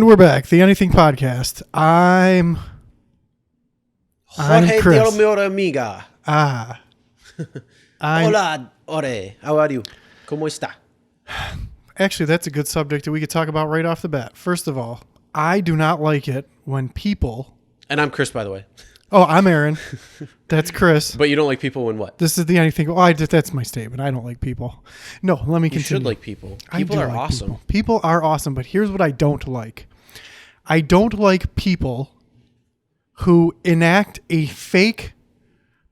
we're back. The Anything Podcast. I'm Jorge Chris. Del Mio Amiga. I'm Hola, Ore. How are you? ¿Cómo está? actually, that's a good subject that we could talk about right off the bat. First of all, I do not like it when people. And I'm Chris, by the way. Oh, I'm Aaron. That's Chris. But you don't like people when what? This is the Anything. Oh, that's my statement. I don't like people. No, let me continue. You should like people. I People do are like awesome. People. People are awesome, but here's what I don't like. I don't like people who enact a fake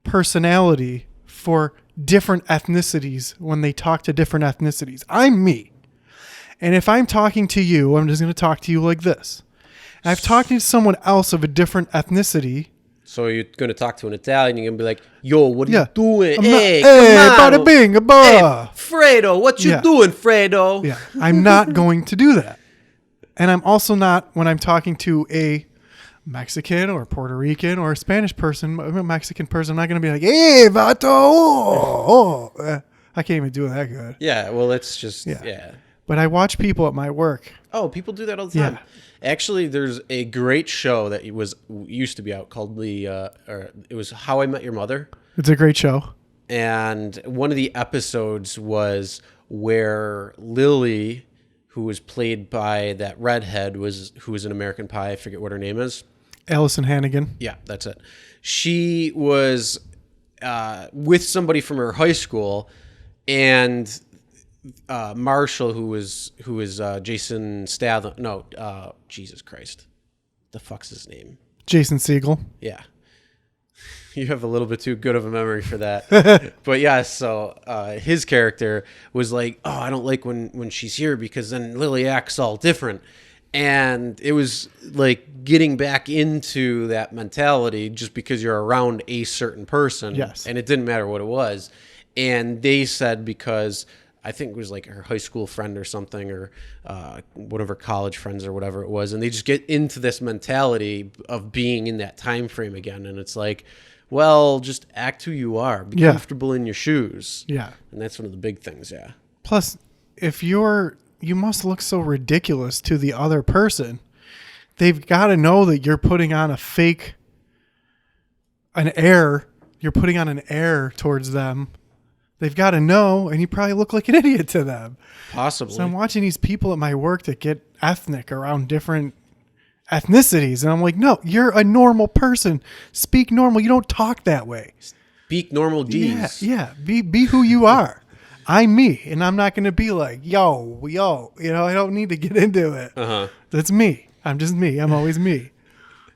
personality for different ethnicities when they talk to different ethnicities. I'm me. And if I'm talking to you, I'm just going to talk to you like this. And I've talked to someone else of a different ethnicity. So you're going to talk to an Italian, you're going to be like, yo, what are you doing? Hey, come on. bada bing, Hey, bah. Fredo, what you doing, Fredo? Yeah, I'm not going to do that. And I'm also not, when I'm talking to a Mexican or Puerto Rican or a Spanish person, a Mexican person, I'm not going to be like, hey, vato. I can't even do it that good. Yeah, well, it's just, yeah. But I watch people at my work. Oh, people do that all the time. Yeah. Actually, there's a great show that used to be out called it was How I Met Your Mother. It's a great show. And one of the episodes was where Lily, who was played by that redhead, who was in American Pie. I forget what her name is. Allison Hannigan. Yeah, that's it. She was with somebody from her high school, and Marshall, who was Jason Statham. No, Jesus Christ, the fuck's his name? Jason Segel. Yeah. You have a little bit too good of a memory for that. But yeah, so his character was like, oh, I don't like when she's here because then Lily acts all different. And it was like getting back into that mentality just because you're around a certain person. Yes. And it didn't matter what it was. And they said because I think it was like her high school friend or something, or one of her college friends or whatever it was. And they just get into this mentality of being in that time frame again. And it's like, well, just act who you are. Be comfortable in your shoes. Yeah. And that's one of the big things, yeah. Plus, if you must look so ridiculous to the other person. They've got to know that you're putting on an air. You're putting on an air towards them. They've got to know, and you probably look like an idiot to them. Possibly. So I'm watching these people at my work that get ethnic around different ethnicities, and I'm like, no, you're a normal person. Speak normal. You don't talk that way. Speak normal G's. Yeah. Be who you are. I'm me, and I'm not going to be like, yo. You know, I don't need to get into it. That's me. I'm just me. I'm always me.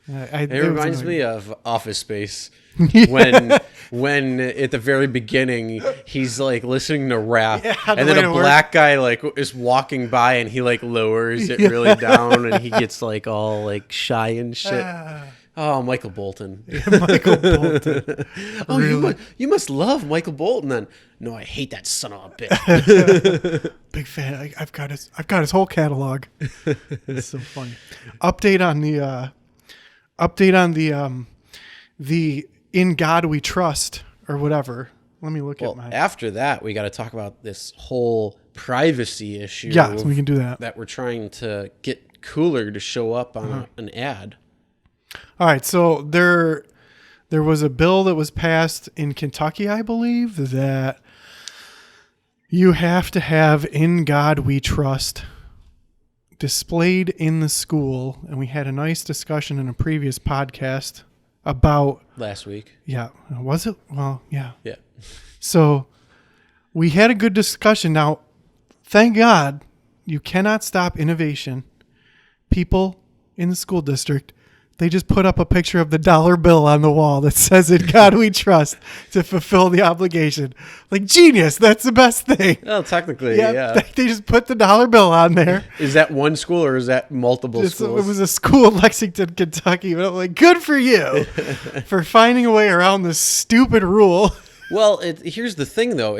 It reminds me of Office Space. Yeah. When at the very beginning he's like listening to rap, and then a black guy like is walking by and he like lowers it really down and he gets like all like shy and shit. Oh, Michael Bolton. Yeah, Michael Bolton. Oh, really? you must love Michael Bolton then. No, I hate that son of a bitch. Big fan. I've got his whole catalog. It's so funny. Update on the In God We Trust or whatever. Let me look at my. After that, we got to talk about this whole privacy issue. Yeah, so we can do that. That we're trying to get Cooler to show up on an ad. All right, so there was a bill that was passed in Kentucky, I believe, that you have to have In God We Trust displayed in the school, and we had a nice discussion in a previous podcast about last week. Yeah. Was it? Well, yeah. Yeah. So we had a good discussion. Now, thank God you cannot stop innovation. People in the school district, they just put up a picture of the dollar bill on the wall that says, In God We Trust, to fulfill the obligation. Like, genius. That's the best thing. Well, technically, yeah. They just put the dollar bill on there. Is that one school or is that multiple schools? It was a school in Lexington, Kentucky. But I'm like, good for you for finding a way around this stupid rule. Well, here's the thing, though.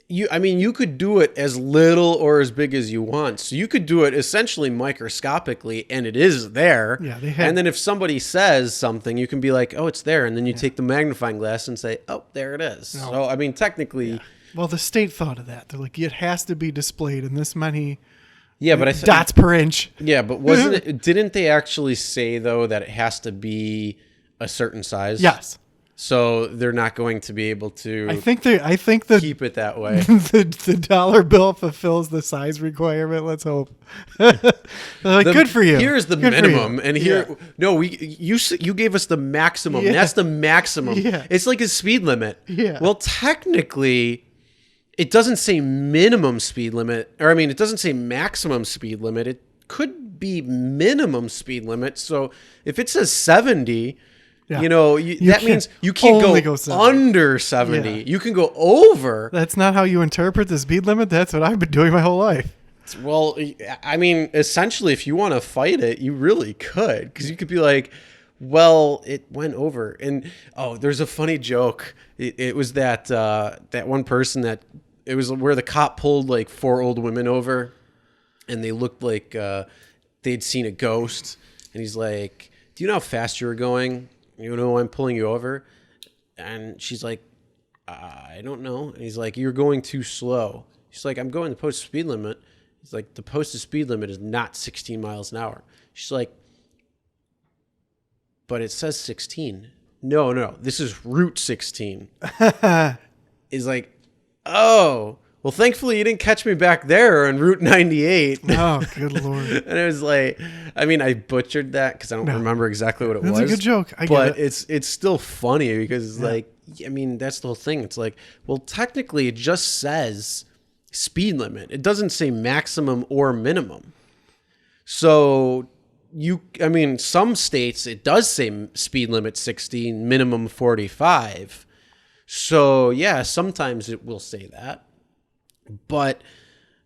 You could do it as little or as big as you want. So you could do it essentially microscopically, and it is there. Yeah, and then if somebody says something, you can be like, oh, it's there. And then you take the magnifying glass and say, oh, there it is. No. So, I mean, technically. Yeah. Well, the state thought of that. They're like, it has to be displayed in this many Yeah, but dots per inch. Yeah, but wasn't it? Didn't they actually say though that it has to be a certain size? Yes. So they're not going to be able to. I think the keep it that way. the dollar bill fulfills the size requirement. Let's hope. Like, good for you. Here's the Good for minimum, you. and here no, you gave us the maximum. Yeah. That's the maximum. Yeah. It's like a speed limit. Yeah. Well, technically, it doesn't say minimum speed limit, or I mean, it doesn't say maximum speed limit. It could be minimum speed limit. So if it says 70. Yeah. You know, that means you can't go 70. under 70. Yeah. You can go over. That's not how you interpret the speed limit. That's what I've been doing my whole life. Well, I mean, essentially, if you want to fight it, you really could. Because you could be like, well, it went over. And, there's a funny joke. It was that one person it was where the cop pulled like 4 old women over. And they looked like they'd seen a ghost. And he's like, do you know how fast you were going? You know, I'm pulling you over. And she's like, I don't know. And he's like, you're going too slow. She's like, I'm going the posted speed limit. He's like, the posted speed limit is not 16 miles an hour. She's like, but it says 16. No, this is Route 16. He's like, oh, well, thankfully you didn't catch me back there on Route 98. Oh, good Lord. And it was like, I mean, I butchered that because I don't remember exactly what it was. That's a good joke. I but get it. it's still funny because it's like, I mean, that's the whole thing. It's like, well, technically it just says speed limit. It doesn't say maximum or minimum. So some states it does say speed limit 60, minimum 45. So yeah, sometimes it will say that. But,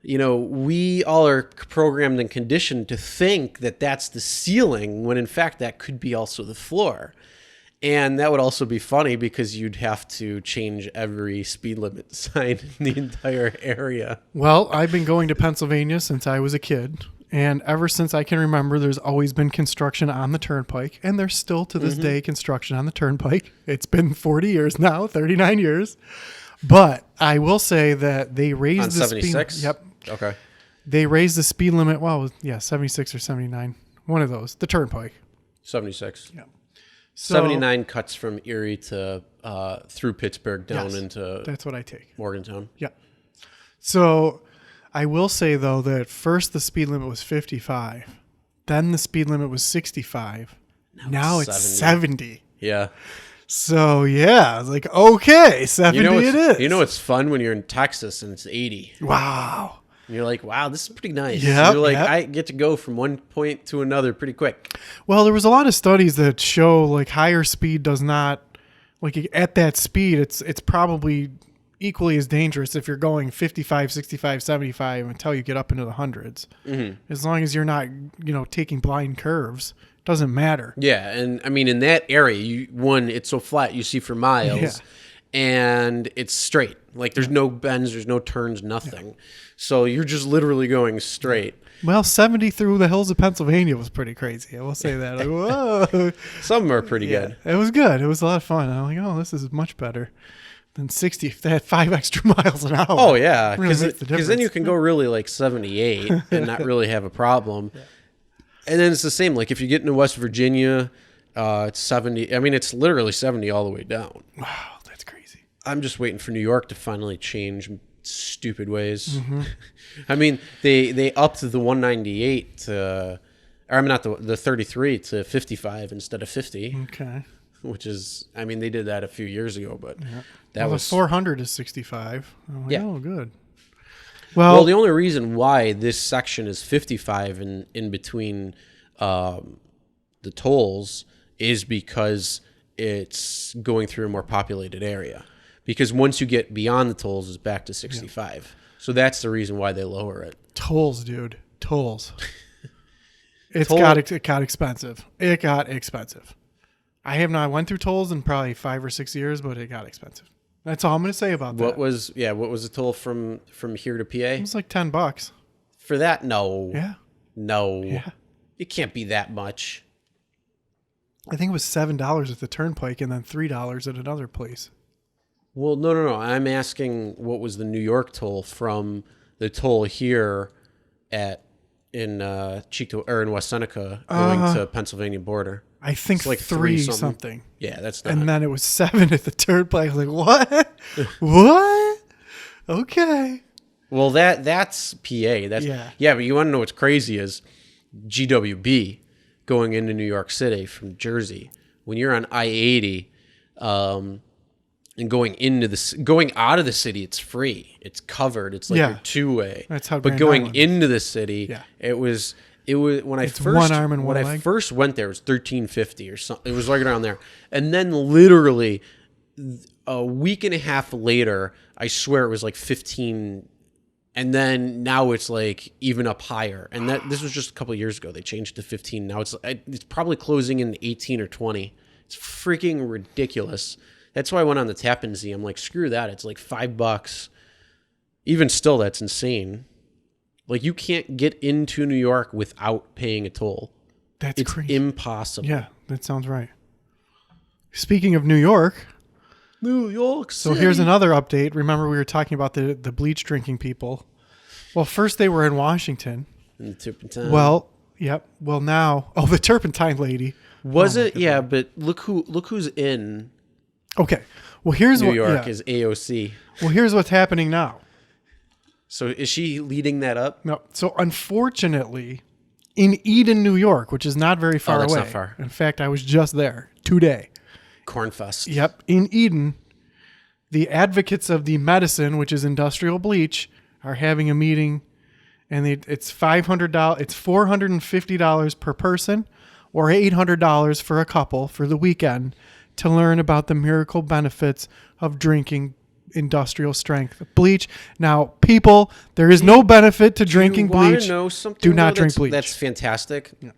you know, we all are programmed and conditioned to think that that's the ceiling when in fact that could be also the floor. And that would also be funny because you'd have to change every speed limit sign in the entire area. Well, I've been going to Pennsylvania since I was a kid. And ever since I can remember, there's always been construction on the turnpike. And there's still to this day construction on the turnpike. It's been 40 years now, 39 years. But I will say that they raised the 76? speed. Yep. Okay. They raised the speed limit. Well, yeah, 76 or 79. One of those. The turnpike. 76. Yeah. So, 79 cuts from Erie to through Pittsburgh down into that's what I take. Morgantown. Yeah. So I will say, though, that first the speed limit was 55. Then the speed limit was 65. Now it's 70. Yeah. So, yeah, I was like, okay, 70 it is. You know it's fun when you're in Texas and it's 80. Wow. And you're like, wow, this is pretty nice. Yep, You're like, yep. I get to go from one point to another pretty quick. Well, there was a lot of studies that show like higher speed does not, like at that speed, it's probably equally as dangerous if you're going 55, 65, 75 until you get up into the hundreds. Mm-hmm. As long as you're not, taking blind curves. Doesn't matter. Yeah, and I mean in that area, it's so flat you see for miles, and it's straight. Like there's no bends, there's no turns, nothing. Yeah. So you're just literally going straight. Well, 70 through the hills of Pennsylvania was pretty crazy. I will say that. Like, whoa. Some of them are pretty good. It was good. It was a lot of fun. I'm like, oh, this is much better than 60 if they had 5 extra miles an hour. Oh yeah, because really then you can go really like 78 and not really have a problem. Yeah. And then it's the same. Like if you get into West Virginia, it's 70. I mean, it's literally 70 all the way down. Wow, that's crazy. I'm just waiting for New York to finally change stupid ways. Mm-hmm. I mean, they upped the 198 to, or I mean, not the 33 to 55 instead of 50. Okay. Which is, I mean, they did that a few years ago, but that was the 400 is 65. I'm like, yeah. Oh, good. Well, the only reason why this section is 55 in between the tolls is because it's going through a more populated area. Because once you get beyond the tolls, it's back to 65. Yeah. So that's the reason why they lower it. Tolls, dude. Tolls. It got expensive. It got expensive. I have not went through tolls in probably 5 or 6 years, but it got expensive. That's all I'm going to say about that. What was the toll from here to PA? It was like $10. For that? No. Yeah. No. Yeah. It can't be that much. I think it was $7 at the turnpike and then $3 at another place. Well, no. I'm asking what was the New York toll from the toll here at Chico or in West Seneca going to Pennsylvania border. I think It's like three three something. Yeah, that's not. And then it was 7 at the turnpike. I was like, what? What? Okay. Well, that's PA. That's yeah. But you want to know what's crazy is GWB going into New York City from Jersey. When you're on I-80 and going out of the city, it's free. It's covered. It's like your two-way. That's how. But Grand going Island into the city, Yeah. it was when I first one arm and when one I leg. first went there, it was $13.50 or something. It was right around there. And then literally a week and a half later, I swear it was like 15. And then now it's like even up higher. And this was just a couple of years ago. They changed to 15. Now it's probably closing in 18 or 20. It's freaking ridiculous. That's why I went on the Tappan Zee. I'm like, screw that. It's like $5. Even still, that's insane. Like, you can't get into New York without paying a toll. It's crazy. Impossible. Yeah, that sounds right. Speaking of New York. New York City. So here's another update. Remember we were talking about the bleach drinking people. Well, first they were in Washington. And the turpentine. Well, yep. Well, now, the turpentine lady. Was it? Yeah, but look who's in Okay. Well, here's New York is AOC. Well, here's what's happening now. So is she leading that up? No. So unfortunately, in Eden, New York, which is not very far that's away. not far. In fact, I was just there today. Cornfest. Yep. In Eden, the advocates of the medicine, which is industrial bleach, are having a meeting, and it's $500. It's $450 per person, or $800 for a couple for the weekend, to learn about the miracle benefits of drinking industrial strength bleach. Now, people, there is no benefit to drinking bleach. Know something, do not drink bleach. That's fantastic. Yeah.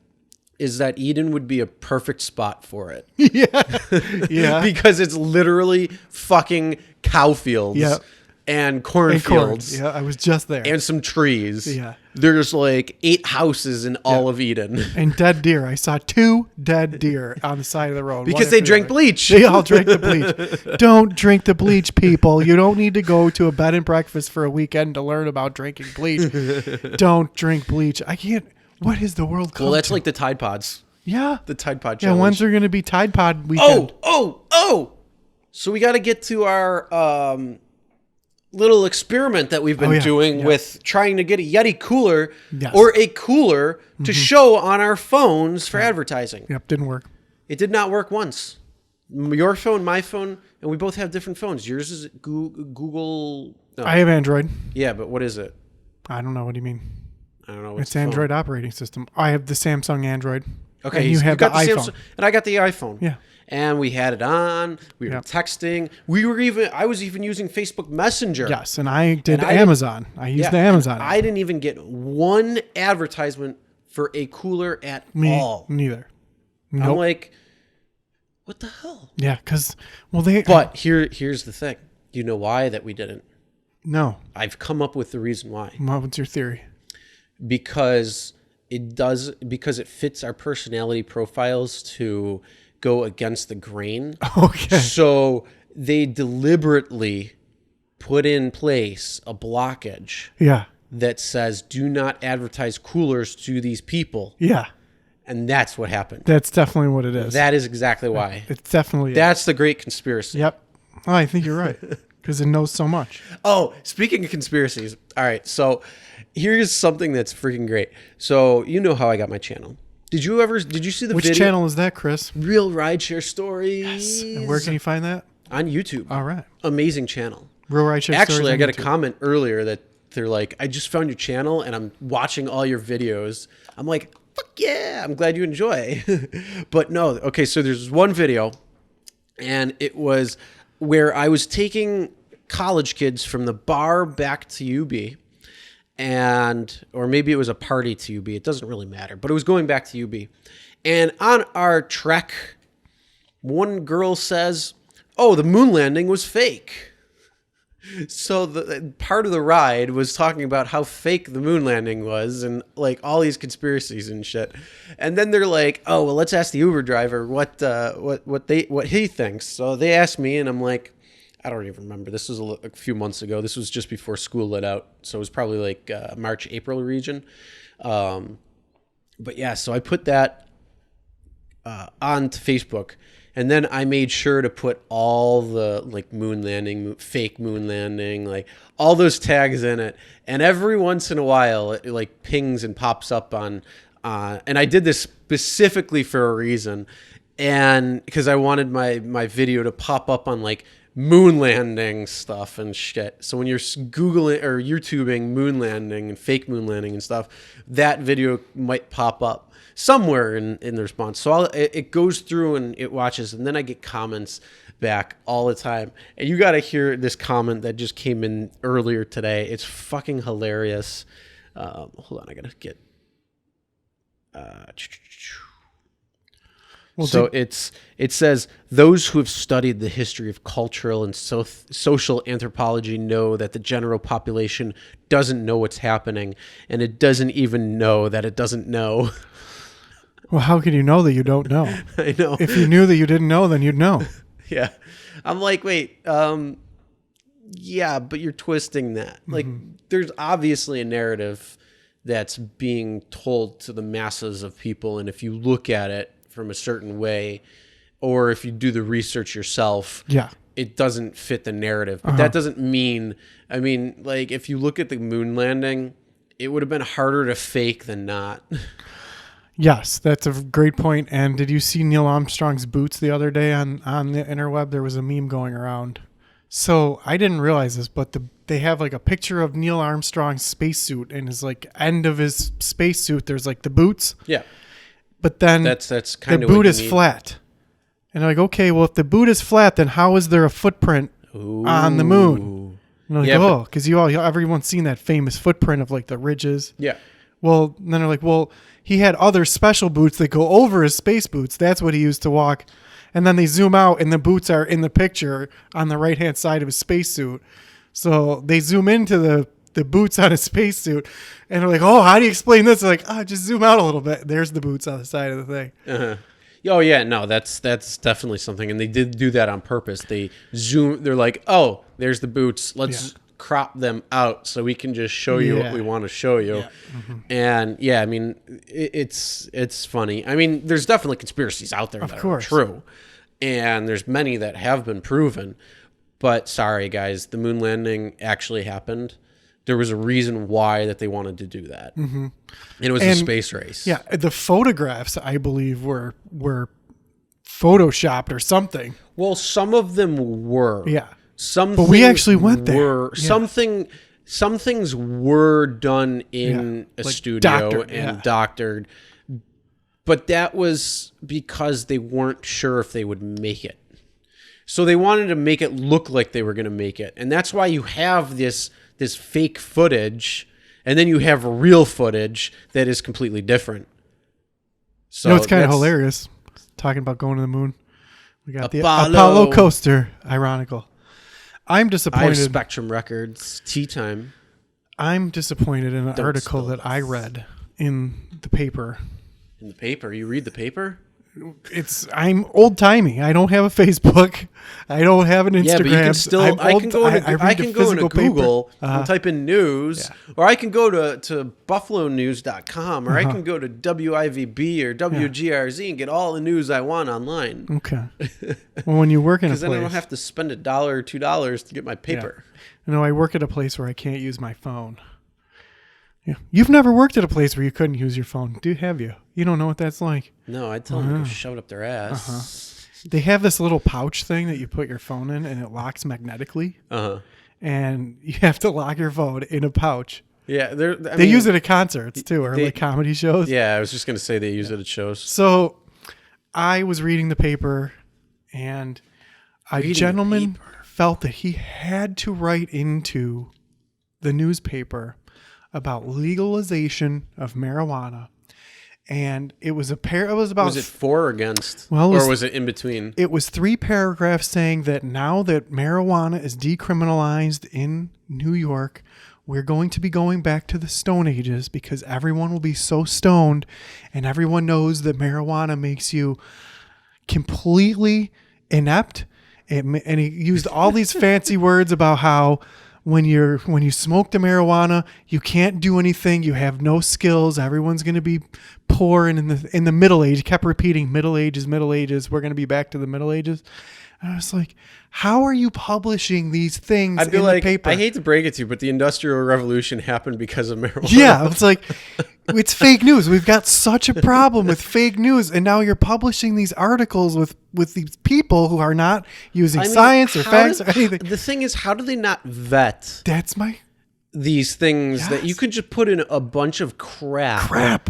Is that Eden would be a perfect spot for it. Yeah. Because it's literally fucking cow fields. Yep. And cornfields. Yeah, I was just there. And some trees. Yeah. There's like 8 houses in all of Eden. And dead deer. I saw 2 dead deer on the side of the road. Because they drank bleach. They all drank the bleach. Don't drink the bleach, people. You don't need to go to a bed and breakfast for a weekend to learn about drinking bleach. Don't drink bleach. I can't. What is the world called? Well, that's like the Tide Pods. Yeah. The Tide Pod challenge. Yeah, when's there going to be Tide Pod weekend? Oh. So we got to get to our little experiment that we've been doing with trying to get a Yeti cooler or a cooler to show on our phones for advertising. Yep, didn't work. It did not work once. Your phone, my phone, and we both have different phones. Yours is Google. No. I have Android. Yeah, but what is it? I don't know. What do you mean? I don't know. It's Android operating system. I have the Samsung Android. Okay, and you have got the iPhone. Samsung, and I got the iPhone. Yeah. And we had it on. We were texting. I was even using Facebook Messenger. Yes, and I did Amazon. I used the Amazon. I didn't even get one advertisement for a cooler at all. Neither. Nope. I'm like, what the hell? Yeah, because But here's the thing. Do you know why that we didn't? No. I've come up with the reason why. What's your theory? Because it fits our personality profiles to go against the grain. Okay. So they deliberately put in place a blockage. Yeah. That says do not advertise coolers to these people. Yeah. And that's what happened. That's definitely what it is. That is exactly why. It's definitely That's the great conspiracy. Yep. Oh, I think you're right. Because it knows so much. Oh, speaking of conspiracies. All right. So here's something that's freaking great. So you know how I got my channel. Did you see the Which video? channel is that, Chris? Real Rideshare Stories. Yes. And where can you find that? On YouTube. All right. Amazing channel. Real Rideshare Stories. Actually, I got YouTube. a comment earlier that they're like, I just found your channel and I'm watching all your videos. I'm like, fuck yeah, I'm glad you enjoy. But no, okay, so there's one video and it was where I was taking college kids from the bar back to UB. Or maybe it was a party to UB. It doesn't really matter. But it was going back to UB. And on our trek, one girl says, oh, the moon landing was fake. So the part of the ride was talking about how fake the moon landing was and like all these conspiracies and shit. And then they're like, oh, well, let's ask the Uber driver what he thinks. So they asked me and I'm like, I don't even remember. This was a few months ago. This was just before school let out. So it was probably like March, April region. But yeah, so I put that onto Facebook. And then I made sure to put all the like moon landing, fake moon landing, like all those tags in it. And every once in a while, it like pings and pops up on. And I did this specifically for a reason, and because I wanted my video to pop up on like moon landing stuff and shit. So when you're Googling or YouTubing moon landing and fake moon landing and stuff, that video might pop up somewhere in the response. So it goes through and it watches, and then I get comments back all the time. And you got to hear this comment that just came in earlier today. It's fucking hilarious. Hold on, I got to get... Well, so it says, those who have studied the history of cultural and social anthropology know that the general population doesn't know what's happening, and it doesn't even know that it doesn't know. Well, how can you know that you don't know? I know. If you knew that you didn't know, then you'd know. Yeah. I'm like, wait, yeah, but you're twisting that. Like, there's obviously a narrative that's being told to the masses of people, and if you look at it from a certain way, or if you do the research yourself, it doesn't fit the narrative. But that doesn't mean, I mean, like, if you look at the moon landing, it would have been harder to fake than not. Yes, that's a great point. And did you see Neil Armstrong's boots the other day on the interweb? There was a meme going around. So I didn't realize this, but they have like a picture of Neil Armstrong's spacesuit, and his like end of his spacesuit, there's like the boots. Yeah. But then that's kind of the boot is flat. And I'm like, okay, well, if the boot is flat, then how is there a footprint on the moon? And I'm like, because everyone's seen that famous footprint of like the ridges. Yeah. Well, then they're like, well, he had other special boots that go over his space boots. That's what he used to walk. And then they zoom out, and the boots are in the picture on the right-hand side of his spacesuit. So they zoom into the boots on his spacesuit, and they're like, oh, how do you explain this? They're like, just zoom out a little bit. There's the boots on the side of the thing. Uh-huh. Oh, yeah, no, that's definitely something. And they did do that on purpose. They zoom. They're like, oh, there's the boots. Let's crop them out so we can just show you what we want to show you. Yeah. Mm-hmm. And, yeah, I mean, it's funny. I mean, there's definitely conspiracies out there that are true. And there's many that have been proven. But sorry, guys, the moon landing actually happened. There was a reason why that they wanted to do that. Mm-hmm. And it was a space race. Yeah, the photographs, I believe, were photoshopped or something. Well, some of them were. Yeah. But we actually went there. Some things were done in a studio doctored. But that was because they weren't sure if they would make it. So they wanted to make it look like they were going to make it. And that's why you have this fake footage, and then you have real footage that is completely different. So it's kind of hilarious talking about going to the moon. We got the Apollo coaster. Ironical. I'm disappointed. I have Spectrum Records. Tea Time. I'm disappointed in an article that I read in the paper. In the paper? You read the paper? I'm old timey. I don't have a Facebook. I don't have an Instagram. Yeah, but you can still. I can go into Google and type in news, or I can go to BuffaloNews.com, or I can go to WIVB or WGRZ and get all the news I want online. Okay. Well, when you work in a place, because then I don't have to spend $1 or $2 to get my paper. Yeah. I work at a place where I can't use my phone. Yeah. You've never worked at a place where you couldn't use your phone, have you? You don't know what that's like. No, I'd tell them to shove it up their ass. Uh-huh. They have this little pouch thing that you put your phone in, and it locks magnetically. Uh-huh. And you have to lock your phone in a pouch. Yeah, they use it at concerts too, or like comedy shows. Yeah, I was just going to say they use it at shows. So I was reading the paper, and a gentleman felt that he had to write into the newspaper about legalization of marijuana, and it was about. Was it for or against? Well, or was it in between? It was 3 paragraphs saying that now that marijuana is decriminalized in New York, we're going to be going back to the Stone Ages because everyone will be so stoned, and everyone knows that marijuana makes you completely inept And he used all these fancy words about how when you smoke the marijuana, you can't do anything. You have no skills. Everyone's going to be poor. And in the Middle Age, he kept repeating Middle Ages, Middle Ages. We're going to be back to the Middle Ages. And I was like, how are you publishing these things I'd be in like, the paper? I hate to break it to you, but the Industrial Revolution happened because of marijuana. Yeah, it's like, it's fake news. We've got such a problem with fake news, and now you're publishing these articles with these people who are not using science or facts or anything. The thing is, how do they not vet That's my these things that you could just put in a bunch of crap?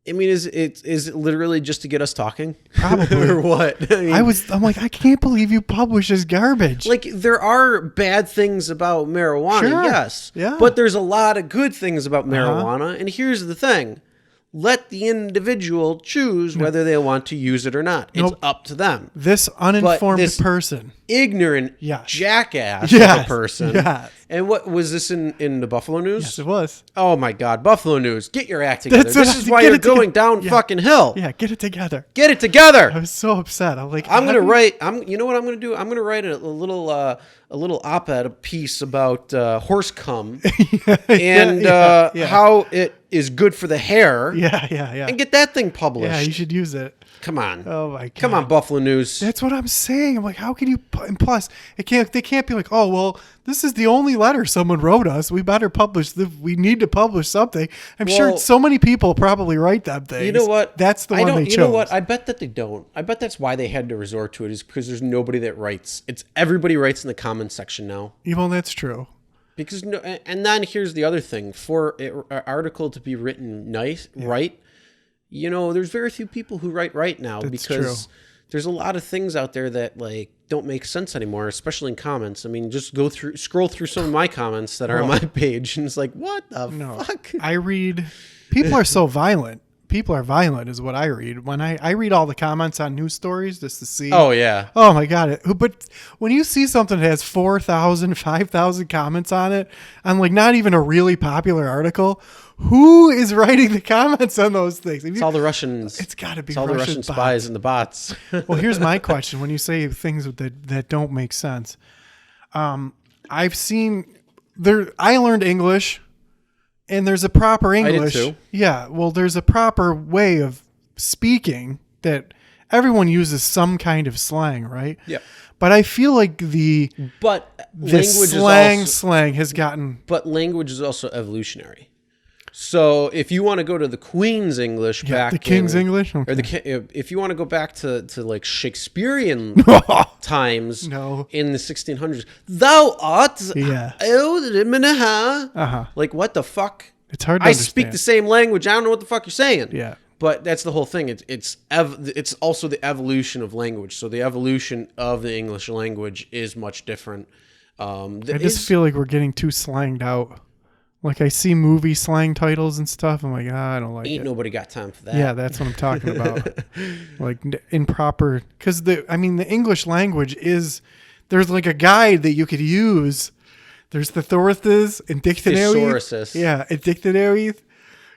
I mean, is it literally just to get us talking? Probably. Or what? I mean, I'm like, I can't believe you publish this garbage. like, there are bad things about marijuana, Sure. yes. Yeah. But there's a lot of good things about marijuana. And here's the thing. Let the individual choose whether they want to use it or not. It's up to them. This uninformed this person. Ignorant Yes. jackass Yes. of a person. Yes. And what was this in the Buffalo News? Yes, it was. Oh my God, Buffalo News, get your act together. That's what This I- is why get you're it together. going down Yeah. fucking hill. Yeah, get it together. Get it together. I was so upset. I'm like, I'm gonna write. You know what I'm gonna do? I'm gonna write a little op-ed piece about horse cum and yeah. how it is good for the hair. Yeah. And get that thing published. Yeah, you should use it. Come on. Oh my God. Come on, Buffalo News. That's what I'm saying. I'm like, how can you? And plus, they can't be like, oh well, this is the only letter someone wrote us. We better publish. We need to publish something. I'm sure so many people probably write that thing. You know what? That's the one they chose. You know what? I bet that they don't. I bet that's why they had to resort to it, is because there's nobody that writes. It's everybody writes in the comments section now. Well, that's true. Because and then here's the other thing: for an article to be written right, you know, there's very few people who write right now. That's because true. There's a lot of things out there that like don't make sense anymore, especially in comments. I mean, just scroll through some of my comments that are on my page, and it's like, what the fuck? I read. People are so violent. People are violent is what I read. When I read all the comments on news stories just to see. Oh yeah. Oh my God. But when you see something that has 4,000, 5,000 comments on it, on like not even a really popular article, who is writing the comments on those things? It's all the Russians. It's got to be It's all the Russian bots. spies and the bots. Well, here's my question. When you say things that don't make sense, I've seen there. I learned English, and there's a proper English. too. Yeah. Well, there's a proper way of speaking that everyone uses some kind of slang, right? Yeah. But I feel like the slang has gotten. But language is also evolutionary. So if you want to go to the Queen's English back, the King's English, or if you want to go back to like Shakespearean times, No. in the 1600s, thou art, Uh-huh. like what the fuck? It's hard to I understand. speak the same language. I don't know what the fuck you're saying. Yeah. But that's the whole thing. It's also the evolution of language. So the evolution of the English language is much different. I just feel like we're getting too slanged out. Like I see movie slang titles and stuff. I'm like, I don't like ain't it. nobody got time for that. Yeah, that's what I'm talking about. Like improper, because the English language is, there's like a guide that you could use. There's the thesaurus and dictionary. Thesauruses. Yeah, a dictionary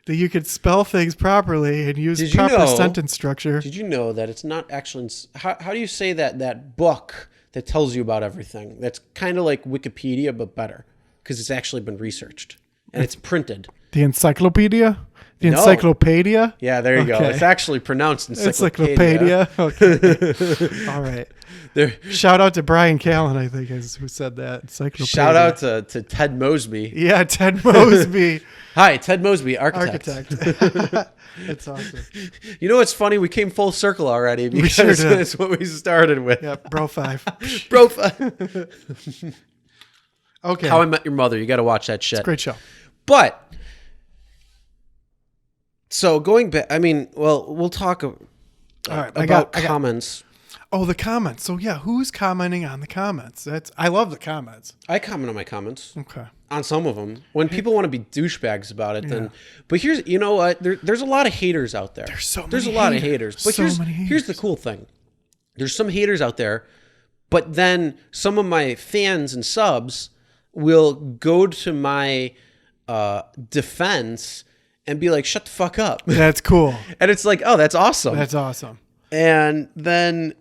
that you could spell things properly and use proper sentence structure. Did you know that it's not actually? How do you say that book that tells you about everything? That's kind of like Wikipedia, but better because it's actually been researched. And it's printed. The encyclopedia? The No. encyclopedia? Yeah, there you go. It's actually pronounced encyclopedia. Okay. All right. Shout out to Brian Callen, I think, is who said that. Encyclopedia. Shout out to Ted Mosby. Yeah, Ted Mosby. Hi, Ted Mosby, architect. That's awesome. You know what's funny? We came full circle already because sure did. that's what we started with. Yeah, Bro 5. Bro, Okay. How I Met Your Mother. You got to watch that shit. Great show. But, so going back, I mean, well, we'll talk about comments. Oh, the comments. So, yeah, who's commenting on the comments? I love the comments. I comment on my comments. Okay. On some of them. When people want to be douchebags about it, then. But you know what? There's a lot of haters out there. There's a lot of haters. But here's the cool thing. There's some haters out there, but then some of my fans and subs will go to my defense and be like, shut the fuck up. That's cool. And it's like, oh, that's awesome. That's awesome. And then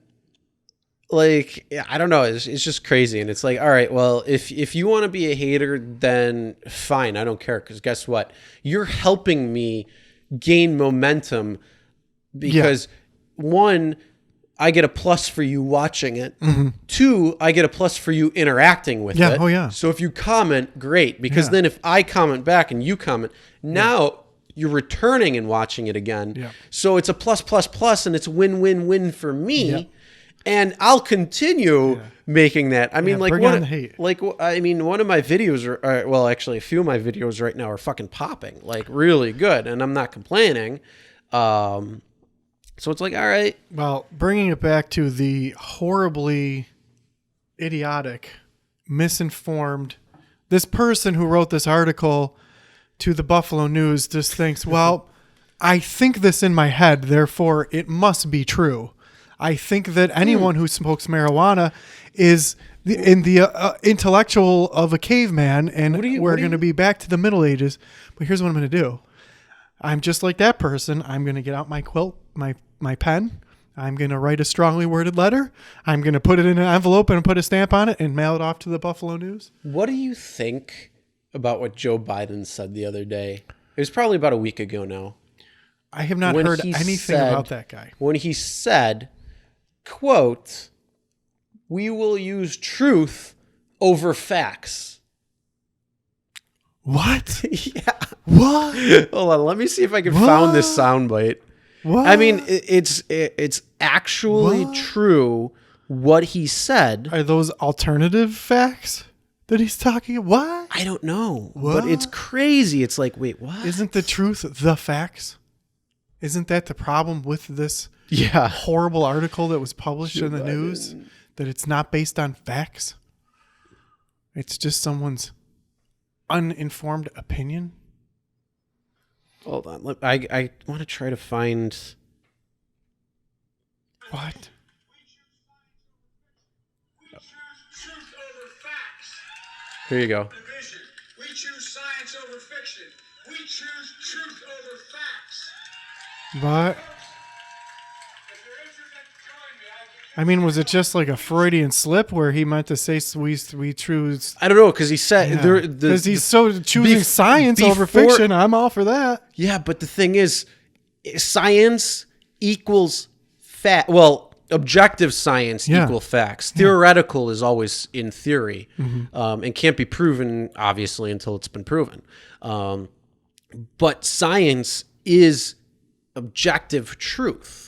like, I don't know. It's just crazy. And it's like, all right, well, if you want to be a hater, then fine. I don't care. Because guess what? You're helping me gain momentum because one, I get a plus for you watching it. Two, I get a plus for you interacting with it. Oh, yeah. So if you comment, great. Because then if I comment back and you comment, now you're returning and watching it again. Yeah. So it's a plus, plus, plus, and it's win-win-win for me. Yeah. And I'll continue making that. I mean, like, bring on the hate. Like, I mean, one of my videos, well, actually, a few of my videos right now are fucking popping, like, really good, and I'm not complaining. So it's like, all right. Well, bringing it back to the horribly idiotic, misinformed, this person who wrote this article to the Buffalo News just thinks, well, I think this in my head, therefore it must be true. I think that anyone who smokes marijuana is in the intellectual of a caveman, and we're going to be back to the Middle Ages. But here's what I'm going to do. I'm just like that person. I'm going to get out my quilt, my pen. I'm going to write a strongly worded letter. I'm going to put it in an envelope and put a stamp on it and mail it off to the Buffalo News. What do you think about what Joe Biden said the other day? It was probably about a week ago now. I have not heard anything about that guy. When he said, quote, "We will use truth over facts." What? Yeah. What? Hold on, let me see if I can find this soundbite. What? I mean, it's actually true what he said. Are those alternative facts that he's talking about? What? I don't know, but it's crazy. It's like, wait, what? Isn't the truth the facts? Isn't that the problem with this Yeah. horrible article that was published in the news, that it's not based on facts? It's just someone's uninformed opinion. Hold on. I want to try to find. What? Here you go. We choose science over fiction. We choose truth over facts. What? I mean, was it just like a Freudian slip where he meant to say we choose? I don't know, because he said because he's so choosing science over fiction. I'm all for that. Yeah, but the thing is, science equals fact. Well, objective science equals facts. Theoretical is always in theory, and can't be proven, obviously, until it's been proven. But science is objective truth.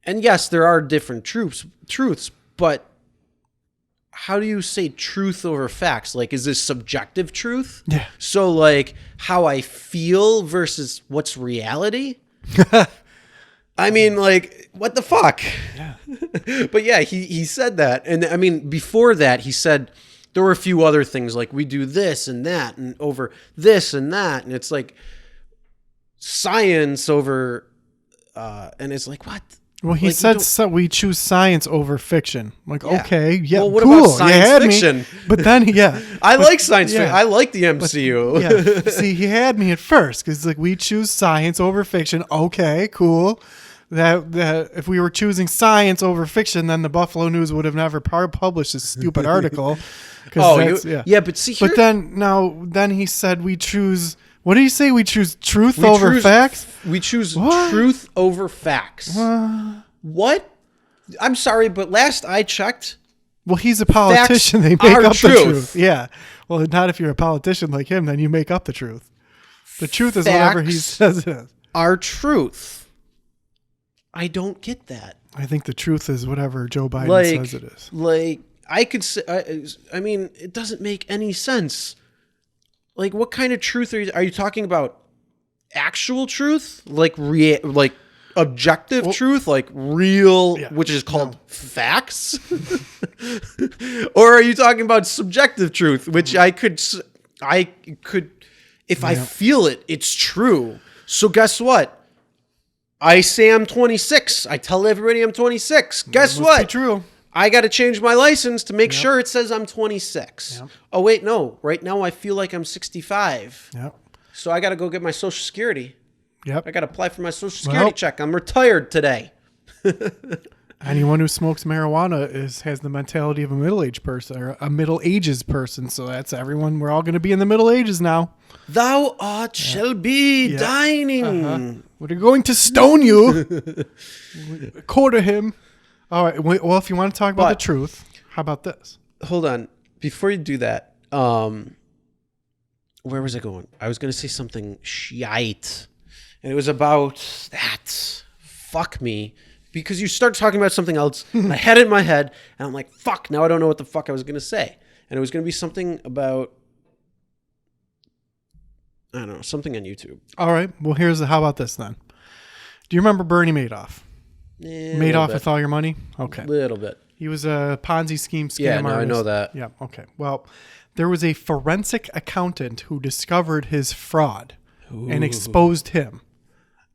And yes, there are different truths, but how do you say truth over facts? Like, is this subjective truth? Yeah. So, like, how I feel versus what's reality? I mean, like, what the fuck? Yeah. But yeah, he said that. And I mean, before that, he said there were a few other things, like we do this and that and over this and that. And it's like science over, and it's like, what? Well, he said we choose science over fiction. Like, okay, yeah, well, what cool. about science fiction? But then, I like science fiction. I like the MCU. Yeah. See, he had me at first because like we choose science over fiction. Okay, cool. That if we were choosing science over fiction, then the Buffalo News would have never published this stupid article. But see, here, but then he said we choose. What did he say? We choose truth over facts? We choose truth over facts. What? I'm sorry, but last I checked. Well, he's a politician. They make up the truth. Yeah. Well, not if you're a politician like him, then you make up the truth. The truth is whatever he says it is. Our truth. I don't get that. I think the truth is whatever Joe Biden says it is. Like, I could say, I mean, it doesn't make any sense. Like, what kind of truth are you talking about? Actual truth, like objective truth, like real, which is called facts, or are you talking about subjective truth, which I could, if I feel it, it's true. So guess what? I say I'm 26. I tell everybody I'm 26. Guess what? True. I got to change my license to make sure it says I'm 26. Yep. Oh, wait, no. Right now I feel like I'm 65. Yep. So I got to go get my Social Security. Yep. I got to apply for my Social Security check. I'm retired today. Anyone who smokes marijuana has the mentality of a middle-aged person or a middle ages person. So that's everyone. We're all going to be in the Middle Ages now. Thou art shall be dining. We're going to stone you. Quarter him. All right. Well, if you want to talk about the truth, how about this? Hold on. Before you do that, where was I going? I was going to say something shite. And it was about that. Fuck me. Because you start talking about something else. I had it in my head. And I'm like, fuck. Now I don't know what the fuck I was going to say. And it was going to be something about, I don't know, something on YouTube. All right. Well, how about this then? Do you remember Bernie Madoff? Madoff with all your money? Okay. A little bit. He was a Ponzi scheme Yeah, artist. I know that. Yeah, okay. Well, there was a forensic accountant who discovered his fraud and exposed him.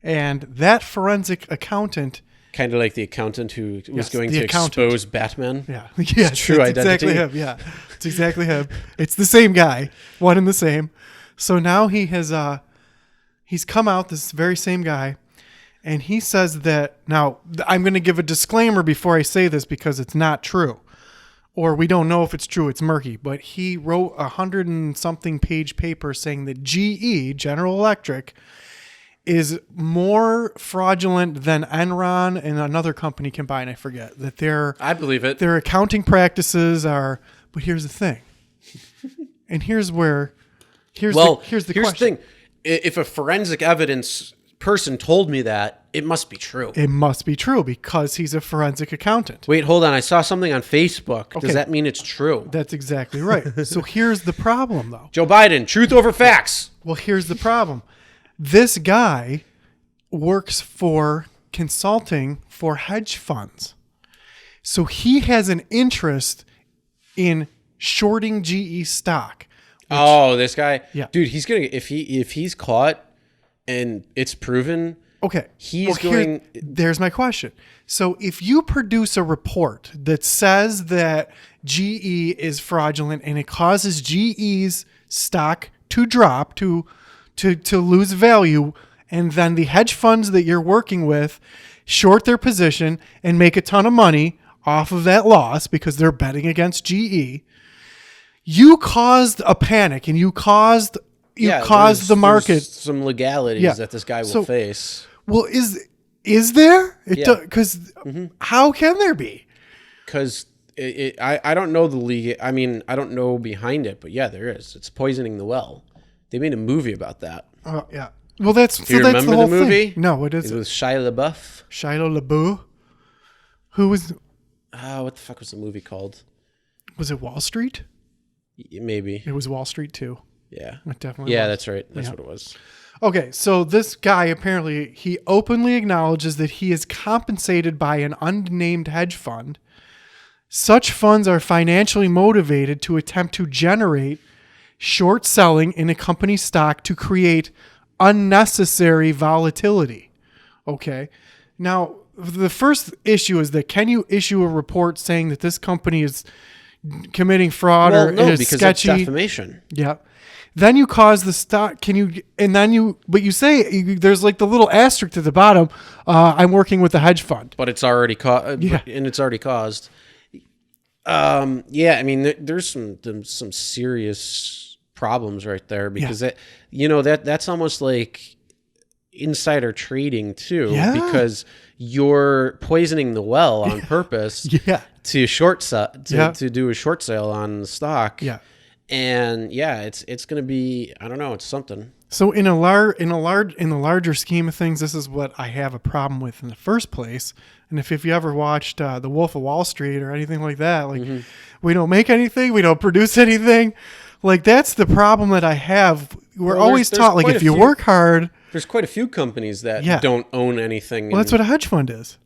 And that forensic accountant... Kind of like the accountant who was going to expose Batman. Yeah. Yes, His true identity. Exactly him. Yeah, it's exactly him. It's the same guy. One and the same. So now he has... he's come out, this very same guy... And he says that, now, I'm going to give a disclaimer before I say this because it's not true. Or we don't know if it's true, it's murky. But he wrote 100 and something page paper saying that GE, General Electric, is more fraudulent than Enron and another company combined, I forget. That I believe it. Their accounting practices are, but here's the thing. And here's the question. Thing. If a forensic evidence person told me that, it must be true. It must be true because he's a forensic accountant. Wait, hold on. I saw something on Facebook. Okay. Does that mean it's true? That's exactly right. So here's the problem, though. Joe Biden, truth over facts. Well, here's the problem. This guy works for consulting for hedge funds. So he has an interest in shorting GE stock. This guy. Yeah. Dude, he's going to, if he's caught and it's proven, okay, going. There's my question. So if you produce a report that says that GE is fraudulent and it causes GE's stock to drop, to lose value, and then the hedge funds that you're working with short their position and make a ton of money off of that loss because they're betting against GE, you caused a panic and you caused the market. There's some legalities that this guy will face. Well, is there? Because how can there be? Because I don't know the legal. I mean, I don't know behind it, but yeah, there is. It's poisoning the well. They made a movie about that. Oh yeah. Well, that's Do you remember the whole the movie? Thing. No, what is it? It was Shia LaBeouf. Shia LaBeouf. Who was? What the fuck was the movie called? Was it Wall Street? Maybe. It was Wall Street too. Yeah. It definitely. Yeah, was. that's right. That's what it was. Okay, so this guy apparently he openly acknowledges that he is compensated by an unnamed hedge fund. Such funds are financially motivated to attempt to generate short selling in a company's stock to create unnecessary volatility. Okay. Now, the first issue is that can you issue a report saying that this company is committing fraud or is because sketchy? That's defamation. Yeah. Then you cause the stock. But you say there's like the little asterisk at the bottom. I'm working with the hedge fund, but it's already and it's already caused. I mean, there's some serious problems right there because that's almost like insider trading too, because you're poisoning the well on purpose to short to do a short sale on the stock. Yeah. And it's going to be, I don't know, it's something. So in the larger scheme of things, this is what I have a problem with in the first place. And if you ever watched The Wolf of Wall Street or anything like that, like we don't make anything, we don't produce anything. Like that's the problem that I have. We're always taught like if you work hard. There's quite a few companies that don't own anything. Well, that's what a hedge fund is.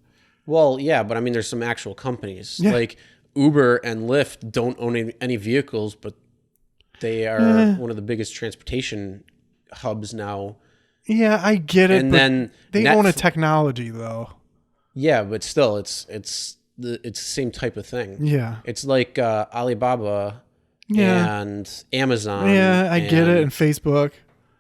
Well, yeah, but I mean, there's some actual companies like Uber and Lyft don't own any vehicles, but they are one of the biggest transportation hubs now. Yeah, I get it. And but then they own a technology, though. Yeah, but still, it's the same type of thing. Yeah, it's like Alibaba and Amazon. Yeah, I get it. And Facebook.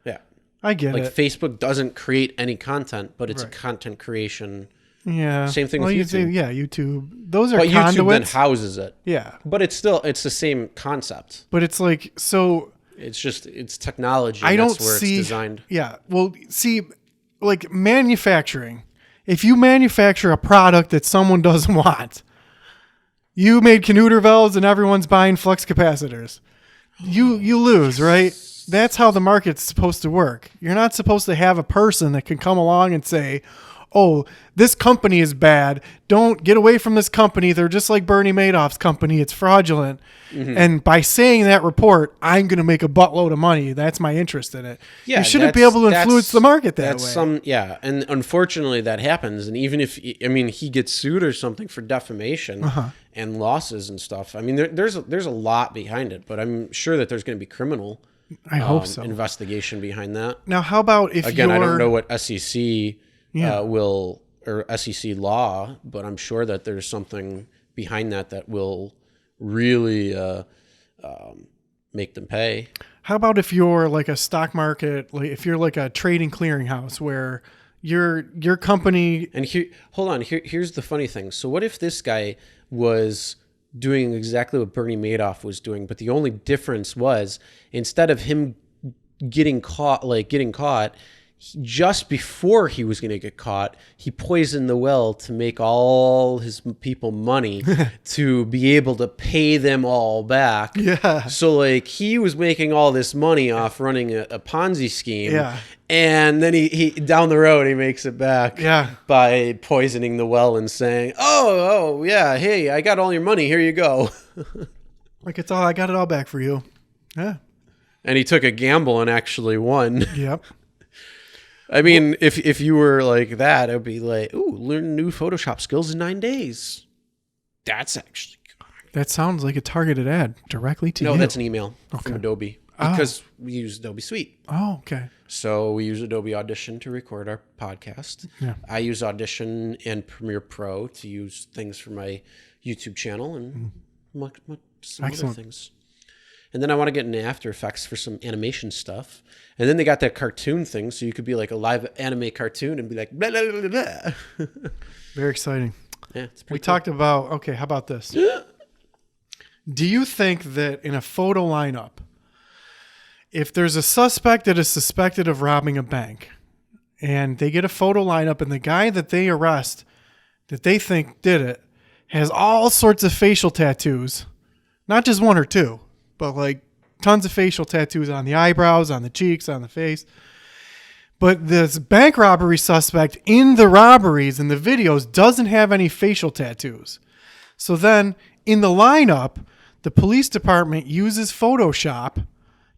Yeah, I get it. Like Facebook doesn't create any content, but it's a content creation Yeah. Same thing well, with YouTube. Yeah, YouTube. Those are But YouTube then conduits. houses it. Yeah. But it's the same concept. But it's like, so It's technology. I That's don't where see. it's designed. Yeah. Well, see, like manufacturing. If you manufacture a product that someone doesn't want, you made Canuter valves and everyone's buying flux capacitors. You lose, right? That's how the market's supposed to work. You're not supposed to have a person that can come along and say, oh, this company is bad. Don't get away from this company. They're just like Bernie Madoff's company. It's fraudulent. Mm-hmm. And by saying that report, I'm going to make a buttload of money. That's my interest in it. Yeah, you shouldn't be able to influence the market that way. And unfortunately that happens. And even if, he gets sued or something for defamation and losses and stuff. I mean, there's a lot behind it, but I'm sure that there's going to be criminal I hope so. investigation behind that. Now, how about if Again, I don't know what SEC will, or SEC law, but I'm sure that there's something behind that will really make them pay. How about if you're like a stock market, like if you're like a trading clearinghouse where your company... And here's the funny thing. So what if this guy was doing exactly what Bernie Madoff was doing, but the only difference was instead of him getting caught, just before he was going to get caught, he poisoned the well to make all his people money to be able to pay them all back. Yeah. So he was making all this money off running a Ponzi scheme. Yeah. And then he down the road, he makes it back by poisoning the well and saying, oh, yeah, hey, I got all your money. Here you go. I got it all back for you. Yeah. And he took a gamble and actually won. Yep. I mean, if you were like that, it would be like, ooh, learn new Photoshop skills in 9 days. That's actually good. That sounds like a targeted ad directly to you. No, that's an email from Adobe because we use Adobe Suite. Oh, okay. So we use Adobe Audition to record our podcast. Yeah. I use Audition and Premiere Pro to use things for my YouTube channel and some other things. And then I want to get into After Effects for some animation stuff. And then they got that cartoon thing, so you could be like a live anime cartoon and be like, blah, blah, blah, blah. Very exciting. Yeah, it's pretty We talked about, okay, how about this? Do you think that in a photo lineup, if there's a suspect that is suspected of robbing a bank, and they get a photo lineup, and the guy that they arrest, that they think did it, has all sorts of facial tattoos, not just one or two, but tons of facial tattoos on the eyebrows, on the cheeks, on the face. But this bank robbery suspect in the robberies and the videos doesn't have any facial tattoos. So then in the lineup, the police department uses Photoshop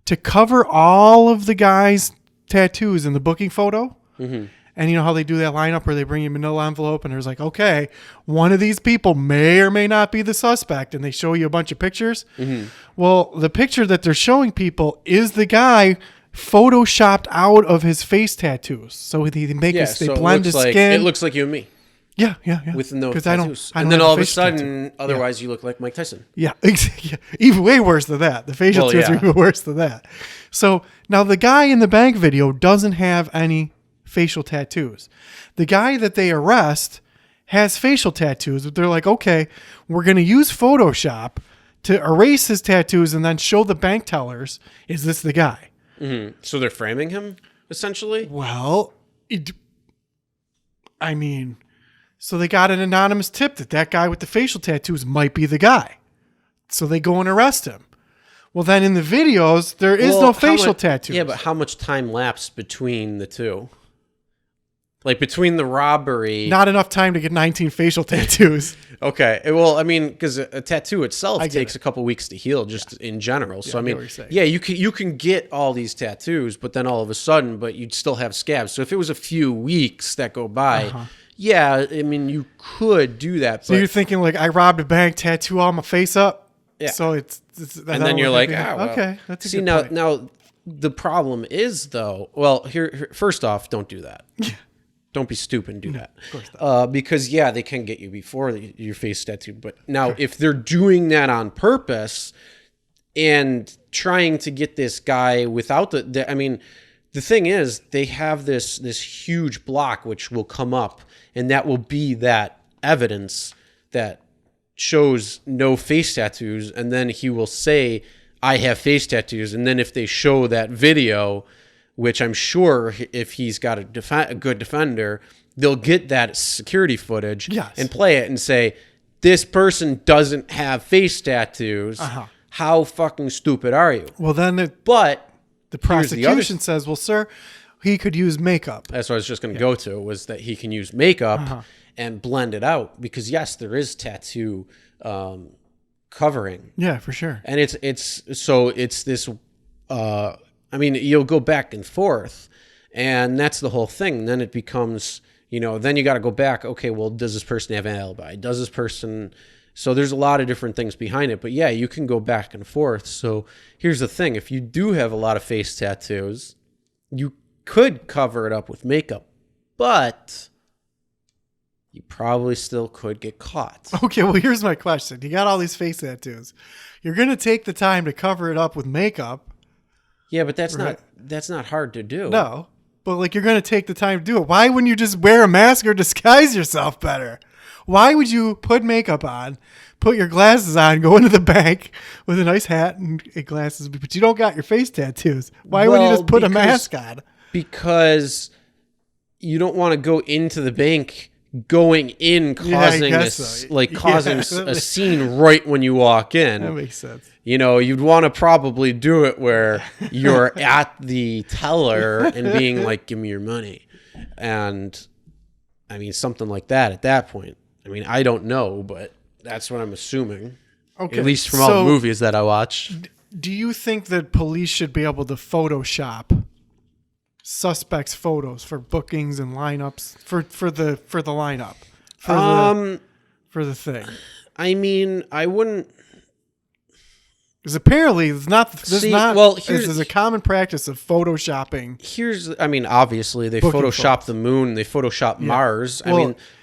to cover all of the guy's tattoos in the booking photo. Mm-hmm. And you know how they do that lineup where they bring you a manila envelope and there's okay, one of these people may or may not be the suspect, and they show you a bunch of pictures. Mm-hmm. Well, the picture that they're showing people is the guy photoshopped out of his face tattoos. So they blend his skin. It looks like you and me. Yeah. With no tattoos. I don't and then all of a sudden, tattoo. otherwise you look like Mike Tyson. Yeah, even way worse than that. The facial tattoos are even worse than that. So now the guy in the bank video doesn't have any facial tattoos. The guy that they arrest has facial tattoos, but they're okay, we're going to use Photoshop to erase his tattoos and then show the bank tellers, is this the guy? Mm-hmm. So they're framing him, essentially? Well, so they got an anonymous tip that guy with the facial tattoos might be the guy. So they go and arrest him. Well, then in the videos, there is no facial tattoos. Yeah, but how much time lapsed between the two? Between the robbery... Not enough time to get 19 facial tattoos. Okay. Well, because a tattoo itself takes a couple weeks to heal just in general. So, you can get all these tattoos, but then all of a sudden, but you'd still have scabs. So if it was a few weeks that go by, you could do that. So you're thinking I robbed a bank, tattoo all my face up? Yeah. So it's and then you're like, okay, that's a good point. Now, the problem is, though, well, here first off, don't do that. Don't be stupid and do that. Of course not. Because, they can get you before your face tattooed. But now, if they're doing that on purpose and trying to get this guy without the thing is, they have this huge block which will come up, and that will be that evidence that shows no face tattoos, and then he will say, I have face tattoos, and then if they show that video, which I'm sure if he's got a good defender, they'll get that security footage and play it and say, this person doesn't have face tattoos. How fucking stupid are you? Well, then the prosecution says, well, sir, he could use makeup. That's what I was just going to go to, was that he can use makeup and blend it out, because yes, there is tattoo covering. Yeah, for sure. And it's this, I mean, you'll go back and forth, and that's the whole thing. Then it becomes, then you got to go back. Okay, well, does this person have an alibi? Does this person? So there's a lot of different things behind it, but yeah, you can go back and forth. So here's the thing. If you do have a lot of face tattoos, you could cover it up with makeup, but you probably still could get caught. Okay, well, here's my question. You got all these face tattoos. You're going to take the time to cover it up with makeup. Yeah, but that's not hard to do. No, but like, you're going to take the time to do it. Why wouldn't you just wear a mask or disguise yourself better? Why would you put makeup on, put your glasses on, go into the bank with a nice hat and glasses, but you don't got your face tattoos? Why wouldn't you just put a mask on? Because you don't want to go into the bank going in causing causing a scene right when you walk in. That makes sense. You'd want to probably do it where you're at the teller and being like, give me your money. And I mean, something like that at that point. I mean, I don't know, but that's what I'm assuming. Okay. At least from all the movies that I watch. Do you think that police should be able to Photoshop suspects' photos for bookings and lineups for the lineup for the thing? I mean, I wouldn't. Because apparently there's a common practice of photoshopping. Obviously they Photoshop the moon, they Photoshop Mars.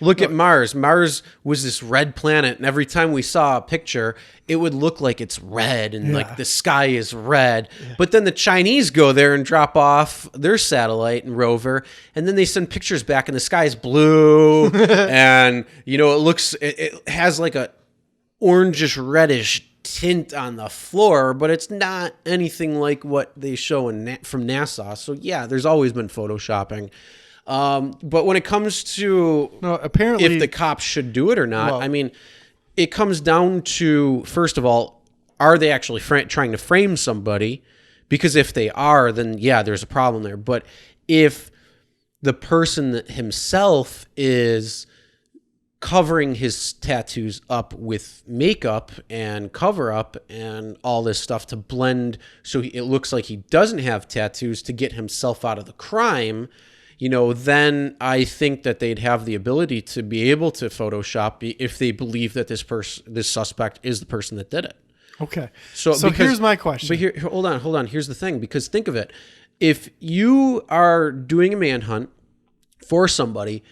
Look at Mars. Mars was this red planet, and every time we saw a picture, it would look like it's red and like the sky is red. Yeah. But then the Chinese go there and drop off their satellite and rover, and then they send pictures back, and the sky is blue, and it has like a orangish reddish tint on the floor, but it's not anything like what they show from NASA. So yeah, there's always been photoshopping. But when it comes to apparently if the cops should do it or not, it comes down to, first of all, are they actually trying to frame somebody? Because if they are, then yeah, there's a problem there. But if the person himself is covering his tattoos up with makeup and cover up and all this stuff to blend so it looks like he doesn't have tattoos to get himself out of the crime, then I think that they'd have the ability to be able to Photoshop if they believe that this suspect is the person that did it. Okay. So here's my question. But hold on. Here's the thing, because think of it. If you are doing a manhunt for somebody,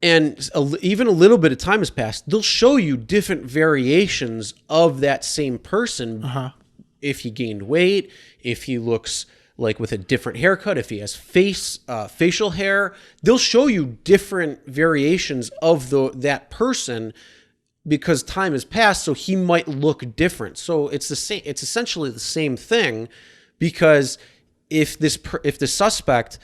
and even a little bit of time has passed, they'll show you different variations of that same person. If he gained weight, if he looks like with a different haircut, if he has facial hair, they'll show you different variations of that person because time has passed, so he might look different. So it's the same. It's essentially the same thing, because if the suspect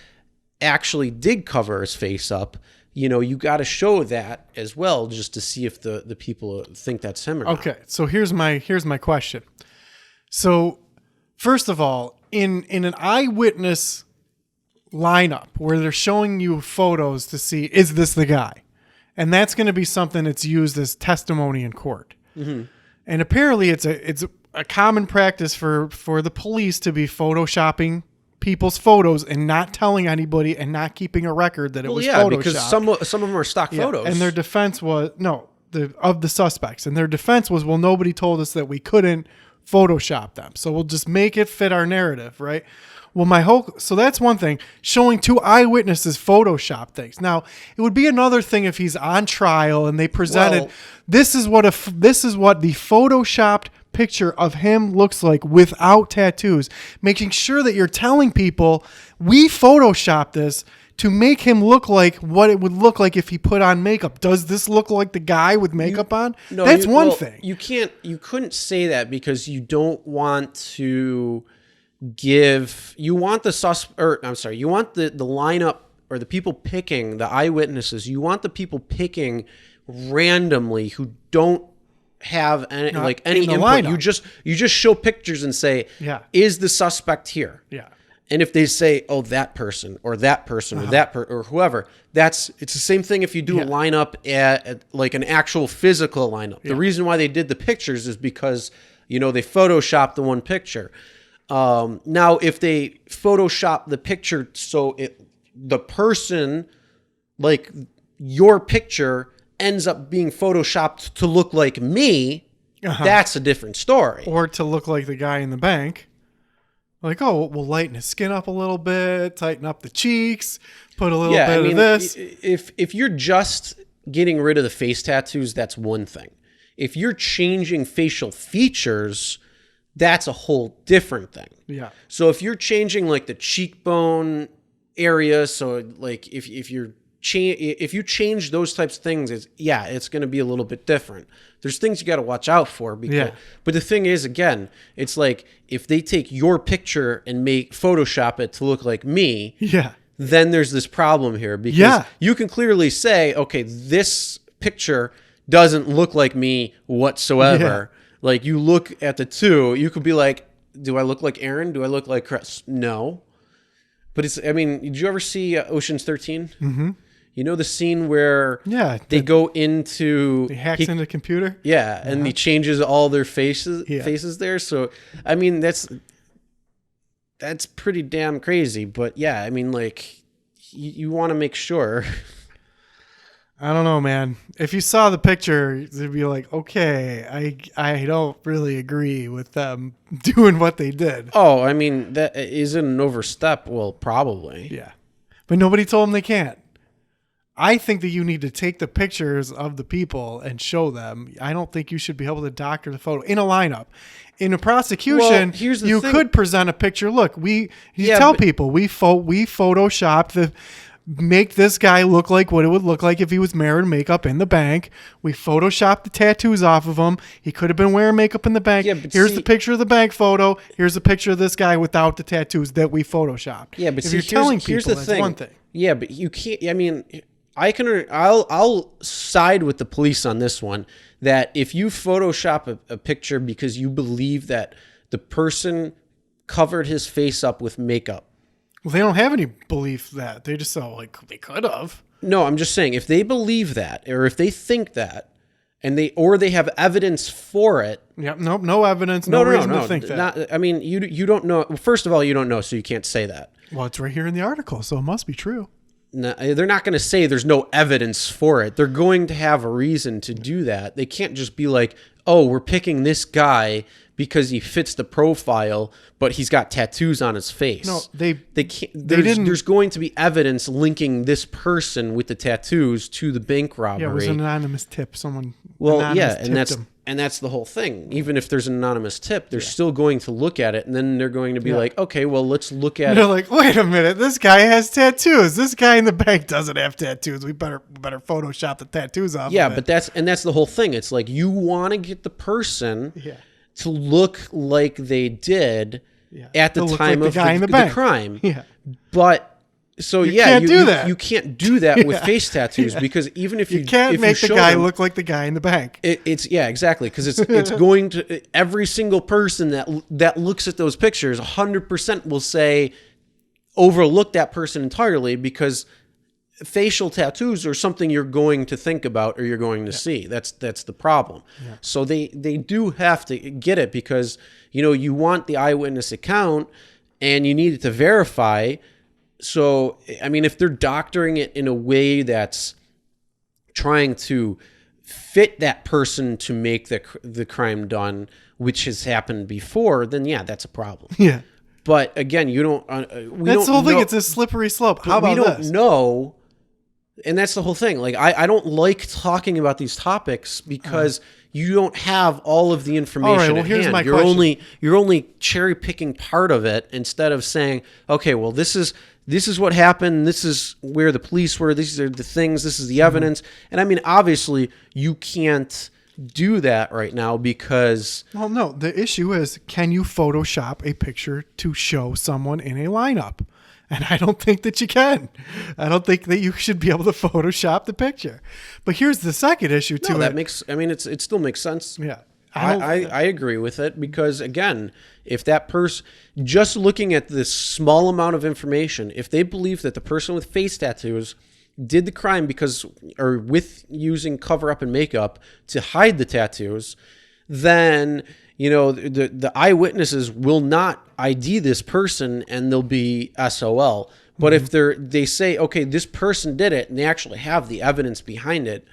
actually did cover his face up, you got to show that as well, just to see if the people think that's him or not. Okay, so here's my question. So first of all, in an eyewitness lineup where they're showing you photos to see, is this the guy? And that's going to be something that's used as testimony in court. Mm-hmm. And apparently it's a common practice for the police to be photoshopping people's photos and not telling anybody and not keeping a record that it was photoshopped. Because some of them are stock photos. And their defense was of the suspects, and their defense was, well, nobody told us that we couldn't Photoshop them, so we'll just make it fit our narrative, right? Well, so that's one thing, showing two eyewitnesses Photoshop things. Now, it would be another thing if he's on trial and they presented, this is what the Photoshopped picture of him looks like without tattoos, making sure that you're telling people we Photoshopped this to make him look like what it would look like if he put on makeup. Does this look like the guy with makeup on? No, That's one thing. You couldn't say that because you don't want to give, you want the you want the lineup or the people picking, the eyewitnesses, you want the people picking randomly who don't have any, any input. Lineup. You just show pictures and say, is the suspect here? Yeah. And if they say, oh, that person or that person or whoever, it's the same thing if you do a lineup at like an actual physical lineup. The reason why they did the pictures is because, they Photoshopped the one picture. Now, if they Photoshop the picture so the person, like your picture, ends up being Photoshopped to look like me, that's a different story. Or to look like the guy in the bank. Like, oh, we'll lighten his skin up a little bit, tighten up the cheeks, put a little bit of this. If you're just getting rid of the face tattoos, that's one thing. If you're changing facial features, that's a whole different thing. Yeah. So if you're changing like the cheekbone area, so like if you change those types of things, it's going to be a little bit different. There's things you got to watch out for. But the thing is, again, it's like if they take your picture and Photoshop it to look like me, then there's this problem here because you can clearly say, okay, this picture doesn't look like me whatsoever. Like you look at the two, you could be like, do I look like Aaron? Do I look like Chris? No. But did you ever see Ocean's 13? Mm-hmm. You know the scene where they go into... He hacks into the computer? Yeah, and he changes all their faces there. So, that's pretty damn crazy. But yeah, you want to make sure... I don't know, man. If you saw the picture, you'd be like, okay, I don't really agree with them doing what they did. Oh, that isn't an overstep. Well, probably. Yeah. But nobody told them they can't. I think that you need to take the pictures of the people and show them. I don't think you should be able to doctor the photo in a lineup. In a prosecution, you could present a picture. Look, tell people we photoshopped make this guy look like what it would look like if he was wearing makeup in the bank. We photoshopped the tattoos off of him. He could have been wearing makeup in the bank. Here's the picture of the bank photo. Here's a picture of this guy without the tattoos that we photoshopped. Yeah, but if you're telling people, that's one thing. Yeah, but you can't. I'll side with the police on this one. That if you Photoshop a picture because you believe that the person covered his face up with makeup. Well, they don't have any belief that. They just they could have. No, I'm just saying if they believe that or if they think that and they have evidence for it. Yeah, no evidence, no reason to think that. You don't know. First of all, you don't know, so you can't say that. Well, it's right here in the article, so it must be true. No, they're not going to say there's no evidence for it. They're going to have a reason to do that. They can't just be like, oh, we're picking this guy because he fits the profile, but he's got tattoos on his face. No, they can't. There's going to be evidence linking this person with the tattoos to the bank robbery. Yeah, it was an anonymous tip. Someone. And that's the whole thing. Even if there's an anonymous tip, they're still going to look at it, and then they're going to be like, okay, well, let's look at it. They're like, wait a minute, this guy has tattoos. This guy in the bank doesn't have tattoos. We better Photoshop the tattoos off. Yeah, of it. but that's the whole thing. It's like you want to get the person to look like they did at the time of the crime. Yeah, but. So you can't do that. You can't do that with face tattoos because even if you can't make the guy look like the guy in the bank. It's exactly because it's going to every single person that looks at those pictures 100% will say overlook that person entirely because facial tattoos are something you're going to think about or you're going to see. That's the problem. Yeah. So they do have to get it because you want the eyewitness account and you need it to verify. So, if they're doctoring it in a way that's trying to fit that person to make the crime done, which has happened before, then that's a problem. Yeah. But again, you don't. That's the whole thing. It's a slippery slope. How about this? We don't know And that's the whole thing. Like, I don't like talking about these topics because you don't have all of the information. All right, well, at here's hand. my question. You're only cherry picking part of it instead of saying, okay, well, this is what happened. This is where the police were. These are the things. This is the evidence. And I mean, obviously, you can't do that right now because. Well, no, the issue is, can you Photoshop a picture to show someone in a lineup? And I don't think that you can. I don't think that you should be able to Photoshop the picture. But here's the second issue to No, it. that makes. I mean, it still makes sense. Yeah. I agree with it because, again, if that person, just looking at this small amount of information, if they believe that the person with face tattoos did the crime with using cover up and makeup to hide the tattoos, then, the eyewitnesses will not ID this person and they'll be SOL. But if they say, okay, this person did it, and they actually have the evidence behind it,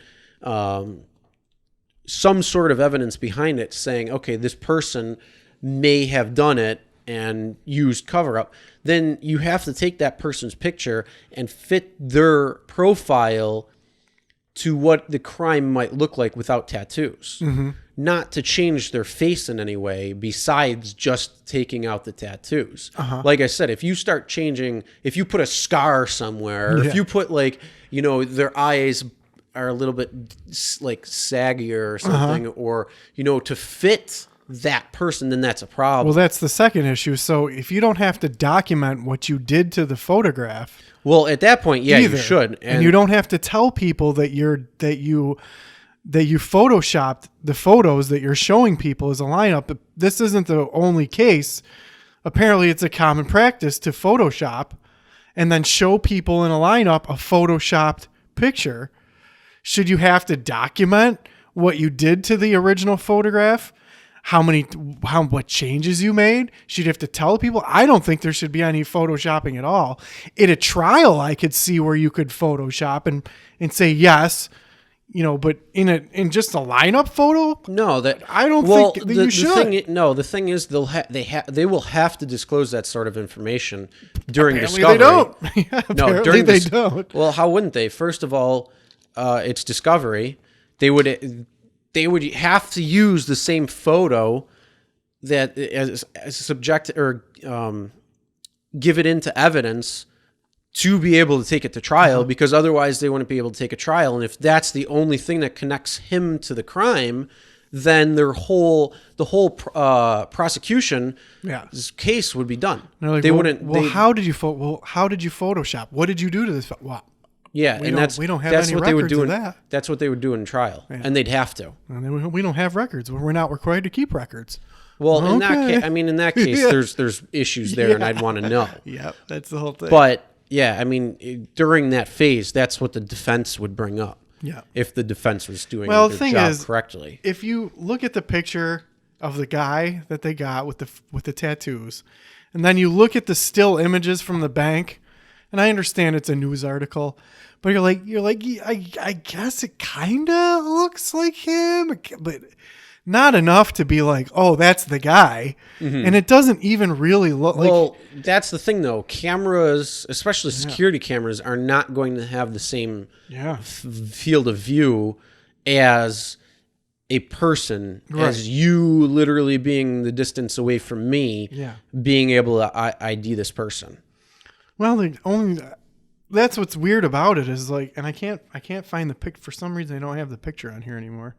some sort of evidence behind it saying, okay, this person may have done it and used cover up, then you have to take that person's picture and fit their profile to what the crime might look like without tattoos. Not to change their face in any way besides just taking out the tattoos. Like I said, if you put a scar somewhere, if you put their eyes are a little bit like saggier or something, or, to fit that person, then that's a problem. Well, that's the second issue. So if you don't have to document what you did to the photograph, well, at that point, yeah, either, you should. and you don't have to tell people that you photoshopped the photos that you're showing people as a lineup. But this isn't the only case. Apparently, it's a common practice to Photoshop and then show people in a lineup a photoshopped picture. Should you have to document what you did to the original photograph? What changes you made? Should you have to tell people? I don't think there should be any photoshopping at all. In a trial, I could see where you could Photoshop and say yes, but in just a lineup photo, no, that I don't think that you should. The thing is, they will have to disclose that sort of information during Apparently discovery. They don't. Yeah, No, apparently they don't. Well, how wouldn't they? First of all, it's discovery. They would have to use the same photo that as subject or give it into evidence to be able to take it to trial, because otherwise they wouldn't be able to take a trial. And if that's the only thing that connects him to the crime, then the whole prosecution case would be done. Like, they wouldn't. Well, how did you Photoshop? What did you do to this? Well, yeah, we and don't have that's any what they would records do of that. That's what they would do in trial, and they'd have to. And we don't have records. We're not required to keep records. Well, in that case, there's issues there, and I'd want to know. Yeah, that's the whole thing. But yeah, I mean, during that phase, that's what the defense would bring up. Yeah, if the defense was doing the their thing job is, correctly. If you look at the picture of the guy that they got with the tattoos, and then you look at the still images from the bank, and I understand it's a news article, but you're like, I guess it kind of looks like him, but not enough to be like, oh, that's the guy. Mm-hmm. And it doesn't even really look like. Well, that's the thing, though. Cameras, especially security cameras, are not going to have the same field of view as a person, as you literally being the distance away from me, being able to ID this person. Well, that's what's weird about it is like, and I can't find the pic for some reason. I don't have the picture on here anymore.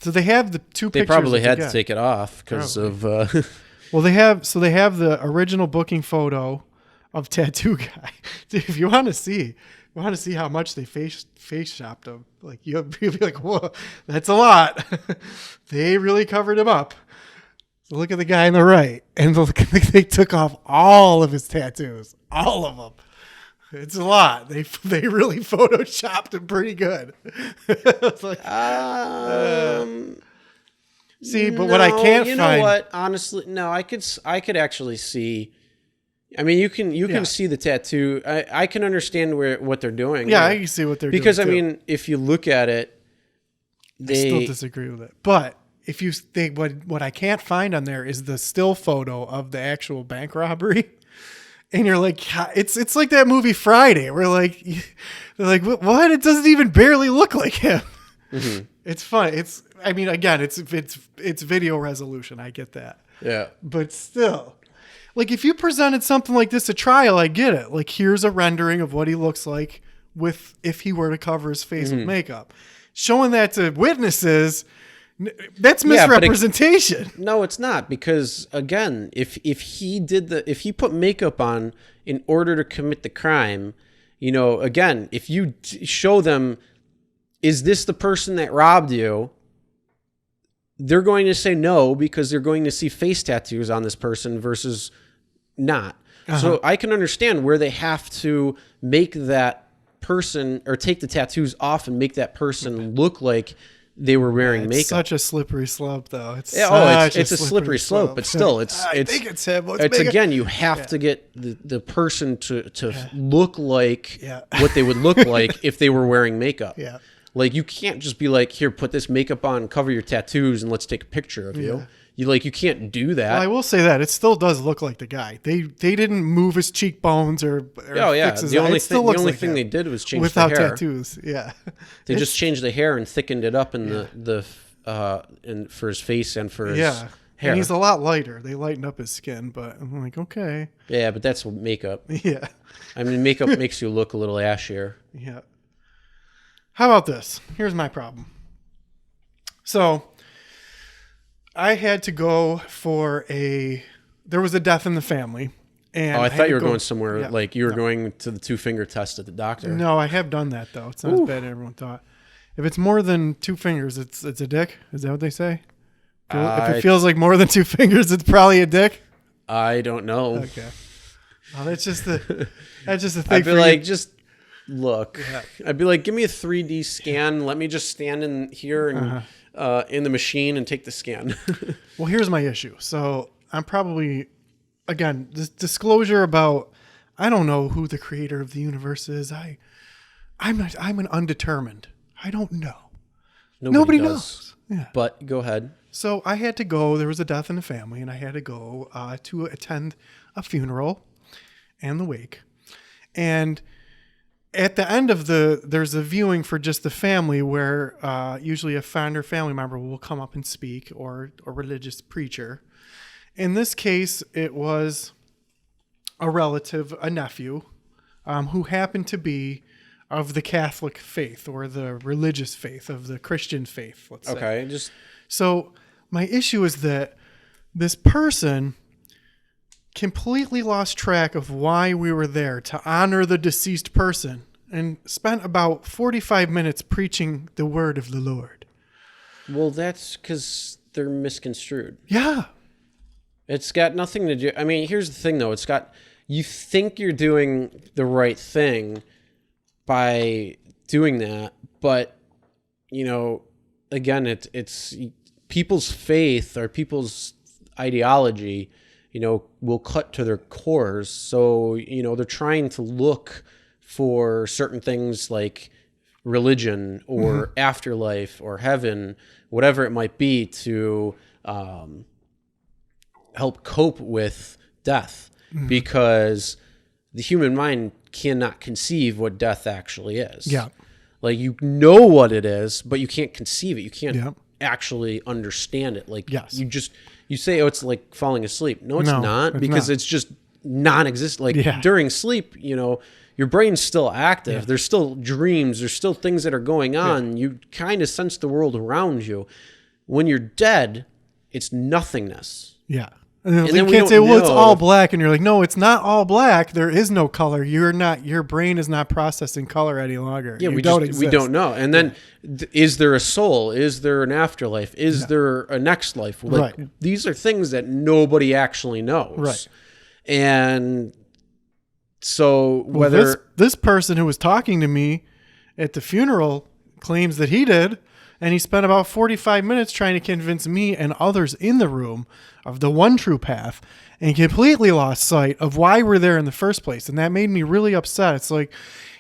So they have the two pictures. They probably had to take it off because of. Well, they have the original booking photo of Tattoo Guy. If you want to see how much they face shopped him, like you'll be like, whoa, that's a lot. They really covered him up. So look at the guy on the right, and they took off all of his tattoos, all of them. It's a lot. They really photoshopped him pretty good. It's like, see, but what I can't find. You know what? Honestly, no. I could actually see. I mean, you can see the tattoo. I can understand what they're doing. Yeah, I can see what they're doing. Because I mean, if you look at it, I still disagree with it. But if you think what I can't find on there is the still photo of the actual bank robbery. And you're like, it's like that movie Friday. We're like, they're like, what? It doesn't even barely look like him. Mm-hmm. It's fun. I mean, again, it's video resolution. I get that. Yeah. But still, like if you presented something like this at trial, I get it. Like here's a rendering of what he looks like if he were to cover his face with makeup. Showing that to witnesses, that's misrepresentation. No, it's not, because again, if he put makeup on in order to commit the crime, again, if you show them, is this the person that robbed you? They're going to say no, because they're going to see face tattoos on this person versus not. Uh-huh. So I can understand where they have to make that person, or take the tattoos off and make that person look like they were wearing makeup. Such a slippery slope, though. It's a slippery slope, but still, I think it's him. It's again, you have to get the person to look like what they would look like if they were wearing makeup. Yeah. Like you can't just be like, here, put this makeup on, cover your tattoos, and let's take a picture of you. You can't do that. Well, I will say that it still does look like the guy. They didn't move his cheekbones or fix his the only eyes. thing they did was change without the hair. tattoos. Yeah, they just changed the hair and thickened it up in and for his face and for his hair. And he's a lot lighter. They lighten up his skin, but I'm like, okay. Yeah, but that's makeup. Yeah, I mean, makeup makes you look a little ashier. Yeah. How about this? Here's my problem. So I had to go for there was a death in the family. And I thought you were going somewhere, like you were going to the 2-finger test at the doctor. No, I have done that, though. It's not as bad as everyone thought. If it's more than 2 fingers, it's a dick? Is that what they say? If it feels like more than 2 fingers, it's probably a dick? I don't know. Okay. Well, that's just the thing. I'd be like, just look. Yeah. I'd be like, give me a 3D scan. Let me just stand in here and in the machine and take the scan. Well, here's my issue. So I'm probably, again, this disclosure about, I don't know who the creator of the universe is. I'm an undetermined. I don't know. Nobody knows. Yeah. But go ahead. So I had to go. There was a death in the family, and I had to go to attend a funeral and the wake. And at the end of there's a viewing for just the family where usually a founder family member will come up and speak, or a religious preacher. In this case, it was a relative, a nephew, who happened to be of the Catholic faith, or the religious faith, of the Christian faith, let's say. Okay. So my issue is that this person completely lost track of why we were there, to honor the deceased person, and spent about 45 minutes preaching the word of the Lord. Well, that's because they're misconstrued. Yeah. It's got nothing to do. I mean, here's the thing, though. You think you're doing the right thing by doing that, but, again, it's people's faith or people's ideology, will cut to their cores. So, they're trying to look for certain things like religion or afterlife or heaven, whatever it might be, to help cope with death, because the human mind cannot conceive what death actually is. Yeah. Like, you know what it is, but you can't conceive it. You can't actually understand it. Like, you say, oh, it's like falling asleep. No, it's not, because it's just non-existent. Like, during sleep, your brain's still active. Yeah. There's still dreams. There's still things that are going on. Yeah. You kind of sense the world around you. When you're dead, it's nothingness. Yeah. And then you can't say, well, it's all black. And you're like, no, it's not all black. There is no color. Your brain is not processing color any longer. Yeah, we don't know. And then is there a soul? Is there an afterlife? Is there a next life? Like, these are things that nobody actually knows. Right. And so whether this person who was talking to me at the funeral claims that he did, and he spent about 45 minutes trying to convince me and others in the room of the one true path, and completely lost sight of why we're there in the first place. And that made me really upset. It's like,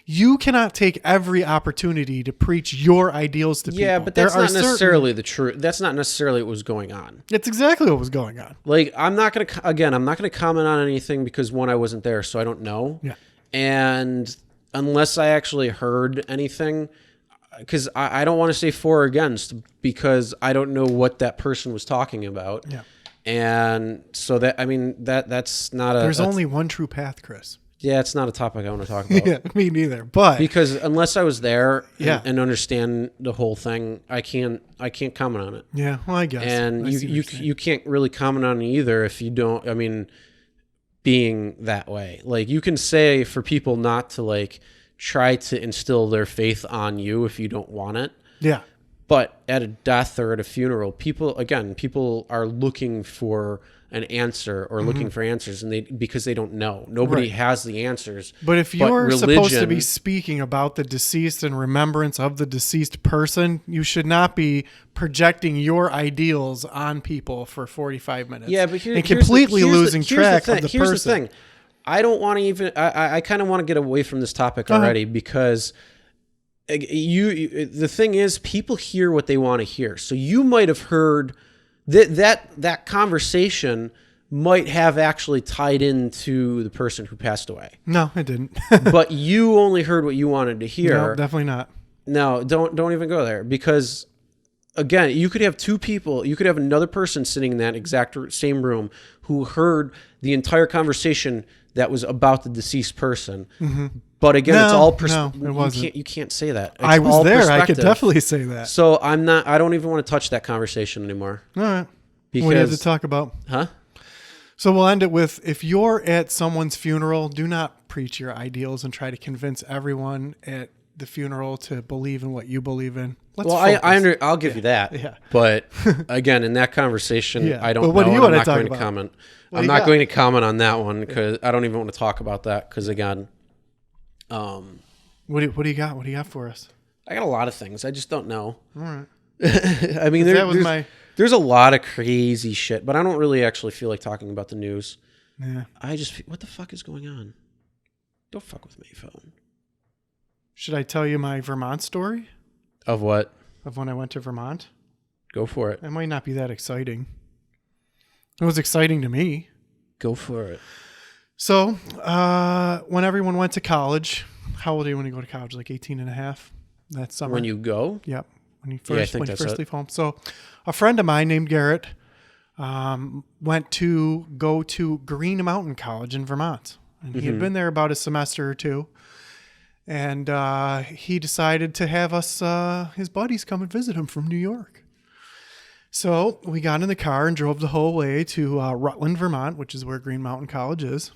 You cannot take every opportunity to preach your ideals to people. Yeah, but that's not necessarily the truth. That's not necessarily what was going on. That's exactly what was going on. Like, I'm not going to comment on anything because, one, I wasn't there, so I don't know. Yeah. And unless I actually heard anything, because I don't want to say for or against, because I don't know what that person was talking about. Yeah. And so that's not a... There's only one true path, Chris. Yeah, it's not a topic I want to talk about. Yeah, me neither. But because unless I was there Yeah. and understand the whole thing, I can't comment on it. yeah, well, I guess. And I see what you're saying. you can't really comment on it either if you don't, I mean, being that way. Like, you can say for people not to, like, try to instill their faith on you if you don't want it. Yeah. But at a death or at a funeral, people are looking for an answer or looking for answers, and because they don't know. Nobody Right. has the answers. But if you're supposed to be religion- speaking about the deceased and remembrance of the deceased person, you should not be projecting your ideals on people for 45 minutes. Yeah, but and completely losing track of the person. Here's the thing. I don't want to even... I kind of want to get away from this topic already because... the thing is, people hear what they want to hear. So you might have heard that conversation might have actually tied into the person who passed away. No, it didn't. But you only heard what you wanted to hear. No, definitely not. No, don't even go there, because again, you could have two people, you could have another person sitting in that exact same room who heard the entire conversation that was about the deceased person. Mm-hmm. But again, it's all it wasn't. You can't say that. It's I was all there. I could perspective. definitely say that. So I don't even want to touch that conversation anymore. All right. Because, What do you have to talk about? Huh? So we'll end it with, if you're at someone's funeral, do not preach your ideals and try to convince everyone at the funeral to believe in what you believe in. I'll give you that. Yeah. But again, in that conversation, Yeah. I don't But what know. do you I'm wanna not talk going about? to comment. What I'm do you not got? going to comment on that one because I don't even want to talk about that because, again, What do you got? What do you got for us? I got a lot of things. I just don't know. All right. I mean, there's a lot of crazy shit, but I don't really actually feel like talking about the news. Yeah. What the fuck is going on? Don't fuck with me, phone. Should I tell you my Vermont story Of what? of when I went to Vermont? Go for it. It might not be that exciting. It was exciting to me. Go for it. So, when everyone went to college, how old are you when you go to college? Like 18 and a half that summer? When you go? Yep. When you Yeah, I first, think when you that's first it. leave home. So a friend of mine named Garrett went to go to Green Mountain College in Vermont. And he had been there about a semester or two. And he decided to have us, his buddies, come and visit him from New York. So we got in the car and drove the whole way to Rutland, Vermont, which is where Green Mountain College is.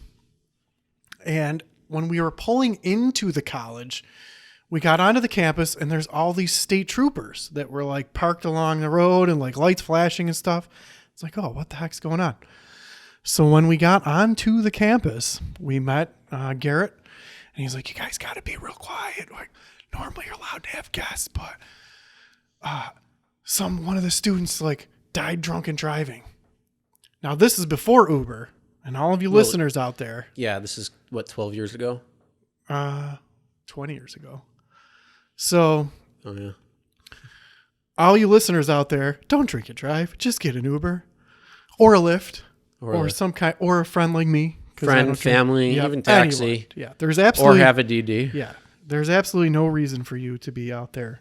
And when we were pulling into the college, we got onto the campus and there's all these state troopers that were like parked along the road and like lights flashing and stuff. It's like, oh, what the heck's going on? So when we got onto the campus, we met Garrett and he's like, you guys got to be real quiet. Like, normally you're allowed to have guests, but one of the students like died drunk and driving. Now this is before Uber, and all of you listeners out there, Yeah, this is, 12 years ago? 20 years ago. So Oh, yeah. all you listeners out there, don't drink and drive. Just get an Uber or a Lyft or some kind, or a friend like me. 'Cause I Friend, don't drink. family, Yeah, even taxi. anyone. Yeah, there's absolutely Or have a DD. Yeah, there's absolutely no reason for you to be out there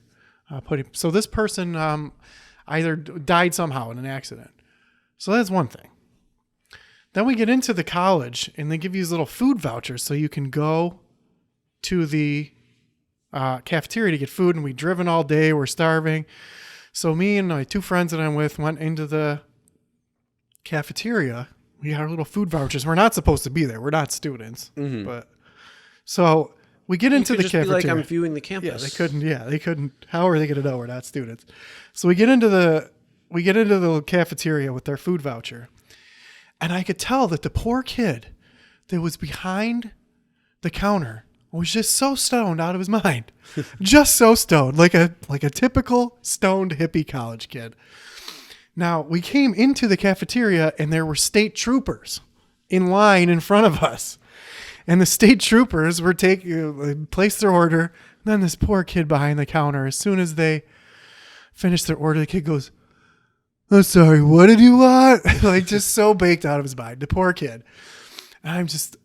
putting. So this person either died somehow in an accident. So that's one thing. Then we get into the college and they give you these little food vouchers so you can go to the cafeteria to get food. And we driven all day. We're starving. So me and my two friends that I'm with went into the cafeteria. We got our little food vouchers. We're not supposed to be there. We're not students. But so we get into You the could just cafeteria. be like, I'm viewing the campus. Yeah, they couldn't. How are they going to know we're not students? So we get into the cafeteria with their food voucher. And I could tell that the poor kid that was behind the counter was just so stoned out of his mind. Just so stoned, like a typical stoned hippie college kid. Now, we came into the cafeteria and there were state troopers in line in front of us. And the state troopers were placed their order. And then this poor kid behind the counter, as soon as they finished their order, the kid goes, "I'm sorry, what did you want?" Like, just so baked out of his mind. The poor kid. And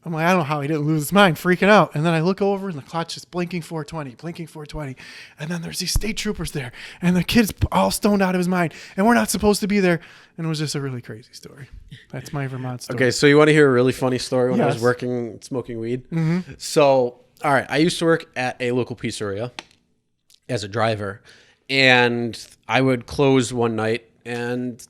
I'm like, I don't know how he didn't lose his mind, freaking out. And then I look over and the clock's just blinking 4:20. And then there's these state troopers there. And the kid's all stoned out of his mind. And we're not supposed to be there. And it was just a really crazy story. That's my Vermont story. Okay, so you want to hear a really funny story when I was Yes. working, smoking weed? Mm-hmm. So, all right, I used to work at a local pizzeria as a driver. And I would close one night. And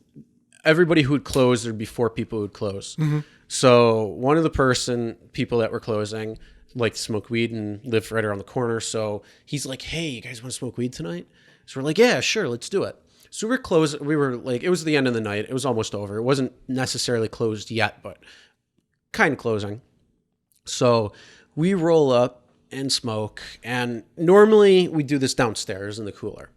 everybody who would close, there'd be 4 people who would close. Mm-hmm. So one of the people that were closing liked to smoke weed and lived right around the corner. So he's like, "Hey, you guys want to smoke weed tonight?" So we're like, "Yeah, sure, let's do it." So we're closed. We were like, it was the end of the night. It was almost over. It wasn't necessarily closed yet, but kind of closing. So we roll up and smoke. And normally we do this downstairs in the cooler.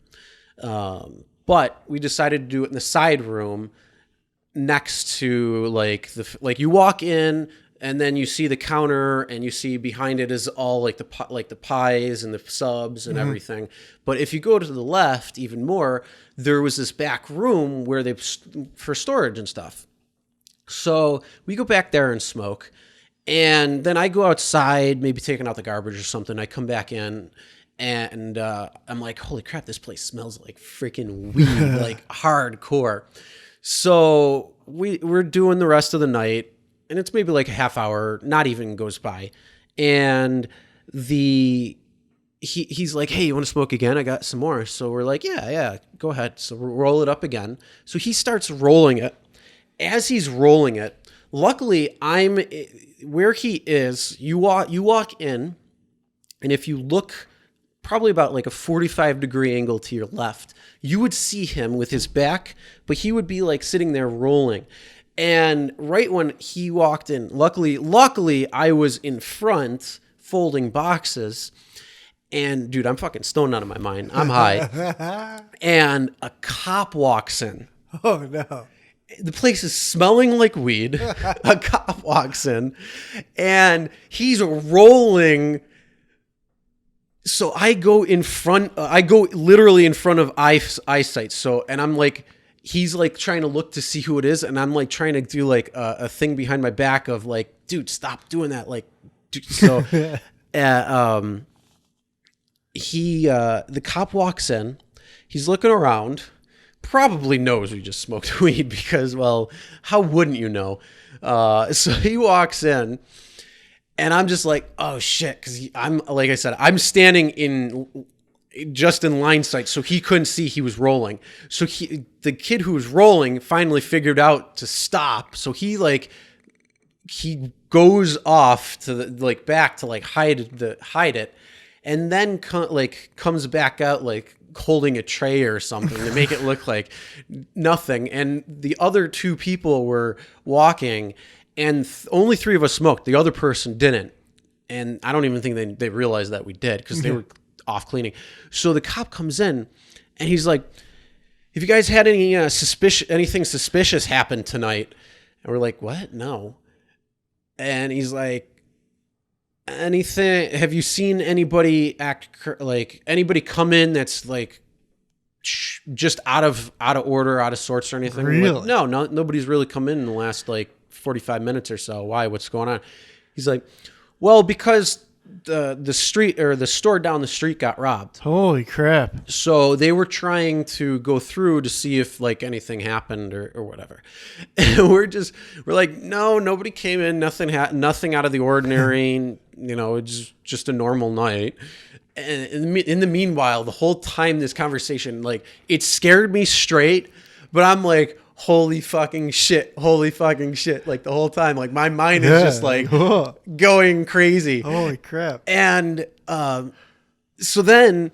But we decided to do it in the side room next to like you walk in and then you see the counter and you see behind it is all like the pies and the subs and everything. But if you go to the left even more, there was this back room where for storage and stuff. So we go back there and smoke, and then I go outside, maybe taking out the garbage or something. I come back in. And I'm like, holy crap, this place smells like freaking weed, like hardcore. So we're doing the rest of the night, and it's maybe like a half hour, not even goes by. And he's like, "Hey, you want to smoke again? I got some more." So we're like, yeah, go ahead. So we roll it up again. So he starts rolling it. As he's rolling it, luckily I'm where he is. You walk in, and if you look probably about like a 45-degree angle to your left, you would see him with his back, but he would be like sitting there rolling. And right when he walked in, luckily I was in front folding boxes. And dude, I'm fucking stoned out of my mind. I'm high. And a cop walks in. Oh no. The place is smelling like weed. A cop walks in and he's rolling. So I go literally in front of eyesight. So, and I'm like, he's like trying to look to see who it is. And I'm like trying to do like a thing behind my back of like, dude, stop doing that. Like, dude. So, the cop walks in, he's looking around, probably knows we just smoked weed because, well, how wouldn't you know? So he walks in. And I'm just like, oh shit, because I'm, like I said, I'm standing just in line sight, so he couldn't see he was rolling. So the kid who was rolling finally figured out to stop. So he goes off to the back to hide it, and then comes back out holding a tray or something to make it look like nothing. And the other 2 people were walking. And only 3 of us smoked. The other person didn't. And I don't even think they realized that we did because they were off cleaning. So the cop comes in and he's like, "Have you guys had anything suspicious happen tonight?" And we're like, "What? No." And he's like, "Anything? Have you seen anybody anybody come in that's just out of order, out of sorts or anything?" Really? Like, no, nobody's really come in the last 45 minutes or so. Why? What's going on? He's like, "Well, because the street or the store down the street got robbed." Holy crap. So they were trying to go through to see if anything happened or whatever. And we're like, "No, nobody came in, nothing out of the ordinary, it's just a normal night." And in the meanwhile, the whole time this conversation, it scared me straight, but I'm like, holy fucking shit. The whole time, my mind is just going crazy. Holy crap. And so then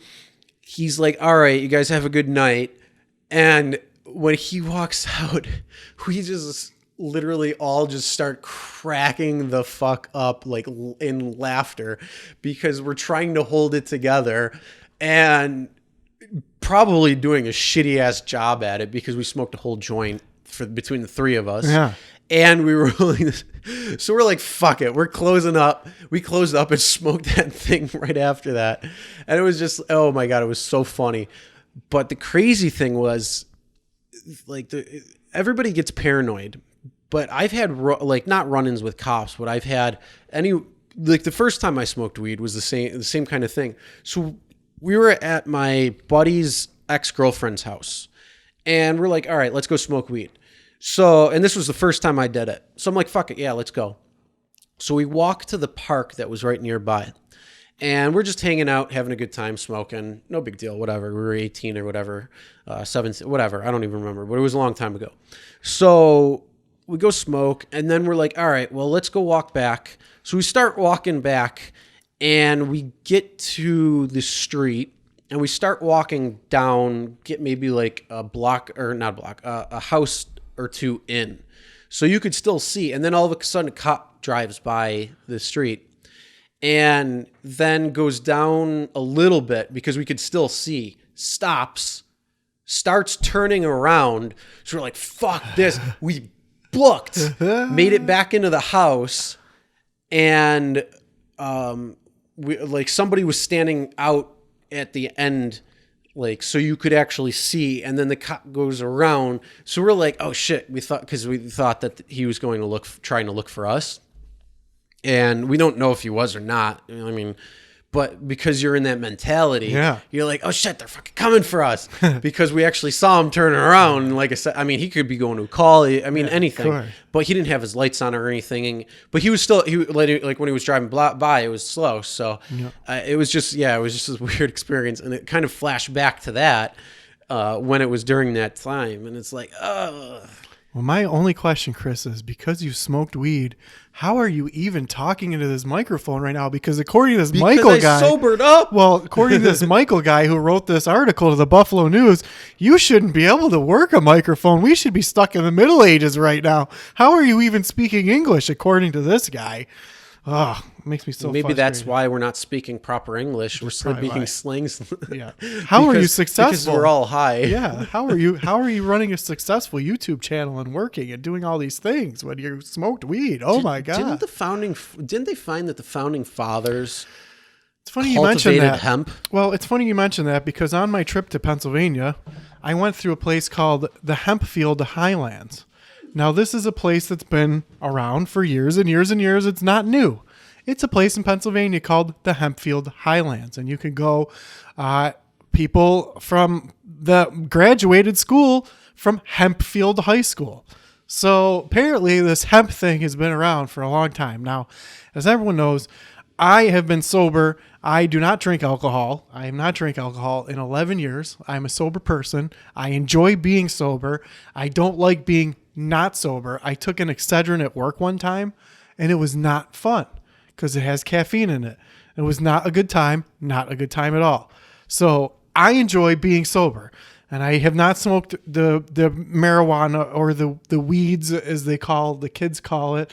he's like, "All right, you guys have a good night." And when he walks out, we just literally all just start cracking the fuck up in laughter because we're trying to hold it together and probably doing a shitty ass job at it because we smoked a whole joint between the 3 of us. Yeah. And we were rolling this. So we're like, fuck it. We're closing up. We closed up and smoked that thing right after that. And it was just, oh my God, it was so funny. But the crazy thing was, like, everybody gets paranoid. But I've had, like, not run-ins with cops, but I've had like, the first time I smoked weed was the same kind of thing. So we were at my buddy's ex-girlfriend's house. And we're like, all right, let's go smoke weed. So, and this was the first time I did it. So I'm like, fuck it. Yeah, let's go. So we walk to the park that was right nearby. And we're just hanging out, having a good time, smoking. No big deal, whatever. We were 18 or whatever, 17, whatever. I don't even remember, but it was a long time ago. So we go smoke, and then we're like, all right, well, let's go walk back. So we start walking back, and we get to the street. And we start walking down, get maybe like a block, or not a block, a house or two in. So you could still see. And then all of a sudden a cop drives by the street and then goes down a little bit because we could still see, stops, starts turning around. So we're like, fuck this. We booked, made it back into the house. And we, like, somebody was standing out at the end, like, so you could actually see, and then the cop goes around. So we're like, oh shit, because we thought that he was going to trying to look for us, and we don't know if he was or not. I mean, but because you're in that mentality, you're like, oh shit, they're fucking coming for us, because we actually saw him turning around. And like I said, I mean, he could be going to a call, I mean, anything, but he didn't have his lights on or anything. But he was still, like when he was driving by, it was slow. So it was just this weird experience. And it kind of flashed back to that when it was during that time. And it's like, oh. Well, my only question, Chris, is because you smoked weed, how are you even talking into this microphone right now? Because according to this Michael guy, sobered up. Well, according to this Michael guy who wrote this article to the Buffalo News, you shouldn't be able to work a microphone. We should be stuck in the Middle Ages right now. How are you even speaking English, according to this guy? Oh, it makes me so Maybe frustrated. that's why we're not speaking proper English. We're speaking slangs. Yeah. How are you successful? Because we're all high. Yeah. How are you running a successful YouTube channel and working and doing all these things when you smoked weed? Oh my God. Didn't they find that the founding fathers It's funny you mentioned that. hemp? Well, it's funny you mentioned that because on my trip to Pennsylvania, I went through a place called the Hempfield Highlands. Now, this is a place that's been around for years and years and years. It's not new. It's a place in Pennsylvania called the Hempfield Highlands. And you can go, people from the graduated school from Hempfield High School. So apparently this hemp thing has been around for a long time. Now, as everyone knows, I have been sober. I do not drink alcohol. I have not drank alcohol in 11 years. I'm a sober person. I enjoy being sober. I don't like being not sober. I took an Excedrin at work one time, and it was not fun because it has caffeine in it. It was not a good time, not a good time at all. So I enjoy being sober, and I have not smoked the marijuana or the weeds, as the kids call it.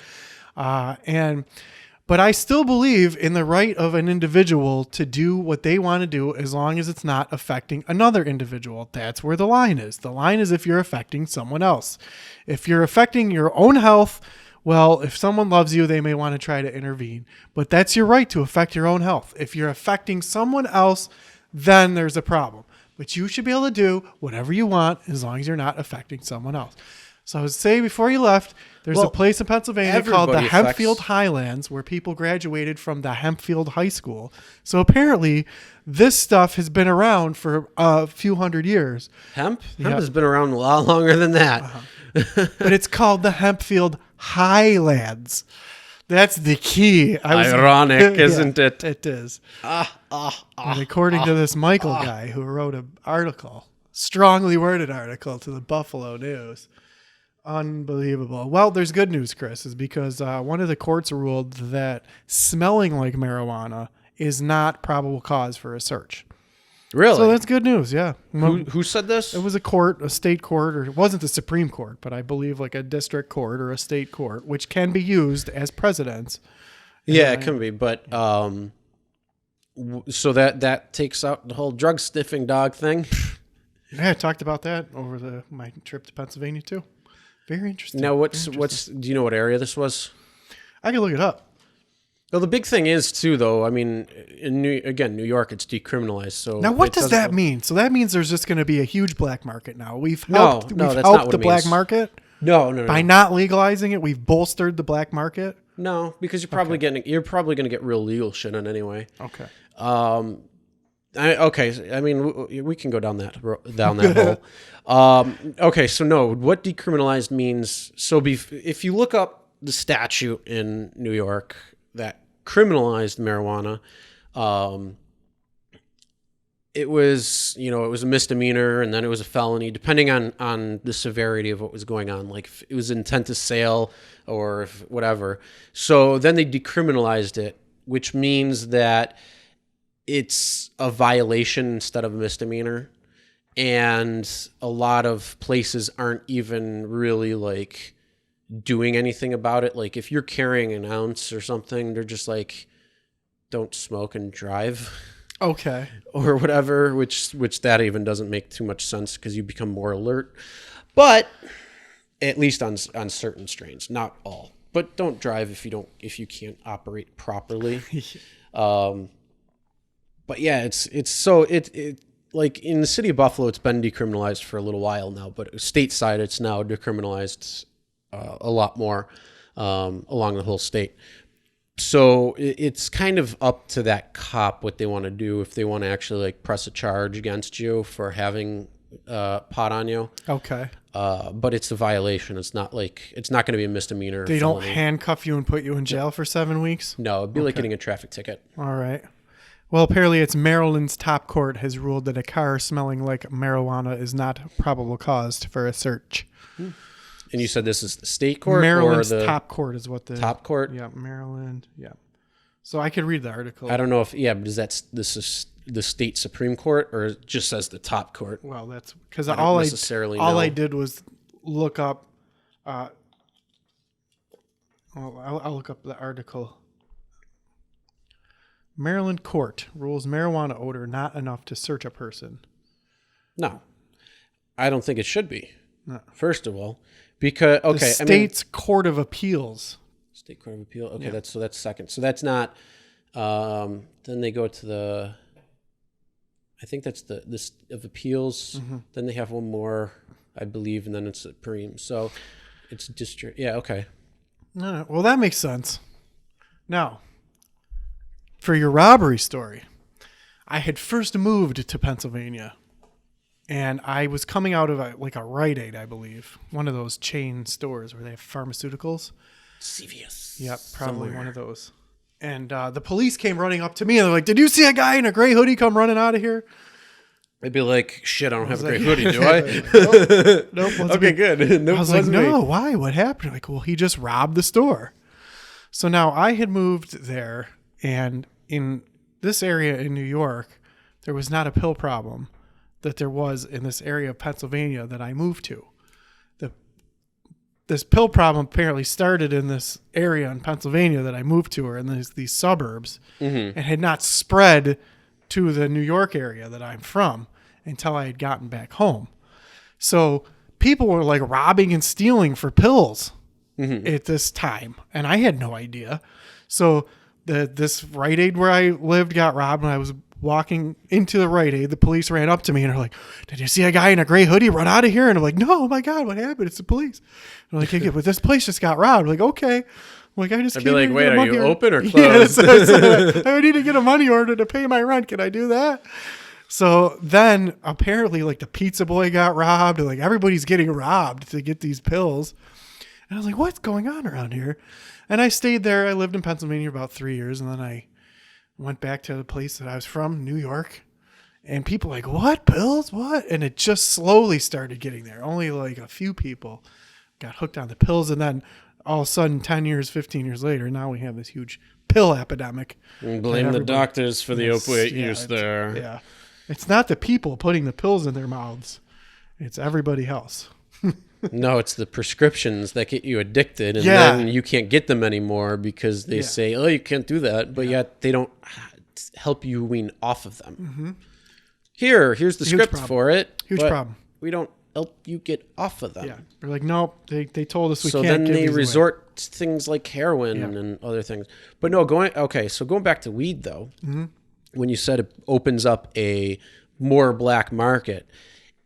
But I still believe in the right of an individual to do what they want to do as long as it's not affecting another individual. That's where the line is. The line is if you're affecting someone else. If you're affecting your own health, well, if someone loves you, they may want to try to intervene. But that's your right to affect your own health. If you're affecting someone else, then there's a problem. But you should be able to do whatever you want as long as you're not affecting someone else. So I would say before you left, there's a place in Pennsylvania called the Hempfield Highlands where people graduated from the Hempfield High School. So apparently this stuff has been around for a few hundred years. Hemp has been around a lot longer than that. Uh-huh. But it's called the Hempfield Highlands. That's the key. Ironic, isn't it? It is. And according to this Michael guy who wrote an article, strongly worded article to the Buffalo News. Unbelievable. Well, there's good news, Chris, is because one of the courts ruled that smelling like marijuana is not probable cause for a search. Really? So that's good news, yeah. Who said this? It was a state court, or it wasn't the Supreme Court, but I believe like a district court or a state court, which can be used as precedents. Yeah, it can be, but so that takes out the whole drug sniffing dog thing. Yeah, I talked about that over my trip to Pennsylvania too. Very interesting. Now, do you know what area this was? I can look it up. Well, the big thing is too, though. I mean, in New York, it's decriminalized. So Now, what it does doesn't- that mean? So that means there's just going to be a huge black market now. We've No, helped, no, we've that's not helped what the it black means. market No. by not legalizing it. We've bolstered the black market. No, because you're probably going to get real legal shit in anyway. Okay. Okay. I mean, we can go down that hole. Okay. So no, what decriminalized means. So if you look up the statute in New York that criminalized marijuana, it was a misdemeanor, and then it was a felony, depending on the severity of what was going on. Like if it was intent to sale or whatever. So then they decriminalized it, which means that it's a violation instead of a misdemeanor. And a lot of places aren't even really like doing anything about it. Like if you're carrying an ounce or something, they're just like, don't smoke and drive. Okay. Or whatever, which that even doesn't make too much sense because you become more alert. But at least on certain strains, not all. But don't drive if you can't operate properly. But yeah, it's so like in the city of Buffalo, it's been decriminalized for a little while now, but stateside, it's now decriminalized a lot more along the whole state. So it's kind of up to that cop what they want to do, if they want to actually like press a charge against you for having pot on you. Okay. But it's a violation. It's not going to be a misdemeanor. They don't handcuff you and put you in jail for 7 weeks? No, it'd be like getting a traffic ticket. All right. Well, apparently it's Maryland's top court has ruled that a car smelling like marijuana is not probable cause for a search. And you said this is the state court Maryland's or the top court is what the top court? Yeah, Maryland. Yeah. So I could read the article. I don't know if but this is the state Supreme Court, or it just says the top court? Well, that's because all I did was look up. I'll look up the article. Maryland court rules marijuana odor not enough to search a person. No, I don't think it should be. No. First of all, because the state's court of appeals. State court of appeal. Okay, Yeah. that's second. So that's not. Then they go to the. I think that's the of appeals. Mm-hmm. Then they have one more, I believe, and then it's Supreme. So it's district. Yeah. Okay. No, well, that makes sense. Now, for your robbery story, I had first moved to Pennsylvania, and I was coming out of a Rite Aid, I believe, one of those chain stores where they have pharmaceuticals. CVS. Yep, probably somewhere. one of those. And the police came running up to me, and they're like, "Did you see a guy in a gray hoodie come running out of here?" I'd be like, "Shit, I don't have a gray like- hoodie, do I?" Nope. Okay, good. Nope, I was like, wasn't me. "No, why? What happened?" Like, well, he just robbed the store. So now I had moved there, and in this area in New York, there was not a pill problem that there was in this area of Pennsylvania that I moved to. This pill problem apparently started in this area in Pennsylvania that I moved to, or in these suburbs, and had not spread to the New York area that I'm from until I had gotten back home. So people were like robbing and stealing for pills at this time, and I had no idea. So this Rite Aid where I lived got robbed when I was walking into the Rite Aid. The police ran up to me and are like, "Did you see a guy in a gray hoodie run out of here?" And I'm like, "No, oh my God, what happened? It's the police." And they're like, "Yeah, but this place just got robbed." I'm like, "Okay." I'm like, I just I'd came be here like, to "Wait, get a are money you order." open or Yeah, closed? I need to get a money order to pay my rent. Can I do that? So then apparently like the pizza boy got robbed, and like everybody's getting robbed to get these pills. And I was like, "What's going on around here?" And I stayed there. I lived in Pennsylvania about 3 years, and then I went back to the place that I was from, New York. And people like, "What? Pills? What?" And it just slowly started getting there. Only like a few people got hooked on the pills. And then all of a sudden, 10 years, 15 years later, now we have this huge pill epidemic. Blame the doctors for the opioid use there. Yeah. It's not the people putting the pills in their mouths. It's everybody else. No, it's the prescriptions that get you addicted, and Yeah. then you can't get them anymore because they say, "Oh, you can't do that," but yet they don't help you wean off of them. Mm-hmm. Here's the Huge script problem. for it. Huge but problem. We don't help you get off of them. Yeah. They're like, "Nope, they told us we So can't then give they these away." resort things like heroin Yeah. and other things. But no, going back to weed though, when you said it opens up a more black market,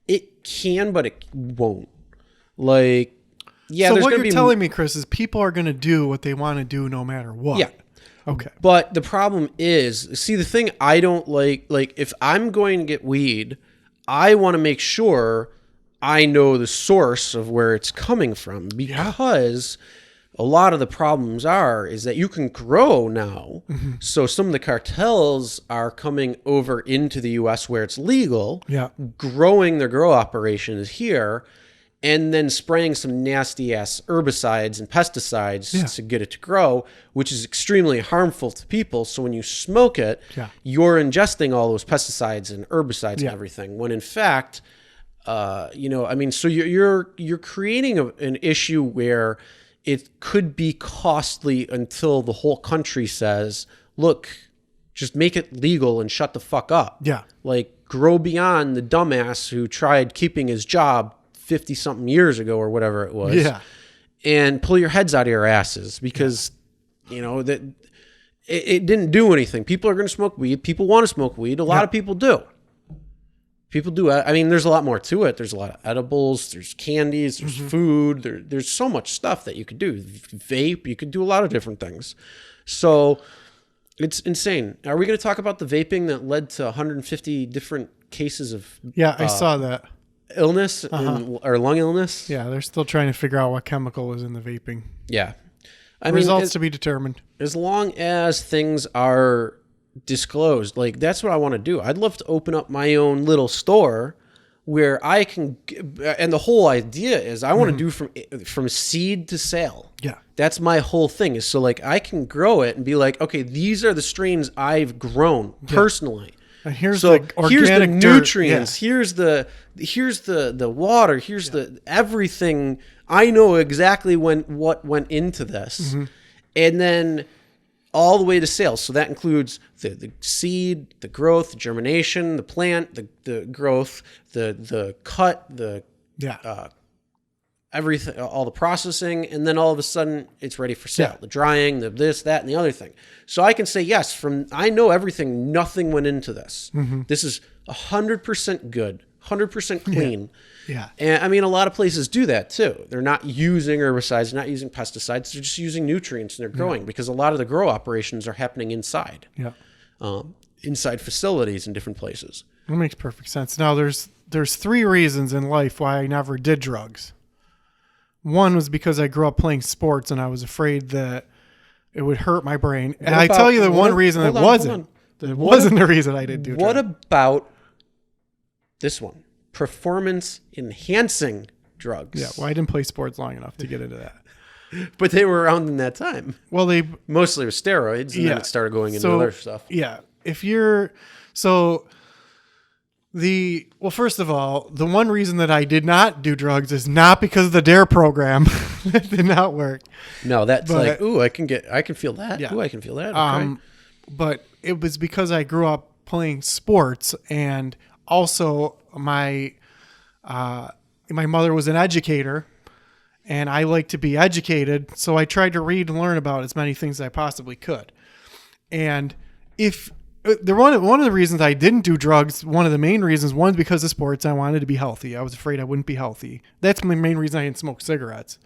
it can, but it won't. Like, yeah. So there's what gonna you're be, telling me, Chris, is people are going to do what they want to do no matter what. Yeah. Okay. But the problem is, see, the thing I don't like if I'm going to get weed, I want to make sure I know the source of where it's coming from, because a lot of the problems is that you can grow now. So some of the cartels are coming over into the U.S. where it's legal, growing their grow operations here, and then spraying some nasty ass herbicides and pesticides to get it to grow, which is extremely harmful to people. So when you smoke it, you're ingesting all those pesticides and herbicides and everything. When in fact, so you're creating an issue where it could be costly until the whole country says, look, just make it legal and shut the fuck up. Yeah. Like, grow beyond the dumbass who tried keeping his job 50 something years ago or whatever it was. Yeah. And pull your heads out of your asses, because that it didn't do anything. People are going to smoke weed. People want to smoke weed. A lot of people do. People do. I mean, there's a lot more to it. There's a lot of edibles. There's candies. There's food. There's so much stuff that you could do. Vape. You could do a lot of different things. So it's insane. Are we going to talk about the vaping that led to 150 different cases of I saw that. illness or lung illness? Yeah, they're still trying to figure out what chemical was in the vaping. Yeah. Results to be determined. As long as things are disclosed, like, that's what I want to do. I'd love to open up my own little store where I can, and the whole idea is I want to do from seed to sale. Yeah. That's my whole thing, is so like I can grow it and be like, okay, these are the strains I've grown personally. And here's So the organic here's the dirt. nutrients. Here's the water. Here's the everything. I know exactly what went into this, and then all the way to sales. So that includes the seed, the growth, the germination, the plant, the growth, the cut, everything, all the processing, and then all of a sudden it's ready for sale. The drying, the this, that, and the other thing. So I can say, yes, I know everything, nothing went into this. This is 100% good, 100% clean. Yeah. And I mean, a lot of places do that too. They're not using herbicides, not using pesticides. They're just using nutrients, and they're growing, because a lot of the grow operations are happening inside. Inside facilities in different places. That makes perfect sense. Now, there's 3 reasons in life why I never did drugs. One was because I grew up playing sports and I was afraid that it would hurt my brain. And I tell you the one reason it wasn't. It wasn't the reason I didn't do drugs. What about this one? Performance enhancing drugs. Yeah, well, I didn't play sports long enough to get into that. But they were around in that time. Well, they mostly with steroids, and then it started going into other stuff. Yeah. First of all, the one reason that I did not do drugs is not because of the DARE program. That did not work. No, that's I can feel that. Yeah. Ooh, I can feel that. Okay. But it was because I grew up playing sports, and also my mother was an educator, and I like to be educated, so I tried to read and learn about as many things as I possibly could. And one of the reasons I didn't do drugs, one of the main reasons, one's because of sports. I wanted to be healthy. I was afraid I wouldn't be healthy. That's the main reason I didn't smoke cigarettes.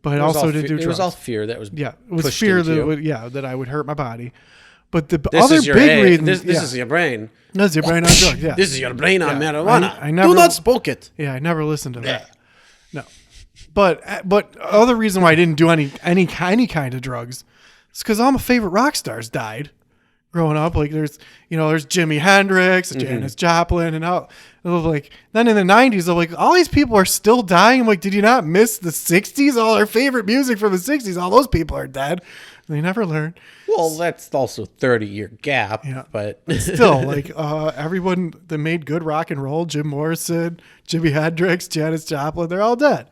But I also did do drugs. It was all fear that was it was fear that I would hurt my body. But the this other is your big head. reason, this is your brain. This is your brain on drugs. Yeah, This is your brain on marijuana. I never, do not smoke it. Yeah, I never listened to that. No, but other reason why I didn't do any kind of drugs is because all my favorite rock stars died growing up. Like there's Jimi Hendrix, Janis Joplin, and all. Like then in the 90s, I'm like, all these people are still dying. I'm like, did you not miss the 60s? All our favorite music from the 60s, all those people are dead. They never learn. Well, that's also 30-year gap. Yeah. But still, like everyone that made good rock and roll, Jim Morrison, Jimi Hendrix, Janis Joplin, they're all dead.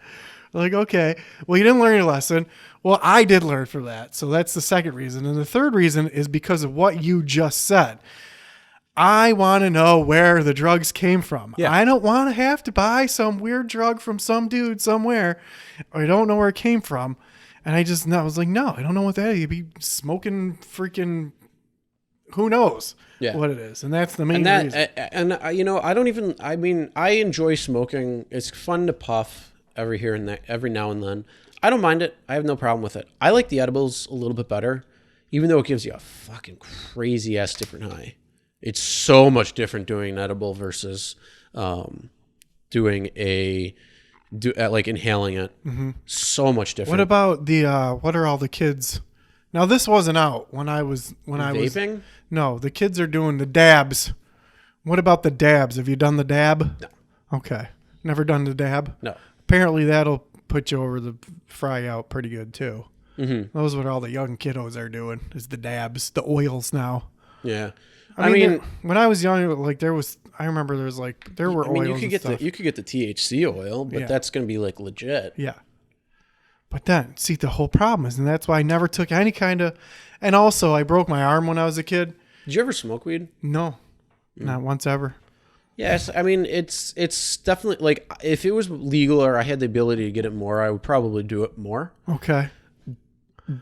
Like, okay, well, you didn't learn your lesson. Well, I did learn from that. So that's the second reason. And the third reason is because of what you just said. I want to know where the drugs came from. Yeah. I don't want to have to buy some weird drug from some dude somewhere. I don't know where it came from. And I was like, no, I don't know what that is. You'd be smoking freaking, who knows what it is. And that's the main reason. You know, I enjoy smoking. It's fun to puff every now and then. I don't mind it. I have no problem with it. I like the edibles a little bit better, even though it gives you a fucking crazy ass different high. It's so much different doing an edible versus doing like inhaling it. So much different. What about what are all the kids? Now this wasn't out when I was vaping? No, the kids are doing the dabs. What about the dabs? Have you done the dab? No. Okay. Never done the dab? No. Apparently that'll put you over the fry out pretty good too. Those are what all the young kiddos are doing is the dabs, the oils now. Yeah. I mean when I was young, like I remember there were oils. You could get the THC oil, but that's going to be like legit. Yeah. But then, see, the whole problem is, and that's why I never took any kind of, and also I broke my arm when I was a kid. Did you ever smoke weed? No, not once ever. Yes, I mean it's definitely like if it was legal or I had the ability to get it more, I would probably do it more. Okay.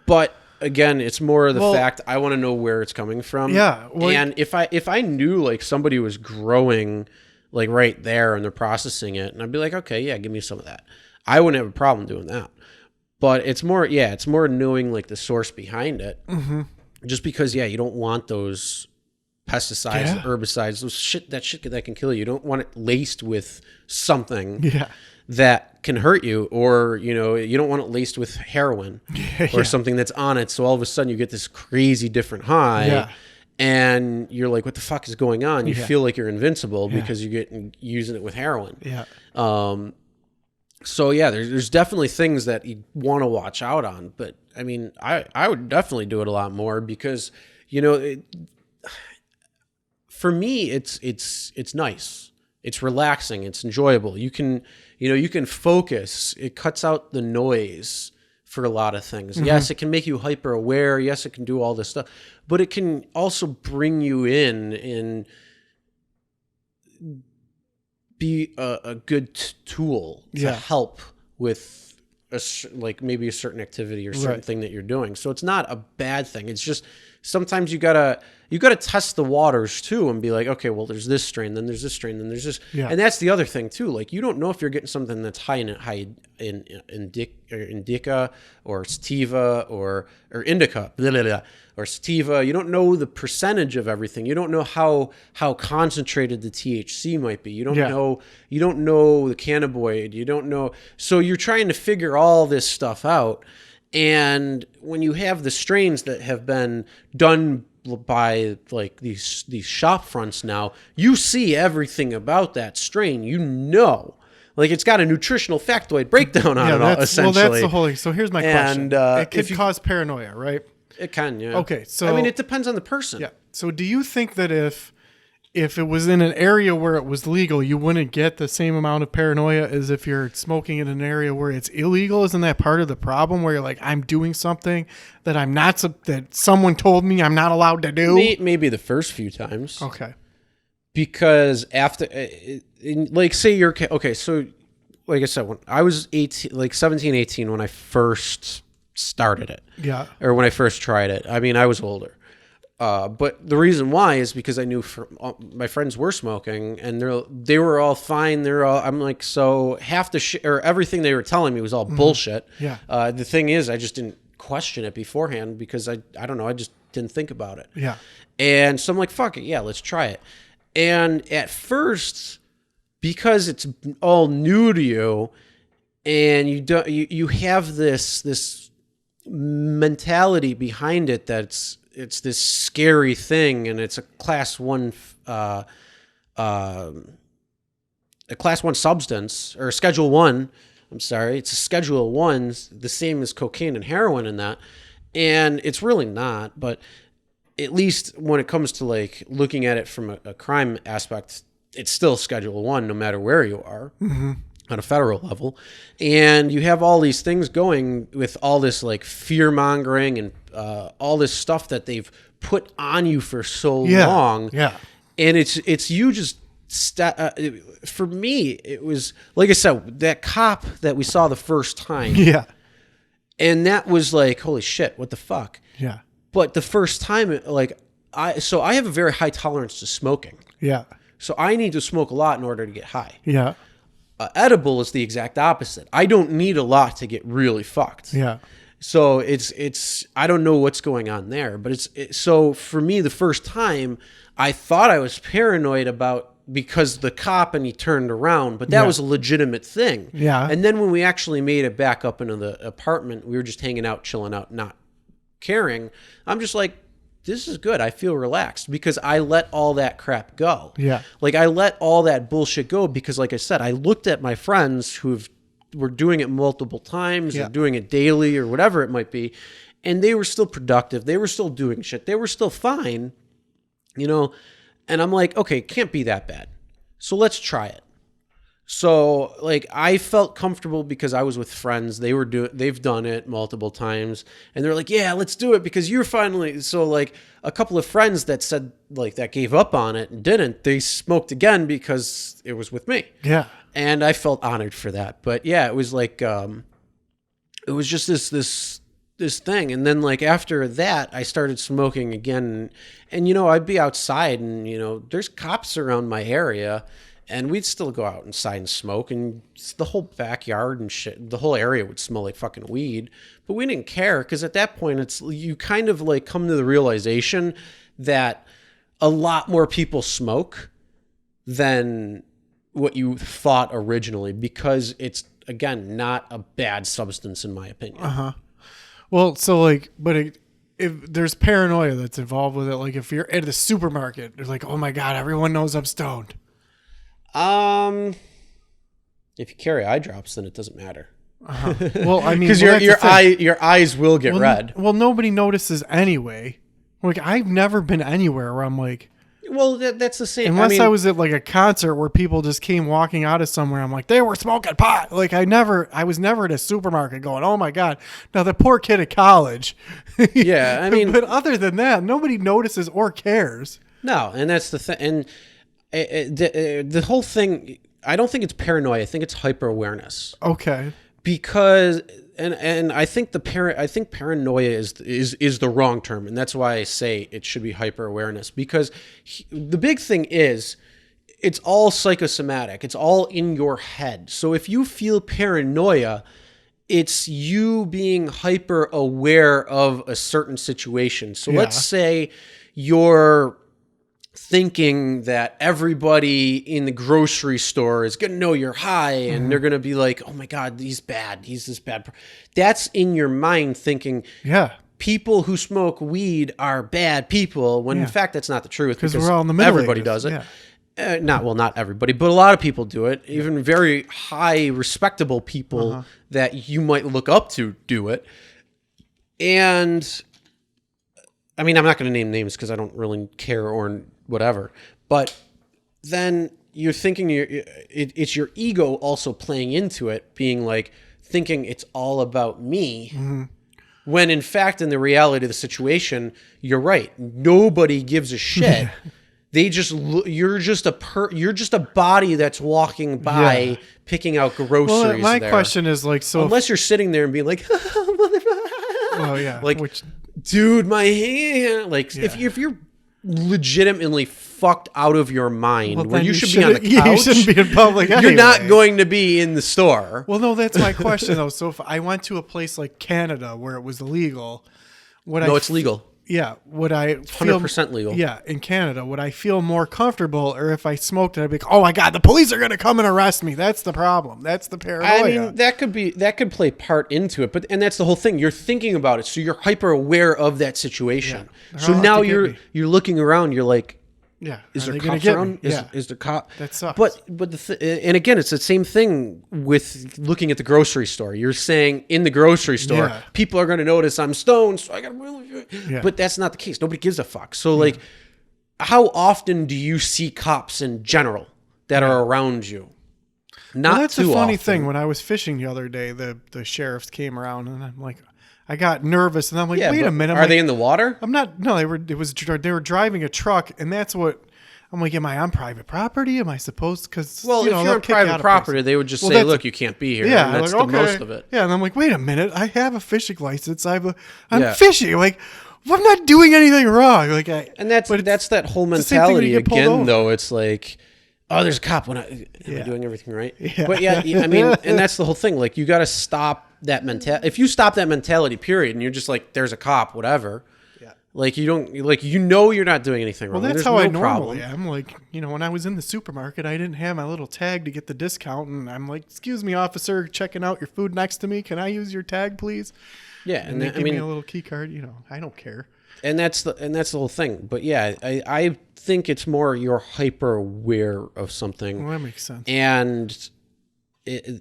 But again, it's more the fact I want to know where it's coming from. Yeah. Well, and if I knew like somebody was growing like right there and they're processing it, and I'd be like, okay, yeah, give me some of that. I wouldn't have a problem doing that. But it's more knowing like the source behind it. Just because, you don't want those pesticides, herbicides, that shit that can kill you. You don't want it laced with something that can hurt you, or you don't want it laced with heroin or something that's on it. So all of a sudden you get this crazy different high, and you're like, "What the fuck is going on?" You feel like you're invincible because you're using it with heroin. So there's definitely things that you want to watch out on. But I mean, I would definitely do it a lot more because for me, it's nice. It's relaxing. It's enjoyable. You can focus. It cuts out the noise for a lot of things. Yes, it can make you hyper aware. Yes, it can do all this stuff, but it can also bring you in and be a good tool to help with maybe a certain activity or certain thing that you're doing. So it's not a bad thing. It's just sometimes you gotta test the waters too and be like, okay, well, there's this strain, then there's this strain, then there's this, and that's the other thing too. Like you don't know if you're getting something that's high in indica or sativa or indica, blah, blah, blah, or sativa. You don't know the percentage of everything. You don't know how concentrated the THC might be. You don't know the cannabinoid. You don't know. So you're trying to figure all this stuff out. And when you have the strains that have been done by like these shop fronts now, you see everything about that strain. Like it's got a nutritional factoid breakdown on it all, essentially. Well, that's the whole thing. So here's my question. It could cause paranoia, right? It can, yeah. Okay, so I mean, it depends on the person. Yeah. So do you think that if it was in an area where it was legal, you wouldn't get the same amount of paranoia as if you're smoking in an area where it's illegal? Isn't that part of the problem where you're like, I'm doing something that that someone told me I'm not allowed to do? Maybe the first few times. Okay. Because after, like, say you're, okay, so like I said, when I was 17, 18, when I first started it. Yeah. Or when I first tried it. I mean, I was older. But the reason why is because I knew my friends were smoking and they were all fine. I'm like, so half the or everything they were telling me was all bullshit. Yeah. The thing is, I just didn't question it beforehand because I don't know. I just didn't think about it. Yeah. And so I'm like, fuck it. Yeah, let's try it. And at first, because it's all new to you and you have this mentality behind it that's it's this scary thing, and it's a class 1 substance, or Schedule 1. I'm sorry, it's a Schedule 1, the same as cocaine and heroin in that, and it's really not. But at least when it comes to like looking at it from a crime aspect, it's still Schedule 1, no matter where you are. On a federal level. And you have all these things going with all this like fear mongering and all this stuff that they've put on you for so long. Yeah. And it's you just, for me, it was, like I said, that cop that we saw the first time. Yeah. And that was like, holy shit, what the fuck? Yeah. But the first time, like, I have a very high tolerance to smoking. Yeah. So I need to smoke a lot in order to get high. Yeah. Edible is the exact opposite. I don't need a lot to get really fucked. Yeah. So it's I don't know what's going on there, but so for me the first time I thought I was paranoid about because the cop and he turned around, but that was a legitimate thing. Yeah. And then when we actually made it back up into the apartment, we were just hanging out, chilling out, not caring. I'm just like, this is good. I feel relaxed because I let all that crap go. Yeah. Like I let all that bullshit go because like I said, I looked at my friends were doing it multiple times or doing it daily or whatever it might be. And they were still productive. They were still doing shit. They were still fine, you know? And I'm like, okay, it can't be that bad. So let's try it. So like I felt comfortable because I was with friends. They've done it multiple times and they're like, yeah, let's do it because you're finally. So like a couple of friends that said like that gave up on it and didn't, they smoked again because it was with me. Yeah. And I felt honored for that. But yeah, it was like, it was just this thing. And then like after that, I started smoking again and, you know, I'd be outside and, you know, there's cops around my area. And we'd still go out inside and smoke, and the whole backyard and shit, the whole area would smell like fucking weed. But we didn't care because at that point, you kind of like come to the realization that a lot more people smoke than what you thought originally because it's, again, not a bad substance in my opinion. Uh-huh. Well, so like, but if there's paranoia that's involved with it, like if you're at the supermarket, they're like, oh my God, everyone knows I'm stoned. If you carry eye drops, then it doesn't matter. Uh-huh. Well, I mean, because your eyes will get red. Well, nobody notices anyway. Like I've never been anywhere where I'm like, well, that's the same. Unless I was at like a concert where people just came walking out of somewhere, I'm like, they were smoking pot. Like I was never at a supermarket going, oh my God. Now the poor kid at college. Yeah, I mean, but other than that, nobody notices or cares. No, and that's the thing. And the whole thing, I don't think it's paranoia. I think it's hyper awareness. Okay. Because and I think paranoia is the wrong term, and that's why I say it should be hyper awareness. Because the big thing is, it's all psychosomatic. It's all in your head. So if you feel paranoia, it's you being hyper aware of a certain situation. So let's say you're thinking that everybody in the grocery store is going to know you're high and they're going to be like, oh my God, he's bad. He's this bad. That's in your mind thinking, people who smoke weed are bad people, when in fact, that's not the truth because we're all in the middle. Everybody does it. Not everybody, but a lot of people do it. Even very high, respectable people that you might look up to do it. And I mean, I'm not going to name names because I don't really care or whatever. But then you're thinking it's your ego also playing into it, being like thinking it's all about me. Mm-hmm. When in fact, in the reality of the situation, you're right. Nobody gives a shit. They just you're just a body that's walking by picking out groceries. Well, my question is like, so unless you're sitting there and being like, well, yeah, like, dude, my hand. Like, if you're legitimately fucked out of your mind, where you should be on the couch, you shouldn't be in public anyway. You're not going to be in the store. Well, no, that's my question though. So if I went to a place like Canada where it was illegal, it's legal. Yeah, would I feel 100% legal? Yeah, in Canada, would I feel more comfortable, or if I smoked it, I'd be like, "Oh my God, the police are going to come and arrest me." That's the problem. That's the paranoia. I mean, that could play part into it, and that's the whole thing. You're thinking about it, so you're hyper aware of that situation. Yeah. So now you're looking around. You're like, yeah, is there cops around? Is there cop? That sucks. But and again, it's the same thing with looking at the grocery store. You're saying in the grocery store, people are going to notice I'm stoned, so I got to really. Yeah. But that's not the case. Nobody gives a fuck. So like, how often do you see cops in general that are around you? Not that's too a funny often. thing. When I was fishing the other day, the sheriffs came around, and I'm like, I got nervous, and I'm like, wait a minute. Are they in the water? I'm not. No, they were driving a truck, and that's what I'm like, am I on private property? Am I supposed? Because Well, if you're on private property, they would just say, "Look, you can't be here." Yeah, and that's like, the most of it. Yeah, and I'm like, wait a minute, I have a fishing license. I'm Yeah. fishing. Like, I'm not doing anything wrong. Like, And that's that whole the same thing when mentality you get pulled again. over. Though it's like, oh, there's a cop. Am I Yeah. doing everything right? Yeah. But yeah, I mean, and that's the whole thing. Like, you got to stop that mentality. If you stop that mentality, period, and you're just like, there's a cop, whatever. Like, you don't, like, you're not doing anything wrong. Well, that's There's how no I normally problem. am. Like, when I was in the supermarket, I didn't have my little tag to get the discount, and I'm like, "Excuse me, officer, checking out your food next to me. Can I use your tag, please?" Yeah, And they give me a little key card. I don't care. and that's the whole thing. But yeah, I think it's more you're hyper aware of something, Well, that makes sense. and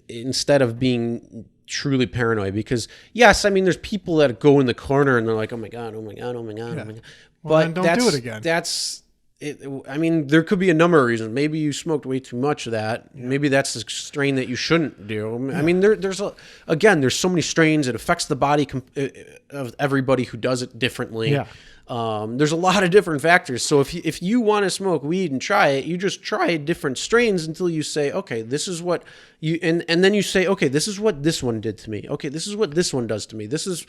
instead of being truly paranoid, because yes, I mean, there's people that go in the corner and they're like, oh my god, oh my god, oh my god, oh my god. Well, But then don't do it again. That's it. I mean, there could be a number of reasons. Maybe you smoked way too much of that. Maybe that's a strain that you shouldn't do. I mean, there's so many strains. It affects the body of everybody who does it differently. Yeah. There's a lot of different factors. So if you want to smoke weed and try it, you just try different strains until you say, okay, this is what you, and then you say, okay, this is what this one did to me. Okay, this is what this one does to me. This is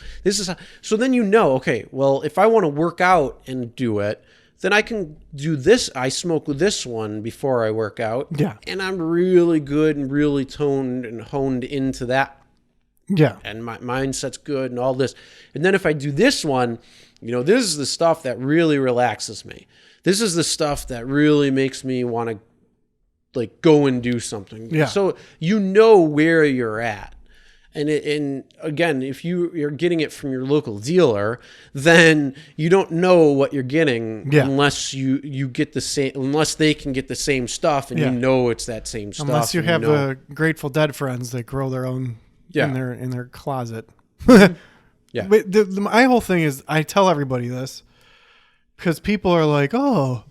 how, so then okay, well, if I want to work out and do it, then I can do this. I smoke this one before I work out. Yeah. And I'm really good and really toned and honed into that. Yeah. And my mindset's good and all this. And then if I do this one, this is the stuff that really relaxes me. This is the stuff that really makes me want to like go and do something. Yeah. So where you're at. And again, if you're getting it from your local dealer, then you don't know what you're getting unless you get the same, unless they can get the same stuff and it's that same stuff. Unless you have Grateful Dead friends that grow their own in their closet. Yeah. But my whole thing is, I tell everybody this because people are like, oh,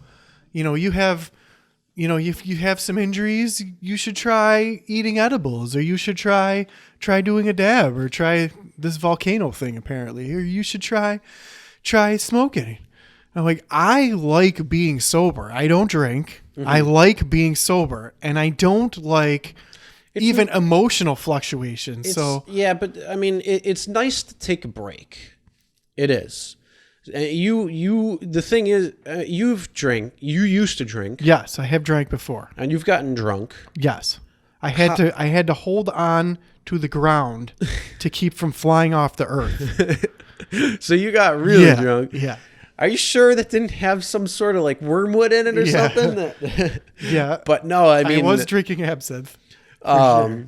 if you have some injuries, you should try eating edibles, or you should try doing a dab, or try this volcano thing apparently, or you should try smoking. I'm like, I like being sober. I don't drink. Mm-hmm. I like being sober, and I don't like even emotional fluctuations. So yeah, but I mean, it's nice to take a break. It is. The thing is, you used to drink. Yes, I have drank before. And you've gotten drunk. Yes. I had to hold on to the ground to keep from flying off the earth. So you got really drunk. Yeah. Are you sure that didn't have some sort of like wormwood in it or something? Yeah. But no, I mean, I was drinking absinthe. Sure.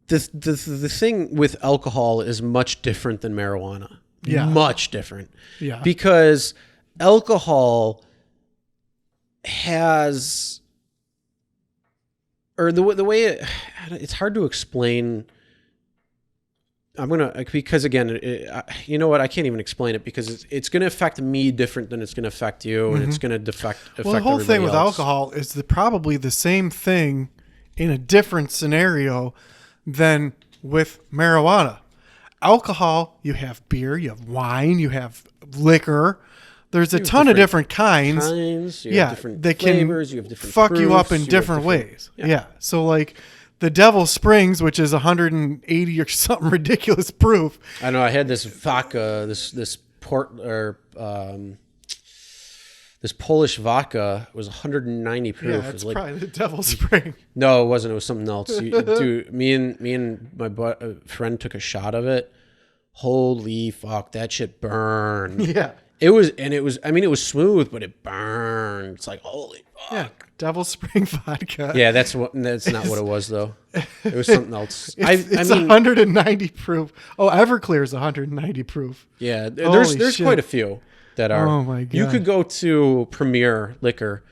The thing with alcohol is much different than marijuana. Yeah. Much different. Yeah. Because alcohol has, or the way it's hard to explain. Because again, you know what? I can't even explain it because it's going to affect me different than it's going to affect you, and it's going to affect. Well, the whole thing with else. alcohol is probably the same thing in a different scenario than with marijuana. Alcohol, you have beer, you have wine, you have liquor. There's a ton of different kinds. You have different flavors, you have different fuck proofs, you up in different ways. Yeah. So like the Devil Springs, which is 180 or something ridiculous proof. I know. I had this vodka, this port or this Polish vodka was 190 proof. Yeah, it's like, probably the Devil Spring. No, it wasn't. It was something else. Dude, me and my friend took a shot of it. Holy fuck, that shit burned. Yeah. It was. I mean, it was smooth, but it burned. It's like, holy fuck. Yeah, Devil Spring vodka. Yeah, that's not what it was though. It was something else. It's 190 proof. Oh, Everclear's 190 proof. Yeah, there's quite a few that are. Oh my god! You could go to Premier Liquor,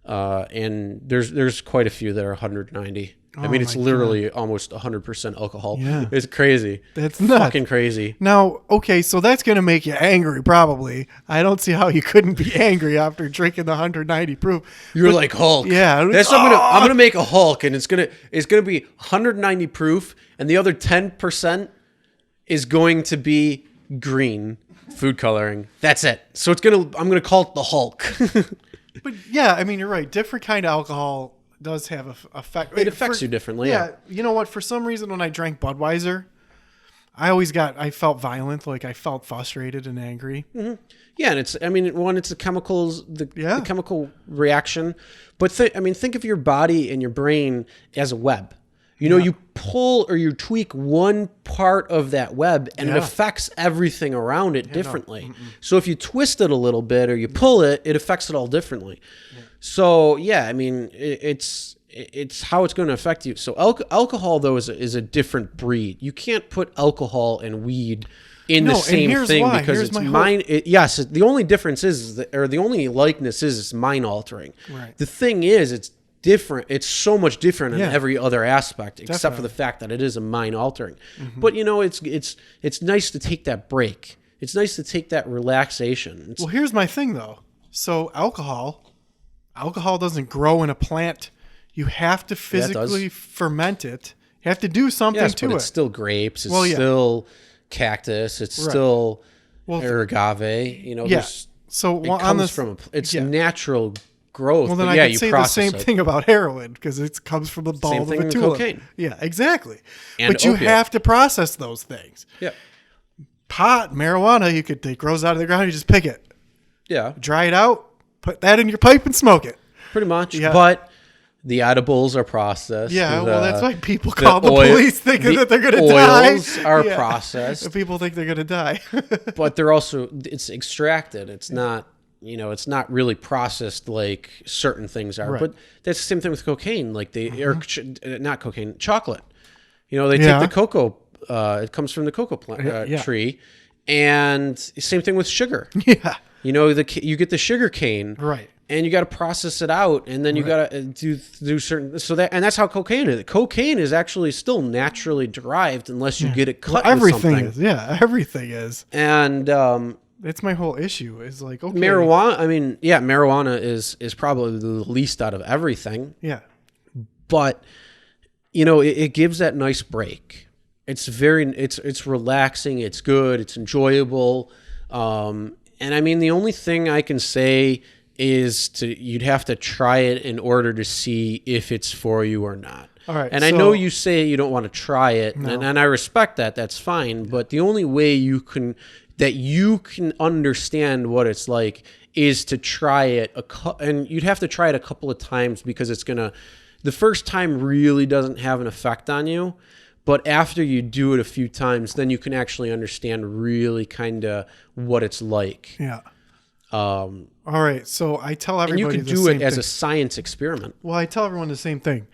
and there's quite a few that are 190. I mean, it's literally almost 100% alcohol. Yeah. It's crazy. That's nuts. Fucking crazy. Now, okay, so that's going to make you angry, probably. I don't see how you couldn't be angry after drinking the 190 proof. You're like Hulk. Yeah. I'm gonna make a Hulk, and it's gonna be 190 proof, and the other 10% is going to be green food coloring. That's it. So I'm gonna call it the Hulk. But yeah, I mean, you're right. Different kind of alcohol does have a effect. It affects you differently. Yeah. You know what? For some reason, when I drank Budweiser, I felt violent. Like I felt frustrated and angry. Mm-hmm. Yeah, and it's the chemicals, the chemical reaction. But think of your body and your brain as a web. You know, you pull or you tweak one part of that web and it affects everything around it differently. So if you twist it a little bit or you pull it, it affects it all differently. Yeah. So yeah, I mean, it's how it's going to affect you. So alcohol though is a different breed. You can't put alcohol and weed in the same thing because it's mind. Yes, the only difference the only likeness is it's mind altering. Right. The thing is, it's different. It's so much different in every other aspect, except for the fact that it is a mind altering. But you know, it's nice to take that break. It's nice to take that relaxation. Well, here's my thing though. So alcohol doesn't grow in a plant. You have to physically ferment it. You have to do something to it. It's still grapes. It's still cactus. It's still agave. You know, so it comes from natural growth. Well, then I could say the same thing about heroin because it comes from the bulb of a tulip. Cocaine. Yeah, exactly. And but you have to process those things. Yeah. Pot, marijuana, it grows out of the ground. You just pick it. Yeah. Dry it out. Put that in your pipe and smoke it. Pretty much. Yeah. But the edibles are processed. Yeah, well, that's why people call the police thinking that they're going to die. Oils are processed. People think they're going to die. But they're also, it's extracted. It's not, it's not really processed like certain things are. Right. But that's the same thing with cocaine. Like not cocaine, chocolate. They take the cocoa. It comes from the cocoa plant tree. And same thing with sugar. Yeah. You get the sugar cane. Right. And you got to process it out, and then you got to do certain. And that's how cocaine is. Cocaine is actually still naturally derived unless you get it cut. Well, everything with something. Everything is. And that's my whole issue. Is like marijuana. I mean, marijuana is probably the least out of everything. Yeah. But it gives that nice break. It's it's relaxing. It's good. It's enjoyable. And I mean, the only thing I can say is you'd have to try it in order to see if it's for you or not. All right. And I know you say you don't want to try it, and I respect that. That's fine. But the only way you can understand what it's like is to try it, and you'd have to try it a couple of times because the first time really doesn't have an effect on you. But after you do it a few times, then you can actually understand really kind of what it's like. Yeah. All right, so I tell everybody, and you can do it as a science experiment. Well, I tell everyone the same thing.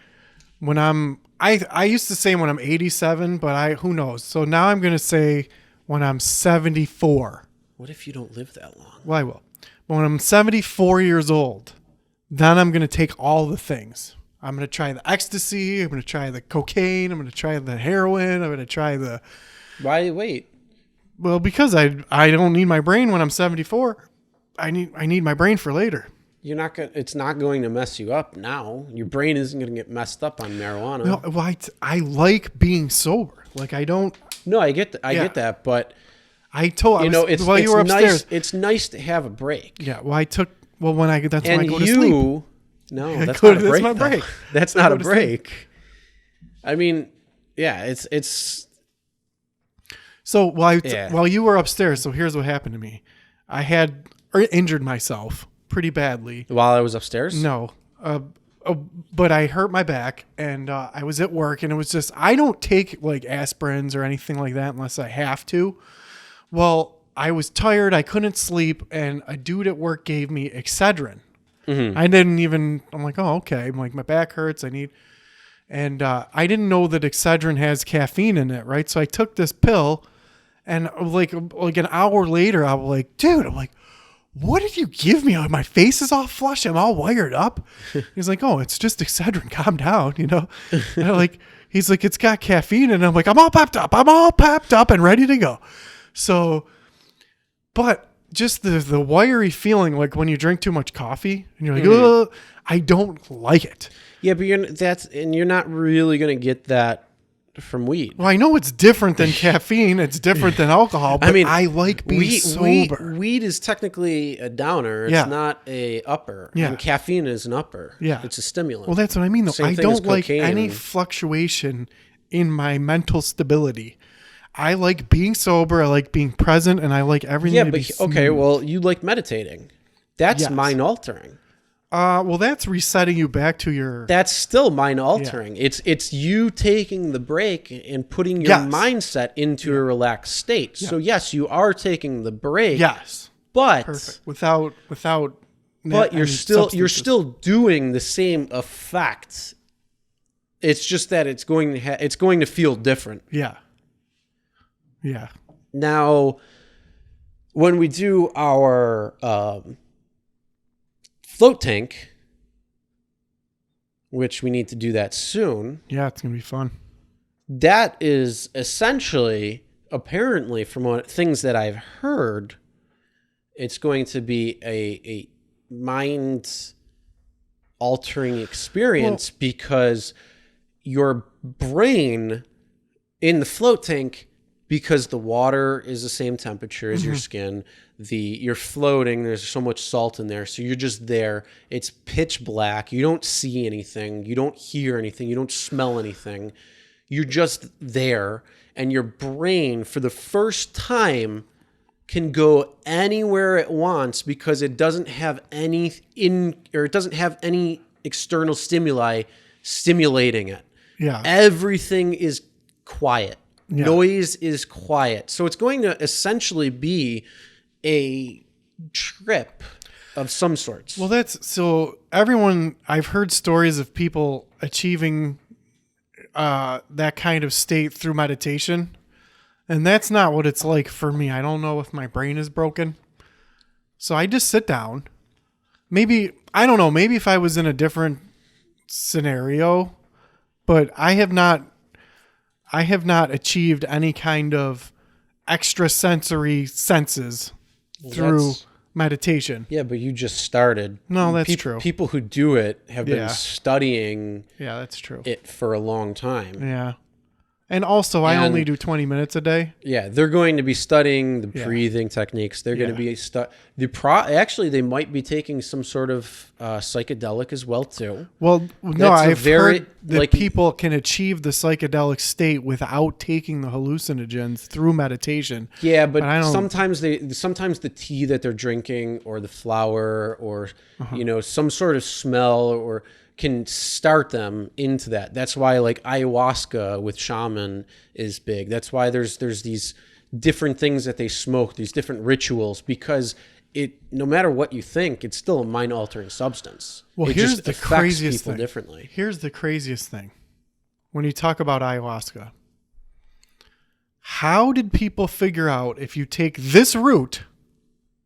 When I used to say when I'm 87, but who knows? So now I'm going to say when I'm 74. What if you don't live that long? Well, I will. But when I'm 74 years old, then I'm going to take all the things. I'm going to try the ecstasy. I'm going to try the cocaine. I'm going to try the heroin. I'm going to try the. Why wait? Well, because I don't need my brain when I'm 74. I need my brain for later. It's not going to mess you up now. Your brain isn't going to get messed up on marijuana. No, well, I like being sober. Like I don't. No, I get that. I get that, but I told while you were upstairs. It's nice to have a break. Yeah. Well, that's when I go to sleep. No, that's not a break. That's my break. That's not a break. I mean, yeah, it's. So while you were upstairs, so here's what happened to me. I had injured myself pretty badly while I was upstairs. No, but I hurt my back, and I was at work, and it was just I don't take like aspirins or anything like that unless I have to. Well, I was tired, I couldn't sleep, and a dude at work gave me Excedrin. Mm-hmm. I'm like, oh, okay. I'm like, my back hurts. I didn't know that Excedrin has caffeine in it, right? So I took this pill, and like an hour later, I was like, dude, what did you give me? My face is all flushed. I'm all wired up. He's like, oh, it's just Excedrin. Calm down, And he's like, it's got caffeine, and I'm like, I'm all pepped up and ready to go. So, but just the wiry feeling, like when you drink too much coffee and you're like, ugh, I don't like it. Yeah, but you're not really going to get that from weed. Well, I know it's different than caffeine. It's different than alcohol. But I like being sober. Weed is technically a downer. It's not a upper. Yeah. And caffeine is an upper. Yeah. It's a stimulant. Well, that's what I mean, though. Same I thing as don't like cocaine any and- fluctuation in my mental stability. I like being sober. I like being present, and I like everything. Yeah, to but be okay. smooth. Well, you like meditating. That's Yes. mind altering. Well, that's resetting you back to your. That's still mind altering. It's you taking the break and putting your Yes. mindset into a relaxed state. So yes, you are taking the break. Yes. But Perfect. Without. but you're any still substances. doing the same effect. It's just that it's going to feel different. Yeah. Yeah. Now, when we do our float tank, which we need to do that soon, Yeah. It's gonna be fun. that is essentially, apparently, from things that I've heard, it's going to be a mind altering experience because your brain in the float tank, because the water is the same temperature as your skin, you're floating, there's so much salt in there, so you're just there. It's pitch black. You don't see anything. You don't hear anything. You don't smell anything. You're just there, and your brain, for the first time, can go anywhere it wants because it doesn't have any external stimuli stimulating it. Yeah. Everything is quiet. Yeah. Noise is quiet. So it's going to essentially be a trip of some sorts. Well, I've heard stories of people achieving that kind of state through meditation. And that's not what it's like for me. I don't know if my brain is broken. So I just sit down. Maybe if I was in a different scenario, but I have not achieved any kind of extrasensory senses through meditation. Yeah, but you just started. No, that's true. People who do it have been Yeah. studying Yeah, that's true. it for a long time. Yeah. And also, I only do 20 minutes a day. Yeah, they're going to be studying the breathing techniques. They're going to be actually, they might be taking some sort of psychedelic as well too. Well, no, That's I've heard that like- people can achieve the psychedelic state without taking the hallucinogens through meditation. Yeah, but I don't- sometimes the tea that they're drinking or the flower or some sort of smell or can start them into that. That's why like ayahuasca with shaman is big. That's why there's these different things that they smoke, these different rituals, because no matter what you think, it's still a mind altering substance. Well, it here's just the affects craziest people thing. differently. Here's the craziest thing. When you talk about ayahuasca, how did people figure out if you take this root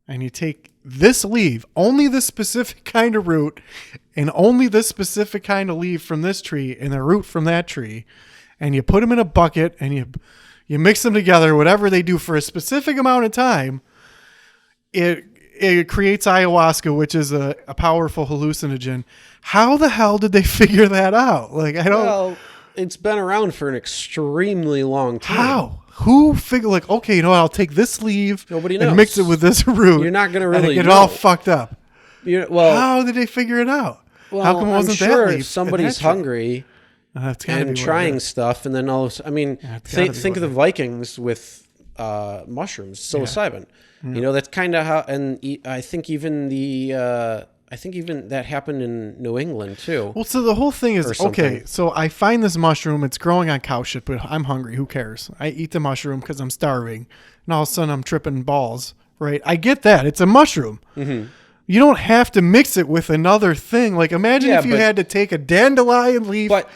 and you take this leaf, only this specific kind of root, and only this specific kind of leaf from this tree and the root from that tree, and you put them in a bucket and you mix them together, whatever they do for a specific amount of time, it creates ayahuasca, which is a powerful hallucinogen. How the hell did they figure that out? Like, I don't. Well, it's been around for an extremely long time. How? Who figured, like, okay, you know what, I'll take this leaf Nobody and knows. mix it with this root. You're not gonna and really get it know. all fucked up. Well, How did they figure it out? well, How come it wasn't I'm sure that leaf? somebody's and that tree? hungry That's gotta be and what it trying is. stuff, and then all of a sudden, I mean, it's gotta be think of what the it Vikings with mushrooms, psilocybin. That's kind of how, and I think even that happened in New England too. Well, so the whole thing Or is, something. okay, so I find this mushroom, it's growing on cow shit, but I'm hungry, who cares? I eat the mushroom because I'm starving, and all of a sudden I'm tripping balls, right? I get that. It's a mushroom. Mm-hmm. You don't have to mix it with another thing. Like, imagine Yeah, if you but- had to take a dandelion leaf But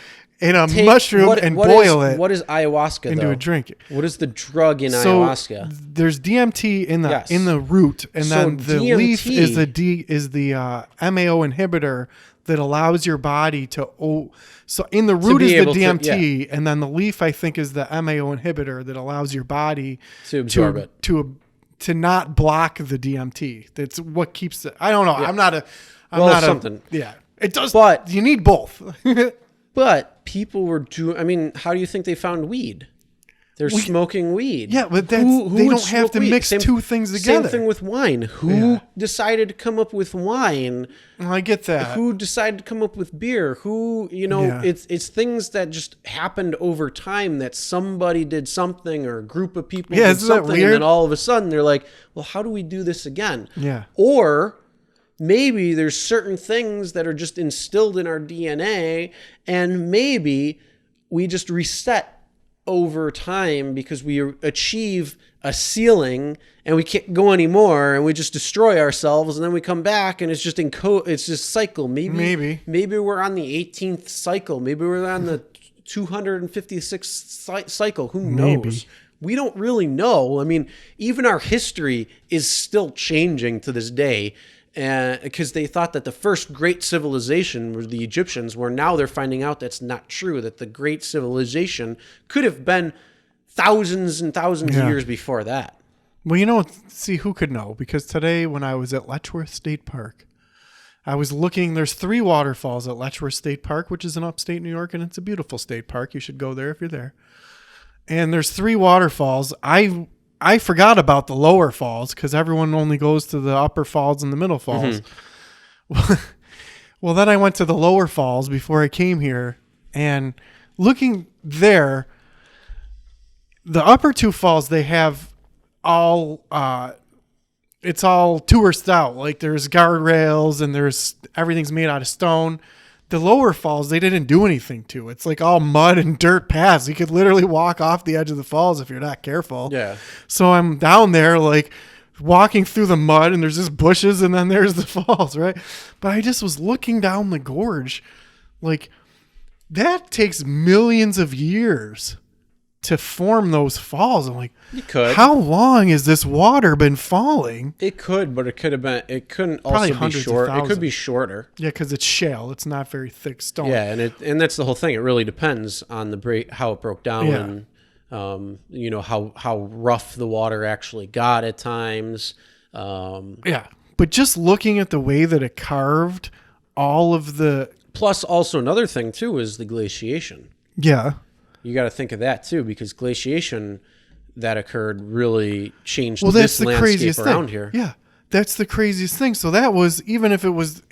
and a mushroom and boil it What is ayahuasca into though? a drink. What is the drug in So ayahuasca? there's DMT in the Yes. root, and So then the leaf DMT is the MAO inhibitor that allows your body to. So in the root be is the able to- DMT, and then the leaf I think is the MAO inhibitor that allows your body To absorb it. to not block the DMT. That's what keeps it. I don't know. Yeah. I'm not Well, not something. Yeah, it does. But- you need both. But people were doing. I mean, how do you think they found weed? They're smoking weed. Yeah, but that's, who they would don't have smoke to weed? mix two things together. Same thing with wine. Who decided to come up with wine? Well, I get that. Who decided to come up with beer? Who, it's things that just happened over time, that somebody did something or a group of people did something, and then all of a sudden they're like, well, how do we do this again? Yeah. Or maybe there's certain things that are just instilled in our DNA, and maybe we just reset over time because we achieve a ceiling and we can't go anymore, and we just destroy ourselves, and then we come back and it's just it's just cycle. Maybe we're on the 18th cycle. Maybe we're on the 256th cycle. Who knows? We don't really know. I mean, even our history is still changing to this day. Because they thought that the first great civilization were the Egyptians, where now they're finding out that's not true, that the great civilization could have been thousands and thousands of years before that. Well, see, who could know? Because today when I was at Letchworth State Park, I was looking, there's 3 waterfalls at Letchworth State Park, which is in upstate New York, and it's a beautiful state park. You should go there if you're there. And there's 3 waterfalls. I forgot about the lower falls because everyone only goes to the upper falls and the middle falls. Mm-hmm. Well, then I went to the lower falls before I came here, and looking there, the upper 2 falls, they have all, it's all tourist out. Like there's guardrails and everything's made out of stone. The lower falls, they didn't do anything to. It's like all mud and dirt paths. You could literally walk off the edge of the falls if you're not careful. Yeah. So I'm down there like walking through the mud, and there's just bushes, and then there's the falls, right? But I just was looking down the gorge. Like that takes millions of years to form those falls. I'm like, how long has this water been falling? It could, but it could have been. It couldn't also be short. It could be shorter. Yeah, because it's shale. It's not very thick stone. Yeah, and that's the whole thing. It really depends on how it broke down, and how rough the water actually got at times. Yeah, but just looking at the way that it carved all of the. Plus, also another thing too is the glaciation. Yeah. You got to think of that too, because glaciation that occurred really changed this landscape around here. Yeah, that's the craziest thing. So that was, even if it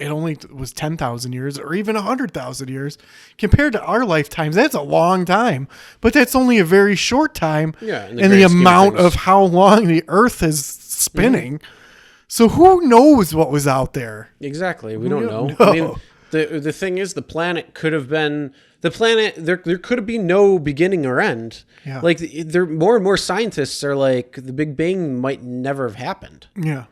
only was 10,000 years or even 100,000 years, compared to our lifetimes, that's a long time. But that's only a very short time. Yeah, in the amount of how long the Earth is spinning. Mm-hmm. So who knows what was out there? Exactly, we don't know. I mean, the thing is, the planet could have been. The planet, there could be no beginning or end. Yeah. Like, more and more scientists are like, the Big Bang might never have happened. Yeah.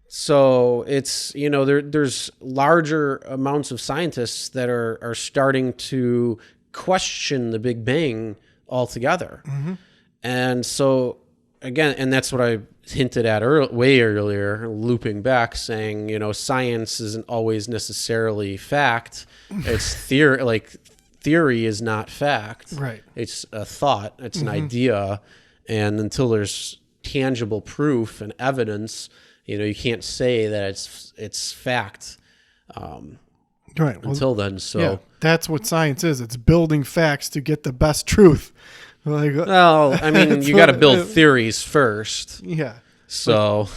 So it's, there's larger amounts of scientists that are starting to question the Big Bang altogether. Mm-hmm. And so, again, and that's what I hinted at way earlier, looping back, saying, science isn't always necessarily fact. It's theory, like... Theory is not fact. Right. It's a thought. It's an idea. And until there's tangible proof and evidence, you can't say that it's fact. Right. Until then. So that's what science is. It's building facts to get the best truth. Like, well, I mean, you got to build theories first. Yeah. So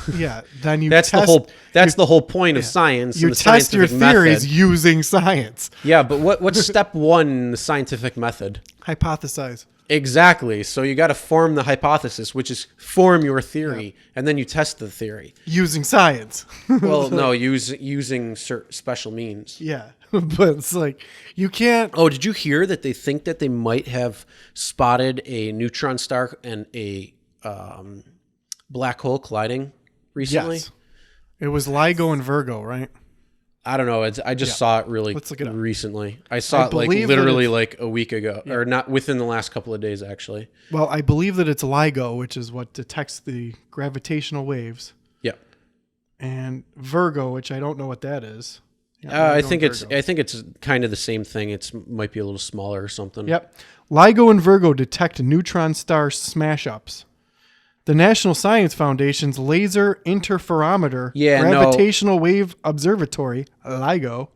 then that's the whole point of science. You test your theories using science. Yeah, but what's step 1 in the scientific method? Hypothesize. Exactly. So you got to form the hypothesis, which is form your theory, and then you test the theory using science. Well, no, using certain special means. Yeah, but it's like you can't. Oh, did you hear that they think that they might have spotted a neutron star and a black hole colliding recently? Yes. It was LIGO and Virgo, right? I don't know. I just saw it really recently. I saw it like literally like a week ago, or not within the last couple of days, actually. Well, I believe that it's LIGO, which is what detects the gravitational waves. Yeah. And Virgo, which I don't know what that is. Yeah, I think it's kind of the same thing. It might be a little smaller or something. Yep. LIGO and Virgo detect neutron star smash-ups. The National Science Foundation's Laser Interferometer Gravitational Wave Observatory, LIGO,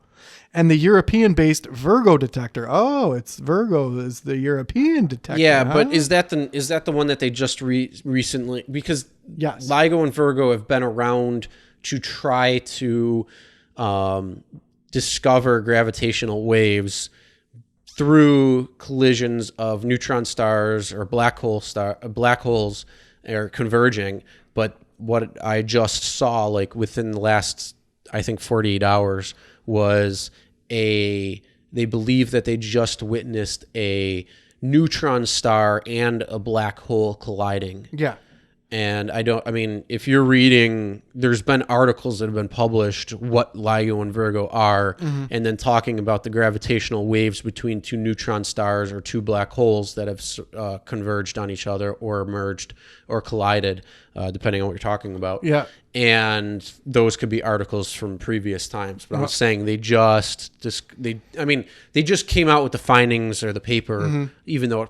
and the European-based Virgo detector. Oh, it's Virgo is the European detector. Yeah, huh? but is that the one that they just recently? Because Yes. LIGO and Virgo have been around to try to discover gravitational waves through collisions of neutron stars or black holes are converging. But what I just saw, like within the last, I think 48 hours, was they believe that they just witnessed a neutron star and a black hole colliding. Yeah. And if you're reading, there's been articles that have been published what LIGO and Virgo are, and then talking about the gravitational waves between two neutron stars or two black holes that have converged on each other or merged or collided, depending on what you're talking about. Yeah. And those could be articles from previous times. But I was saying they just came out with the findings or the paper, even though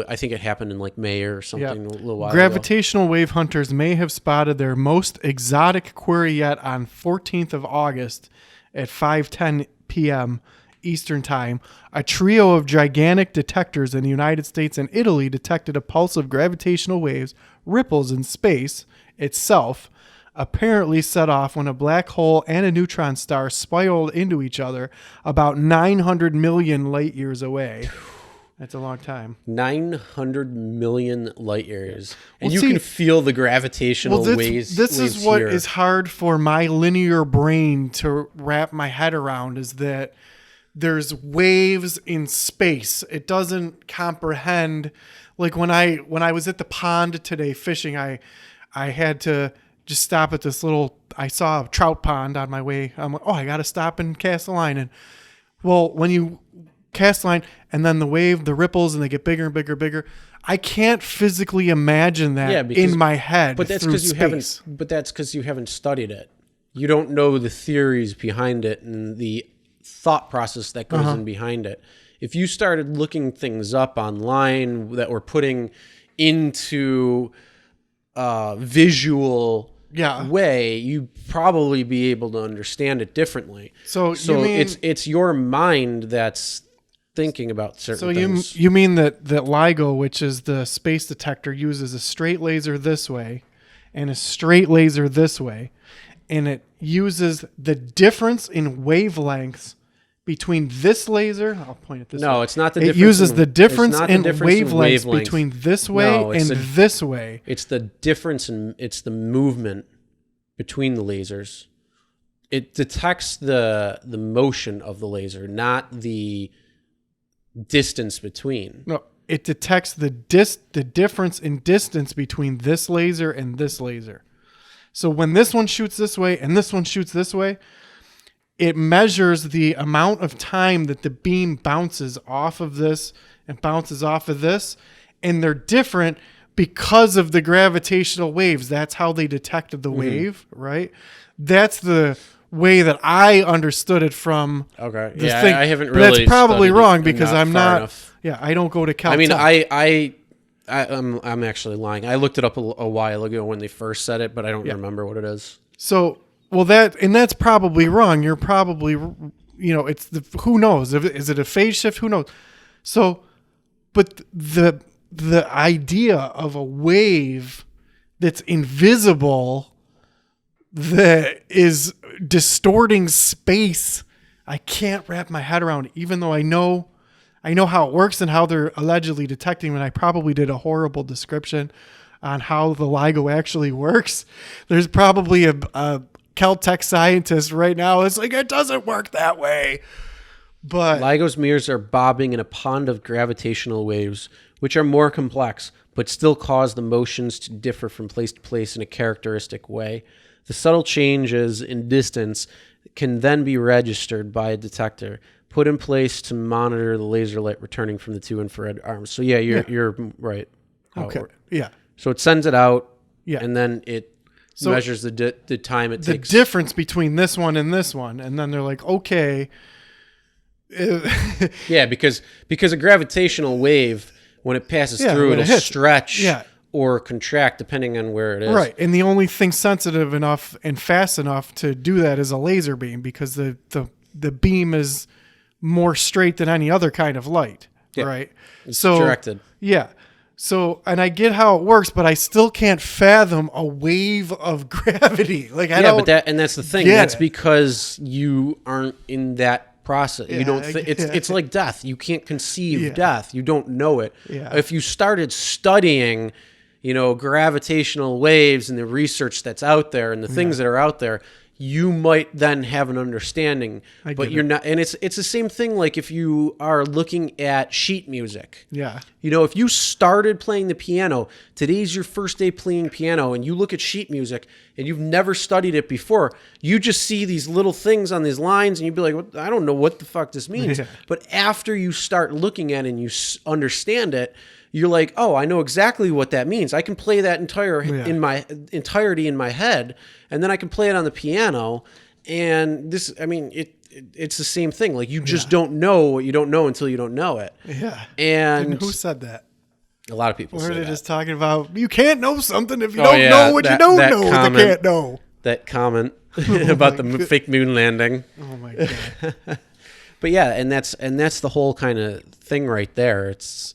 I think it happened in like May or something a little while ago. Gravitational wave hunters may have spotted their most exotic query yet on 14th of August at 5:10 p.m. Eastern Time. A trio of gigantic detectors in the United States and Italy detected a pulse of gravitational waves, ripples in space itself, apparently set off when a black hole and a neutron star spiraled into each other about 900 million light years away. That's a long time. 900 million light years. And Well, you can feel the gravitational waves. This is what here. is hard for my linear brain to wrap my head around, is that there's waves in space. It doesn't comprehend. Like when I was at the pond today fishing, I had to just stop at this I saw a trout pond on my way. I'm like, oh, I got to stop and cast a line. And well, when you cast a line and then the wave, the ripples, and they get bigger and bigger and bigger, I can't physically imagine that in my head. But that's because you haven't studied it. You don't know the theories behind it and the thought process that goes in behind it. If you started looking things up online that were putting into visual way, you probably be able to understand it differently. So you mean, it's your mind that's thinking about certain things. So you mean that LIGO, which is the space detector, uses a straight laser this way and a straight laser this way, and it uses the difference in wavelengths between this laser. I'll point it this way. No, it's not the It difference. uses the difference in wavelength wavelengths between this way and this way. It's the difference it's the movement between the lasers. It detects the motion of the laser, not the distance between. No, it detects the difference in distance between this laser and this laser. So when this one shoots this way and this one shoots this way, it measures the amount of time that the beam bounces off of this and bounces off of this, and they're different because of the gravitational waves. That's how they detected the wave, right? That's the way that I understood it from. Okay. This yeah, thing. I haven't But really. that's probably studied wrong it because I'm far not. enough. Yeah, I don't go to Caltech. I mean, I'm actually lying. I looked it up a while ago when they first said it, but I don't remember what it is. So, well, that's probably wrong. You're probably, it's who knows? Is it a phase shift? Who knows? So, but the idea of a wave that's invisible, that is distorting space, I can't wrap my head around, even though I know how it works and how they're allegedly detecting, and I probably did a horrible description on how the LIGO actually works. There's probably a Caltech scientist right now. It's like, it doesn't work that way. But LIGO's mirrors are bobbing in a pond of gravitational waves, which are more complex, but still cause the motions to differ from place to place in a characteristic way. The subtle changes in distance can then be registered by a detector, put in place to monitor the laser light returning from the two infrared arms. So yeah, you're right. Okay. Yeah. So it sends it out, Yeah. and then it measures the time it takes. The difference between this one, and then they're like, okay. Yeah, because a gravitational wave, when it passes through, when it it'll hits, stretch or contract depending on where it is. Right, and the only thing sensitive enough and fast enough to do that is a laser beam, because the the beam is more straight than any other kind of light, right? It's directed. Yeah. So, and I get how it works, but I still can't fathom a wave of gravity. Like I don't. But that's the thing. That's because you aren't in that process. You don't. It's like death. You can't conceive death. You don't know it. Yeah. If you started studying, gravitational waves and the research that's out there and the things that are out there, you might then have an understanding, but you're not. And it's the same thing. Like if you are looking at sheet music, if you started playing the piano, today's your first day playing piano, and you look at sheet music and you've never studied it before, you just see these little things on these lines, and you'd be like, "What? I don't know what the fuck this means." But after you start looking at it and you understand it, you're like, oh, I know exactly what that means. I can play that in my entirety in my head, and then I can play it on the piano. And this, I mean, it's the same thing. Like you just don't know what you don't know until you don't know it. Yeah. And who said that? A lot of people say that. Or they're that. just talking about you can't know something if you don't know what you don't know. Comment, you can't know. That comment about the fake moon landing. Oh my God. But yeah, and that's the whole kind of thing right there. It's.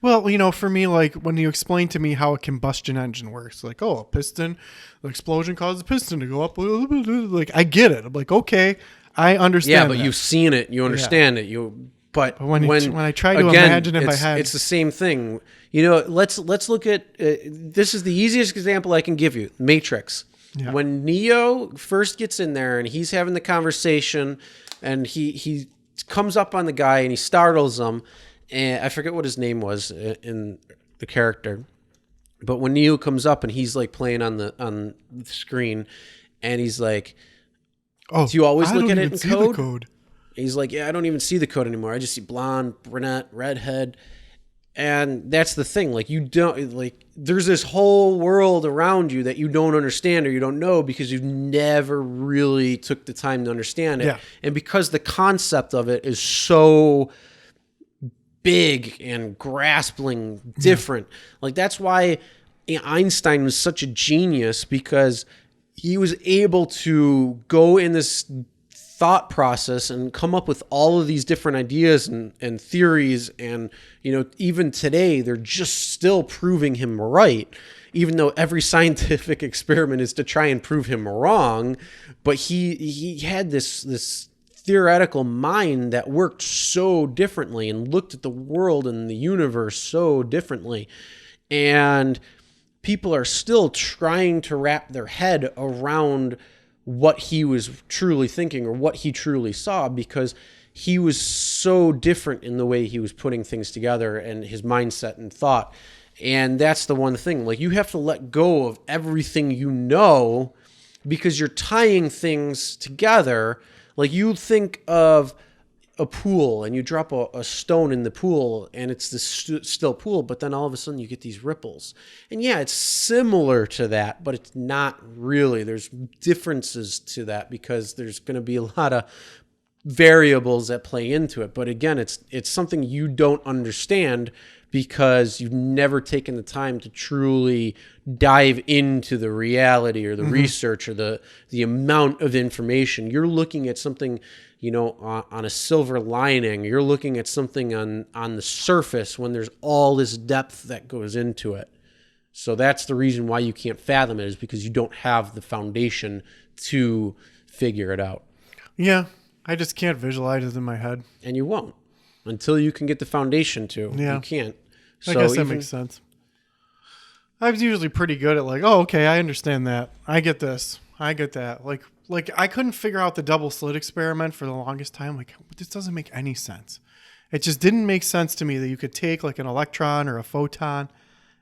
Well, for me, like when you explain to me how a combustion engine works, like, a piston, the explosion causes the piston to go up. Like, I get it. I'm like, okay, I understand. Yeah, but you've seen it, you understand it. But when I try to imagine in my head, it's the same thing. Let's look at this is the easiest example I can give you. Matrix. Yeah. When Neo first gets in there and he's having the conversation, and he comes up on the guy and he startles him. And I forget what his name was in the character, but when Neo comes up and he's like playing on the screen, and he's like, "Oh, do you always look at it in code?" He's like, "Yeah, I don't even see the code anymore. I just see blonde, brunette, redhead." And that's the thing. Like you don't there's this whole world around you that you don't understand or you don't know because you've never really took the time to understand it, and because the concept of it is so big and grasping different. Like that's why Einstein was such a genius, because he was able to go in this thought process and come up with all of these different ideas and theories. And, even today, they're just still proving him right, even though every scientific experiment is to try and prove him wrong. But he had this theoretical mind that worked so differently and looked at the world and the universe so differently. And people are still trying to wrap their head around what he was truly thinking or what he truly saw, because he was so different in the way he was putting things together and his mindset and thought. And that's the one thing, like you have to let go of everything because you're tying things together. Like you think of a pool and you drop a stone in the pool and it's this still pool, but then all of a sudden you get these ripples. And yeah, it's similar to that, but it's not really. There's differences to that because there's going to be a lot of variables that play into it. But again, it's something you don't understand because you've never taken the time to truly dive into the reality or the research or the amount of information. You're looking at something, on a silver lining. You're looking at something on the surface when there's all this depth that goes into it. So that's the reason why you can't fathom it, is because you don't have the foundation to figure it out. Yeah, I just can't visualize it in my head. And you won't. Until you can get the foundation to. Yeah. You can't. I guess that makes sense. I was usually pretty good at okay, I understand that. I get this. I get that. Like I couldn't figure out the double slit experiment for the longest time. Like, this doesn't make any sense. It just didn't make sense to me that you could take like an electron or a photon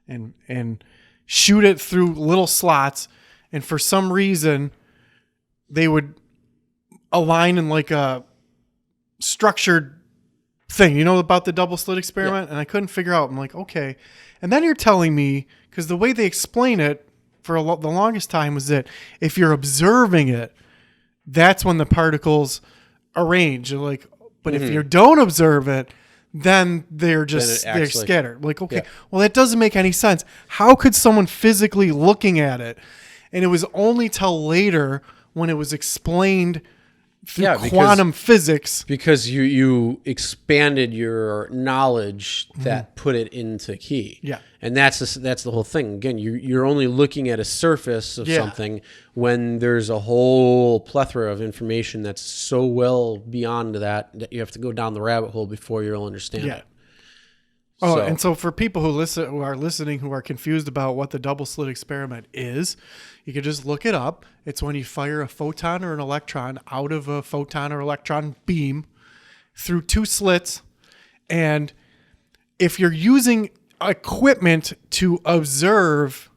and shoot it through little slots, and for some reason they would align in like a structured thing, about the double slit experiment. And I couldn't figure out. I'm like, okay. And then you're telling me, because the way they explain it for the longest time was that if you're observing it, that's when the particles arrange. But if you don't observe it, then they're scattered. Like, okay, well, that doesn't make any sense. How could someone physically looking at it? And it was only till later when it was explained through quantum physics. Because you expanded your knowledge that put it into key. Yeah. And that's the whole thing. Again, you're only looking at a surface of something when there's a whole plethora of information that's so well beyond that you have to go down the rabbit hole before you'll understand it. Oh, and so for people who are listening who are confused about what the double slit experiment is, you can just look it up. It's when you fire a photon or an electron out of a photon or electron beam through two slits. And if you're using equipment to observe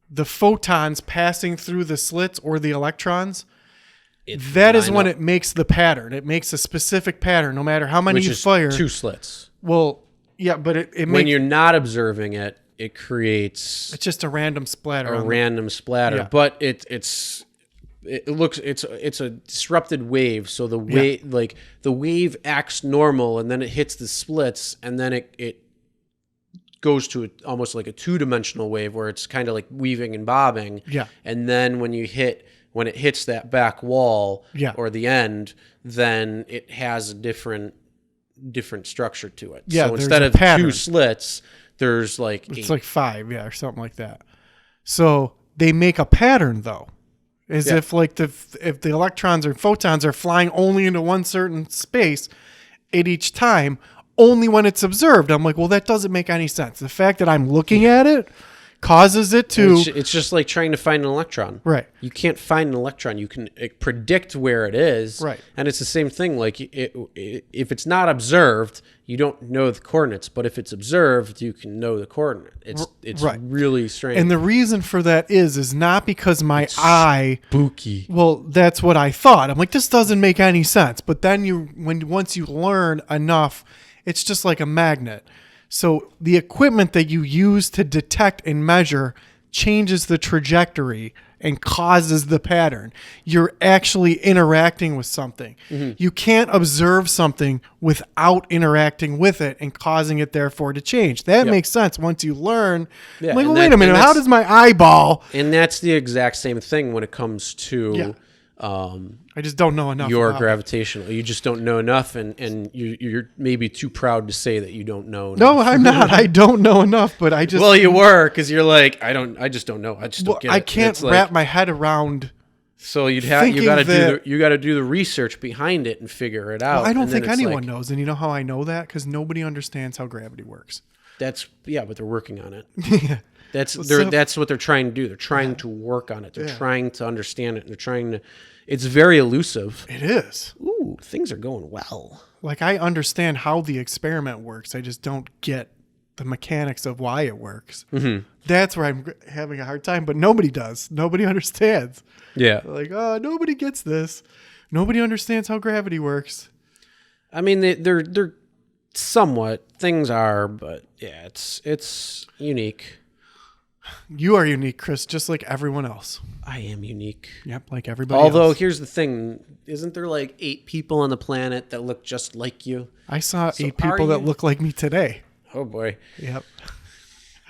the photons passing through the slits or the electrons, that is when it makes the pattern. It makes a specific pattern, no matter how many you fire. Two slits. Well, yeah, but it when makes, you're not observing it, it creates it's just a random splatter. Yeah. But it's a disrupted wave. So the wave acts normal, and then it hits the splits, and then it goes to almost like a two-dimensional wave where it's kind of like weaving and bobbing. Yeah. And then when it hits that back wall or the end, then it has a different structure to it. Yeah, so instead of two slits, there's like it's like 5, or something like that. So they make a pattern though, as if like if the electrons or photons are flying only into one certain space at each time, only when it's observed. I'm like, well, that doesn't make any sense. The fact that I'm looking at it causes it to... It's just like trying to find an electron. Right. You can't find an electron. You can predict where it is. Right. And it's the same thing. Like if it's not observed, you don't know the coordinates. But if it's observed, you can know the coordinate. It's really strange. And the reason for that is not because my eye... Spooky. Well, that's what I thought. I'm like, this doesn't make any sense. But then once you learn enough, it's just like a magnet. So the equipment that you use to detect and measure changes the trajectory and causes the pattern. You're actually interacting with something. Mm-hmm. You can't observe something without interacting with it and causing it therefore to change. That makes sense once you learn. Yeah, like, well, wait a minute, how does my eyeball... And that's the exact same thing when it comes to... Yeah. I just don't know enough. Your gravitational. You just don't know enough, and you're maybe too proud to say that you don't know enough. No, I'm not. I don't know enough, but I just... Well, you were, because you're like, I just don't know. I just don't get it. I can't wrap my head around... So you got to do the research behind it and figure it out. Well, I don't think anyone knows, and you know how I know that? Because nobody understands how gravity works. But they're working on it. Yeah. That's what they're trying to do. They're trying to work on it. They're trying to understand it. And they're trying to... It's very elusive. It is. Ooh, things are going well. Like, I understand how the experiment works. I just don't get the mechanics of why it works. Mm-hmm. That's where I'm having a hard time, but nobody does. Nobody understands. Yeah. Like, nobody gets this. Nobody understands how gravity works. I mean, they're somewhat. Things are, but yeah, it's unique. You are unique, Chris, just like everyone else. I am unique. Yep, like everybody Although, else. here's the thing. Isn't there like 8 people on the planet that look just like you? I saw 8 people that look like me today. Oh, boy. Yep.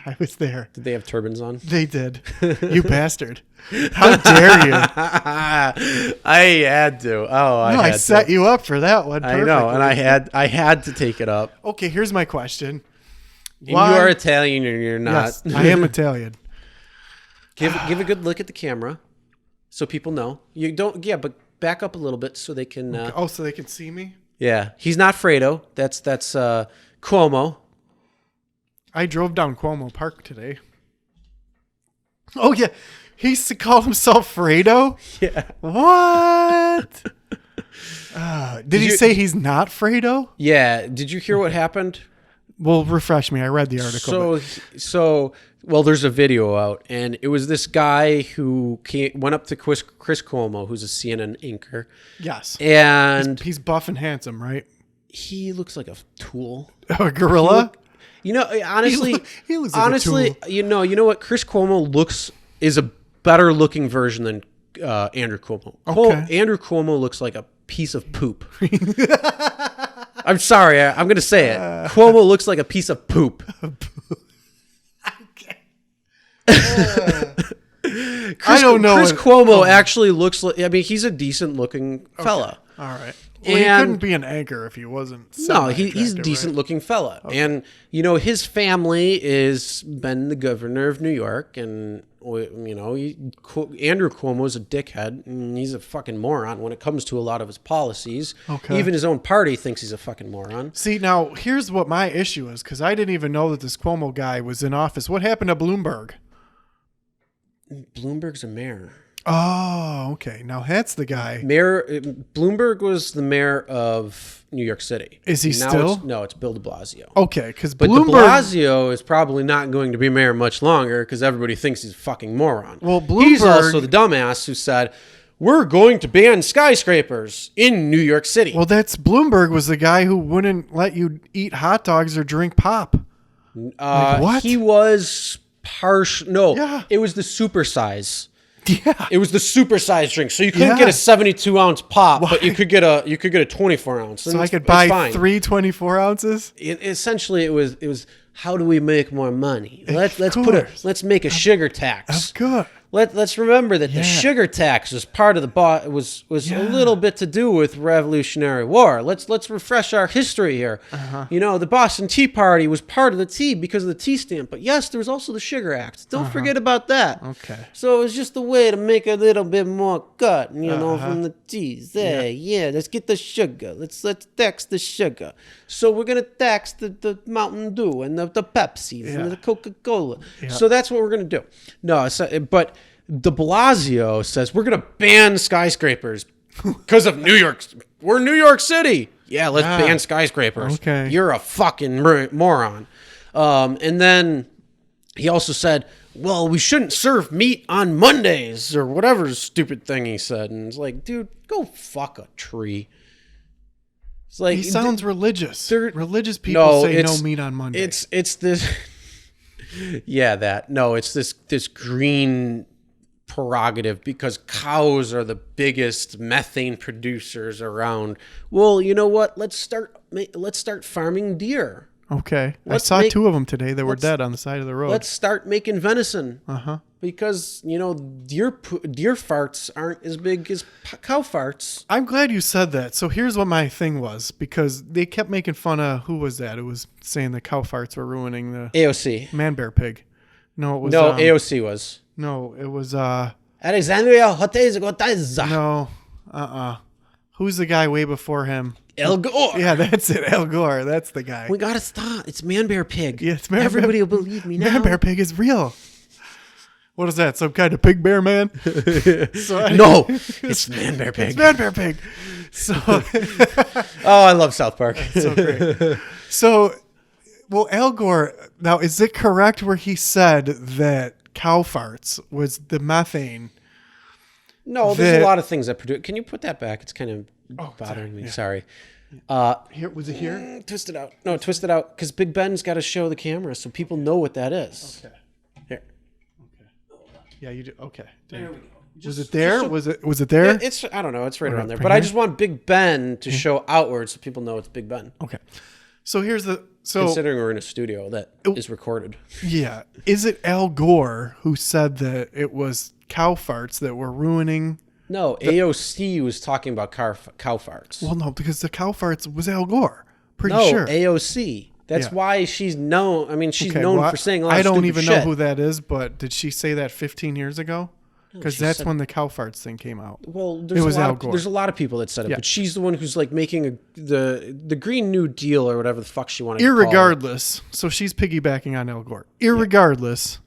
I was there. Did they have turbans on? They did. You bastard. How dare you? I had to. I set you up for that one. I know, and I had to take it up. Okay, here's my question. And you are Italian and you're not. Yes, I am Italian. Give a good look at the camera so people know. You don't, but back up a little bit so they can... so they can see me? Yeah. He's not Fredo. That's Cuomo. I drove down Cuomo Park today. Oh, yeah. He used to call himself Fredo? Yeah. What? Did he say he's not Fredo? Yeah. Did you hear what happened? Well, refresh me. I read the article. Well, there's a video out, and it was this guy who went up to Chris Cuomo, who's a CNN anchor. Yes. And he's buff and handsome, right? He looks like a tool. A gorilla? Honestly, he looks like a tool. you know what? Chris Cuomo is a better looking version than Andrew Cuomo. Okay. Andrew Cuomo looks like a piece of poop. I'm sorry, I'm going to say it. Cuomo looks like a piece of poop. Okay. I don't know. Chris Cuomo actually looks like... I mean, he's a decent looking fella. All right. Well, he And- couldn't be an anchor if he wasn't. No, he's a semi-attractive, decent right? looking fella. Okay. And, you know, his family is been the governor of New York. And, you know, Andrew Cuomo's a dickhead. And he's a fucking moron when it comes to a lot of his policies. Okay. Even his own party thinks he's a fucking moron. See, now, here's what my issue is, because I didn't even know that this Cuomo guy was in office. What happened to Bloomberg? Bloomberg's a mayor. Oh, okay. Now, that's the guy. Bloomberg was the mayor of New York City. Is he Now still? No, it's Bill de Blasio. Okay, because But Bloomberg... de Blasio is probably not going to be mayor much longer because everybody thinks he's a fucking moron. Well, He's Bloomberg- also the dumbass who said, we're going to ban skyscrapers in New York City. Well, that's Bloomberg was the guy who wouldn't let you eat hot dogs or drink pop. what? He was partial. No, Yeah. it was the supersize. Yeah. It was the supersize drink. So you couldn't Yeah. get a 72-ounce pop, but Why? you could get a 24-ounce. So I could buy 3 24-ounces? Essentially, it was how do we make more money? Let's course. let's make a sugar tax. Of course. Let's remember that the Yeah. sugar tax was part of the was Yeah. a little bit to do with Revolutionary War. Let's refresh our history here. You know, the Boston Tea Party was part of the tea because of the tea stamp. But yes, there was also the Sugar Act. Don't forget about that. Okay. So it was just a way to make a little bit more cut, you know, from the teas. Hey, yeah, let's get the sugar. Let's tax the sugar. So we're gonna tax the Mountain Dew and the Pepsis Yeah. and the Coca-Cola. So that's what we're gonna do. No, but de Blasio says we're gonna ban skyscrapers because of New York. We're New York City. Yeah, let's ban skyscrapers. Okay. You're a fucking moron. And then he also said, well, we shouldn't serve meat on Mondays or whatever stupid thing he said. And it's like, dude, go fuck a tree. It's like He sounds religious. they're- Religious people No, say no it's- meat on Monday. It's this. Yeah, that. No, it's this green prerogative because cows are the biggest methane producers around. Well, you know what? Let's start farming deer. Okay. I Let's saw make- 2 of them today. They were let's- dead on the side of the road. Let's start making venison. Uh-huh. Because, you know, deer farts aren't as big as cow farts. I'm glad you said that. So here's what my thing was, because they kept making fun of, who was that? It was saying the cow farts were ruining the AOC. man bear pig. No, it was No, AOC was. No, it was Alexandria Hotez. no. Who's the guy way before him? El Gore. Yeah, that's it. Al Gore. That's the guy. We gotta stop. It's man bear pig. Yeah, it's man Everybody bear. will believe me now. Man bear pig is real. What is that? Some kind of pig bear man? So No, it's man bear pig. It's man bear pig. So Oh, I love South Park. so great. So, well, Al Gore. Now, is it correct where he said that cow farts was the methane? No, there's The- a lot of things that produce. Can you put that back? It's kind of bothering me. Sorry. Here was it here? Twist it out. No, twist it out because Big Ben's got to show the camera so people know what that is. Okay. Here. Yeah, you do. Okay. There we go. Was it there? Was it there? It's I don't know. It's right around there. right But I here? just want Big Ben to show outward so people know it's Big Ben. Okay. So here's the Considering we're in a studio that is recorded. yeah. Is it Al Gore who said that it was cow farts that were ruining? No, AOC was talking about cow farts. Well, no, because the cow farts was Al Gore. Pretty No, sure. AOC. That's Yeah. why she's known. I mean, she's Okay, known well, for saying a lot I of don't stupid even shit. know who that is, but did she say that 15 years ago? Because she that's said- when the cow farts thing came out. Well, It was Al Gore. there's a lot of people that said it, Yeah. but she's the one who's like making the Green New Deal or whatever the fuck she wanted to call it. Irregardless, so she's piggybacking on Al Gore. Irregardless,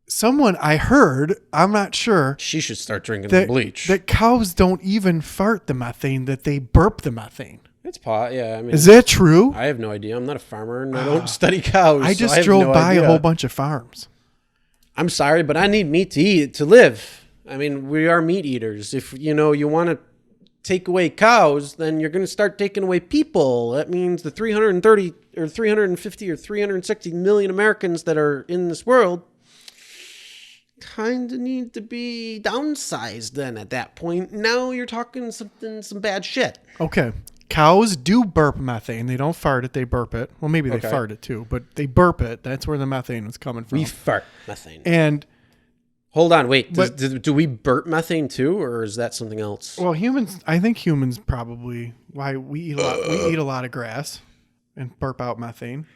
someone I heard, I'm not sure, She should start drinking the that, bleach. that cows don't even fart the methane, that they burp the methane. It's pot. Yeah, I mean, Is that true? I have no idea. I'm not a farmer and I don't study cows. I so just have drove no by idea. a whole bunch of farms. I'm sorry, but I need meat to eat to live. I mean, we are meat eaters. If you want to take away cows, then you're going to start taking away people. That means the 330 or 350 or 360 million Americans that are in this world kind of need to be downsized then at that point. Now you're talking some bad shit. Okay. Cows do burp methane. They don't fart it, they burp it. Well, maybe they Okay. fart it too, but they burp it. That's where the methane was coming from. We fart methane. And Hold on, wait. But- Do we burp methane too, or is that something else? Well, I think humans probably, why we eat a lot of grass and burp out methane.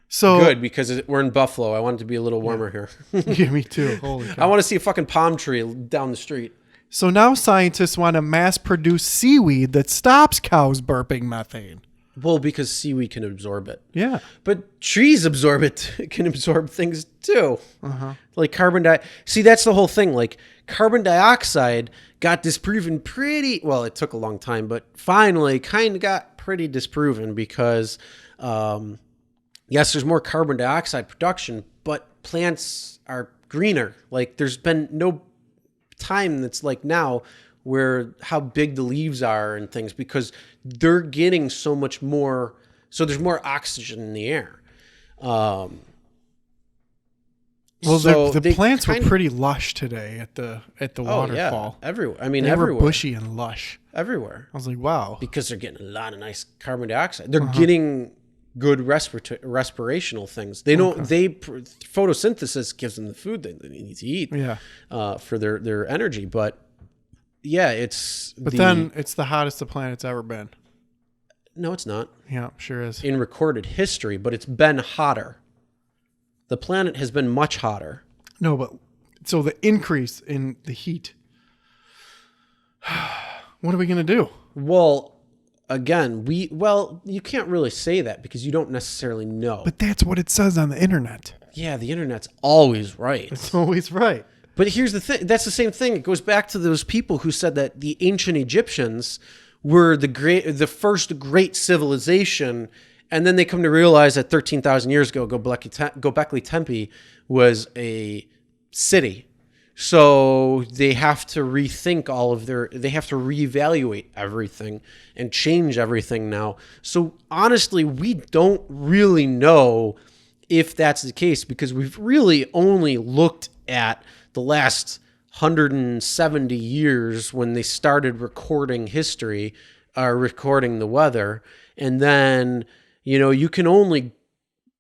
So Good, because we're in Buffalo. I want it to be a little warmer here. Yeah, me too. Holy cow. I want to see a fucking palm tree down the street. So now scientists want to mass produce seaweed that stops cows burping methane. Well, because seaweed can absorb it. Yeah. But trees absorb it, can absorb things too. Uh-huh. Like carbon dioxide. See, that's the whole thing. Like carbon dioxide got disproven pretty, well, it took a long time, but finally kind of got pretty disproven because, yes, there's more carbon dioxide production, but plants are greener. Like there's been no time that's like now where how big the leaves are and things because they're getting so much more. So there's more oxygen in the air. Well, so the they plants were kind of- pretty lush today at the waterfall. everywhere. I mean, They everywhere. were bushy and lush. Everywhere. I was like, wow. Because they're getting a lot of nice carbon dioxide. They're getting good respirational things. They don't. Photosynthesis gives them the food they need to eat. Yeah. For their energy. But yeah, it's. But then it's the hottest the planet's ever been. No, it's not Yeah, sure is. in recorded history, but it's been hotter. The planet has been much hotter. No, but so the increase in the heat. What are we going to do? Well, again, you can't really say that because you don't necessarily know. But that's what it says on the internet. Yeah, the internet's always right. It's always right. But here's the thing. That's the same thing. It goes back to those people who said that the ancient Egyptians were the first great civilization, and then they come to realize that 13,000 years ago, Göbekli Tepe was a city. So they have to rethink they have to reevaluate everything and change everything now. So honestly, we don't really know if that's the case because we've really only looked at the last 170 years when they started recording history, recording the weather. And then, you can only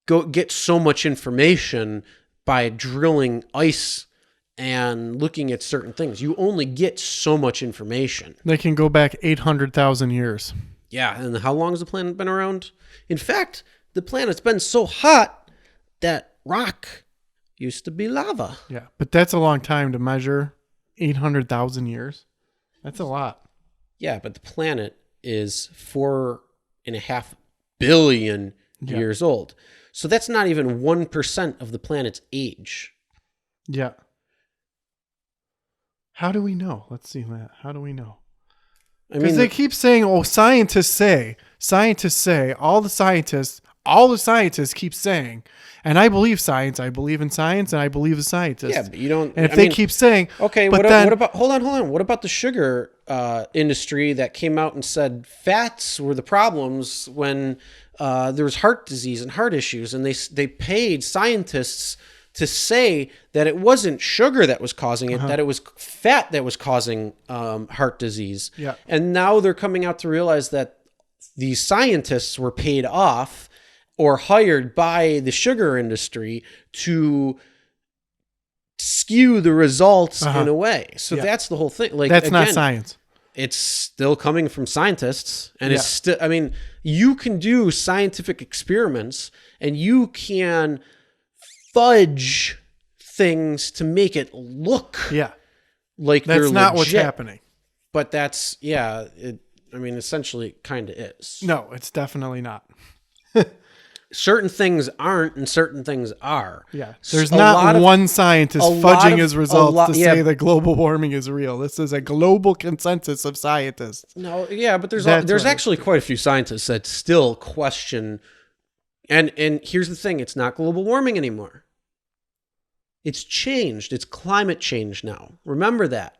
go get so much information by drilling ice and looking at certain things. You only get so much information. They can go back 800,000 years. Yeah, and how long has the planet been around? In fact, the planet's been so hot that rock used to be lava. Yeah, but that's a long time to measure 800,000 years. That's a lot. Yeah, but the planet is 4.5 billion years old. So that's not even 1% of the planet's age. Yeah. How do we know? Let's see that. How do we know? Because they keep saying, "Oh, scientists say." All the scientists keep saying, and I believe science. I believe in science, and I believe the scientists. Yeah, but you don't. And if they keep saying, okay, but what about? Hold on. What about the sugar industry that came out and said fats were the problems when there was heart disease and heart issues, and they paid scientists to say that it wasn't sugar that was causing it, that it was fat that was causing heart disease. Yeah. And now they're coming out to realize that these scientists were paid off or hired by the sugar industry to skew the results in a way. So that's the whole thing. Like that's not science. It's still coming from scientists, and it's still, I mean, you can do scientific experiments and you can fudge things to make it look like That's they're not legit, what's happening. But that's essentially it kind of is. No, it's definitely not. Certain things aren't and certain things are. Yeah. There's not one scientist fudging his results to say that global warming is real. This is a global consensus of scientists. No, yeah, but there's actually quite a few scientists that still question. And here's the thing, it's not global warming anymore. It's changed. It's climate change now. Remember that.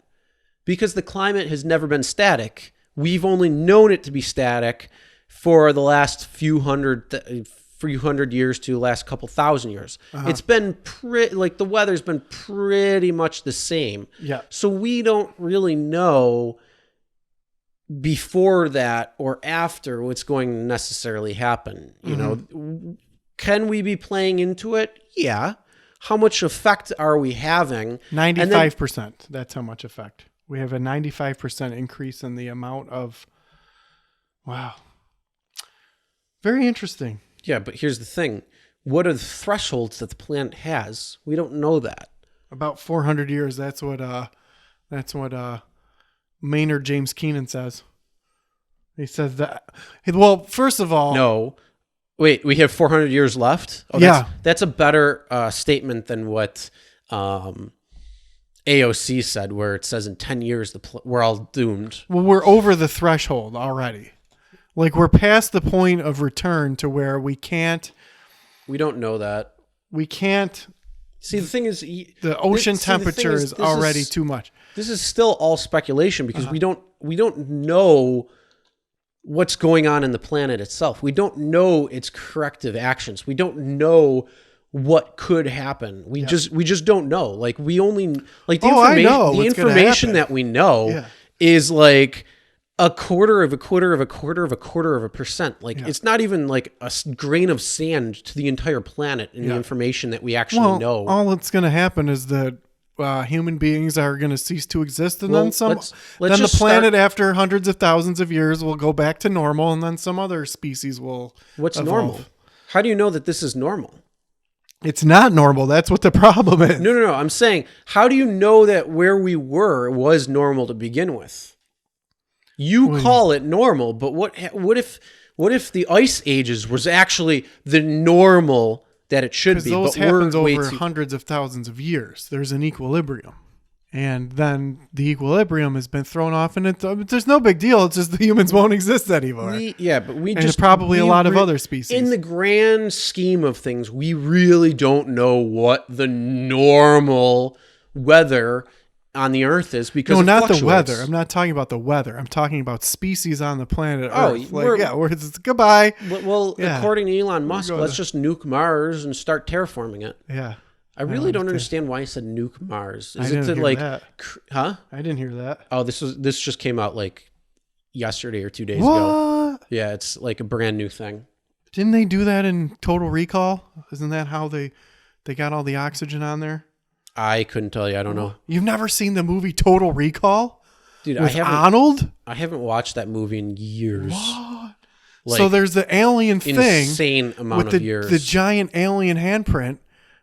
Because the climate has never been static. We've only known it to be static for the last few hundred years to the last couple thousand years. It's been the weather's been pretty much the same. Yeah. So we don't really know before that or after what's going to necessarily happen. You know, can we be playing into it? Yeah. how much effect are we having? 95%. That's how much effect. We have a 95% increase in the amount of. Wow. Very interesting. Yeah, but here's the thing. What are the thresholds that the planet has? We don't know that. About 400 years. That's what Maynard James Keenan says. He says that. Well, first of all, No. Wait, we have 400 years left? Oh, Yeah. That's a better statement than what AOC said, where it says in 10 years we're all doomed. well, we're over the threshold already. Like we're past the point of return to where we can't. We don't know that. We can't. See, the thing is, The ocean temperature is already too much. This is still all speculation because we don't know what's going on in the planet itself. We don't know its corrective actions. We don't know what could happen. We just don't know. Like we only like the I know the what's gonna information happen. that we know is like a quarter of a quarter of a quarter of a quarter of a percent. Like it's not even like a grain of sand to the entire planet in the information that we actually know. All that's going to happen is that human beings are going to cease to exist, and then let's then the just planet, after hundreds of thousands of years, will go back to normal, and then some other species will. What's evolve. normal? How do you know that this is normal? It's not normal. That's what the problem is. No. I'm saying, how do you know that where we were was normal to begin with? You call it normal, but what if the ice ages was actually the normal that it should be? Those But happens we're way over too... hundreds of thousands of years. There's an equilibrium. And then the equilibrium has been thrown off, and there's no big deal. It's just the humans won't exist anymore. And probably a lot of other species. In the grand scheme of things, we really don't know what the normal weather on the Earth is because No, it not the fluctuates. weather. I'm not talking about the weather. I'm talking about species on the planet Oh, Earth. It's goodbye. Well, Yeah. according to Elon Musk, let's just nuke Mars and start terraforming it. Yeah. I really don't understand why he said nuke Mars. I Is it didn't to hear like, that. huh? I didn't hear that. Oh, this just came out like yesterday or 2 days What? ago. Yeah, it's like a brand new thing. Didn't they do that in Total Recall? Isn't that how they got all the oxygen on there? I couldn't tell you. I don't know, You've never seen the movie Total Recall? dude. With Arnold? I haven't watched that movie in years. What? Like, So there's the alien thing insane amount with of years. the giant alien handprint,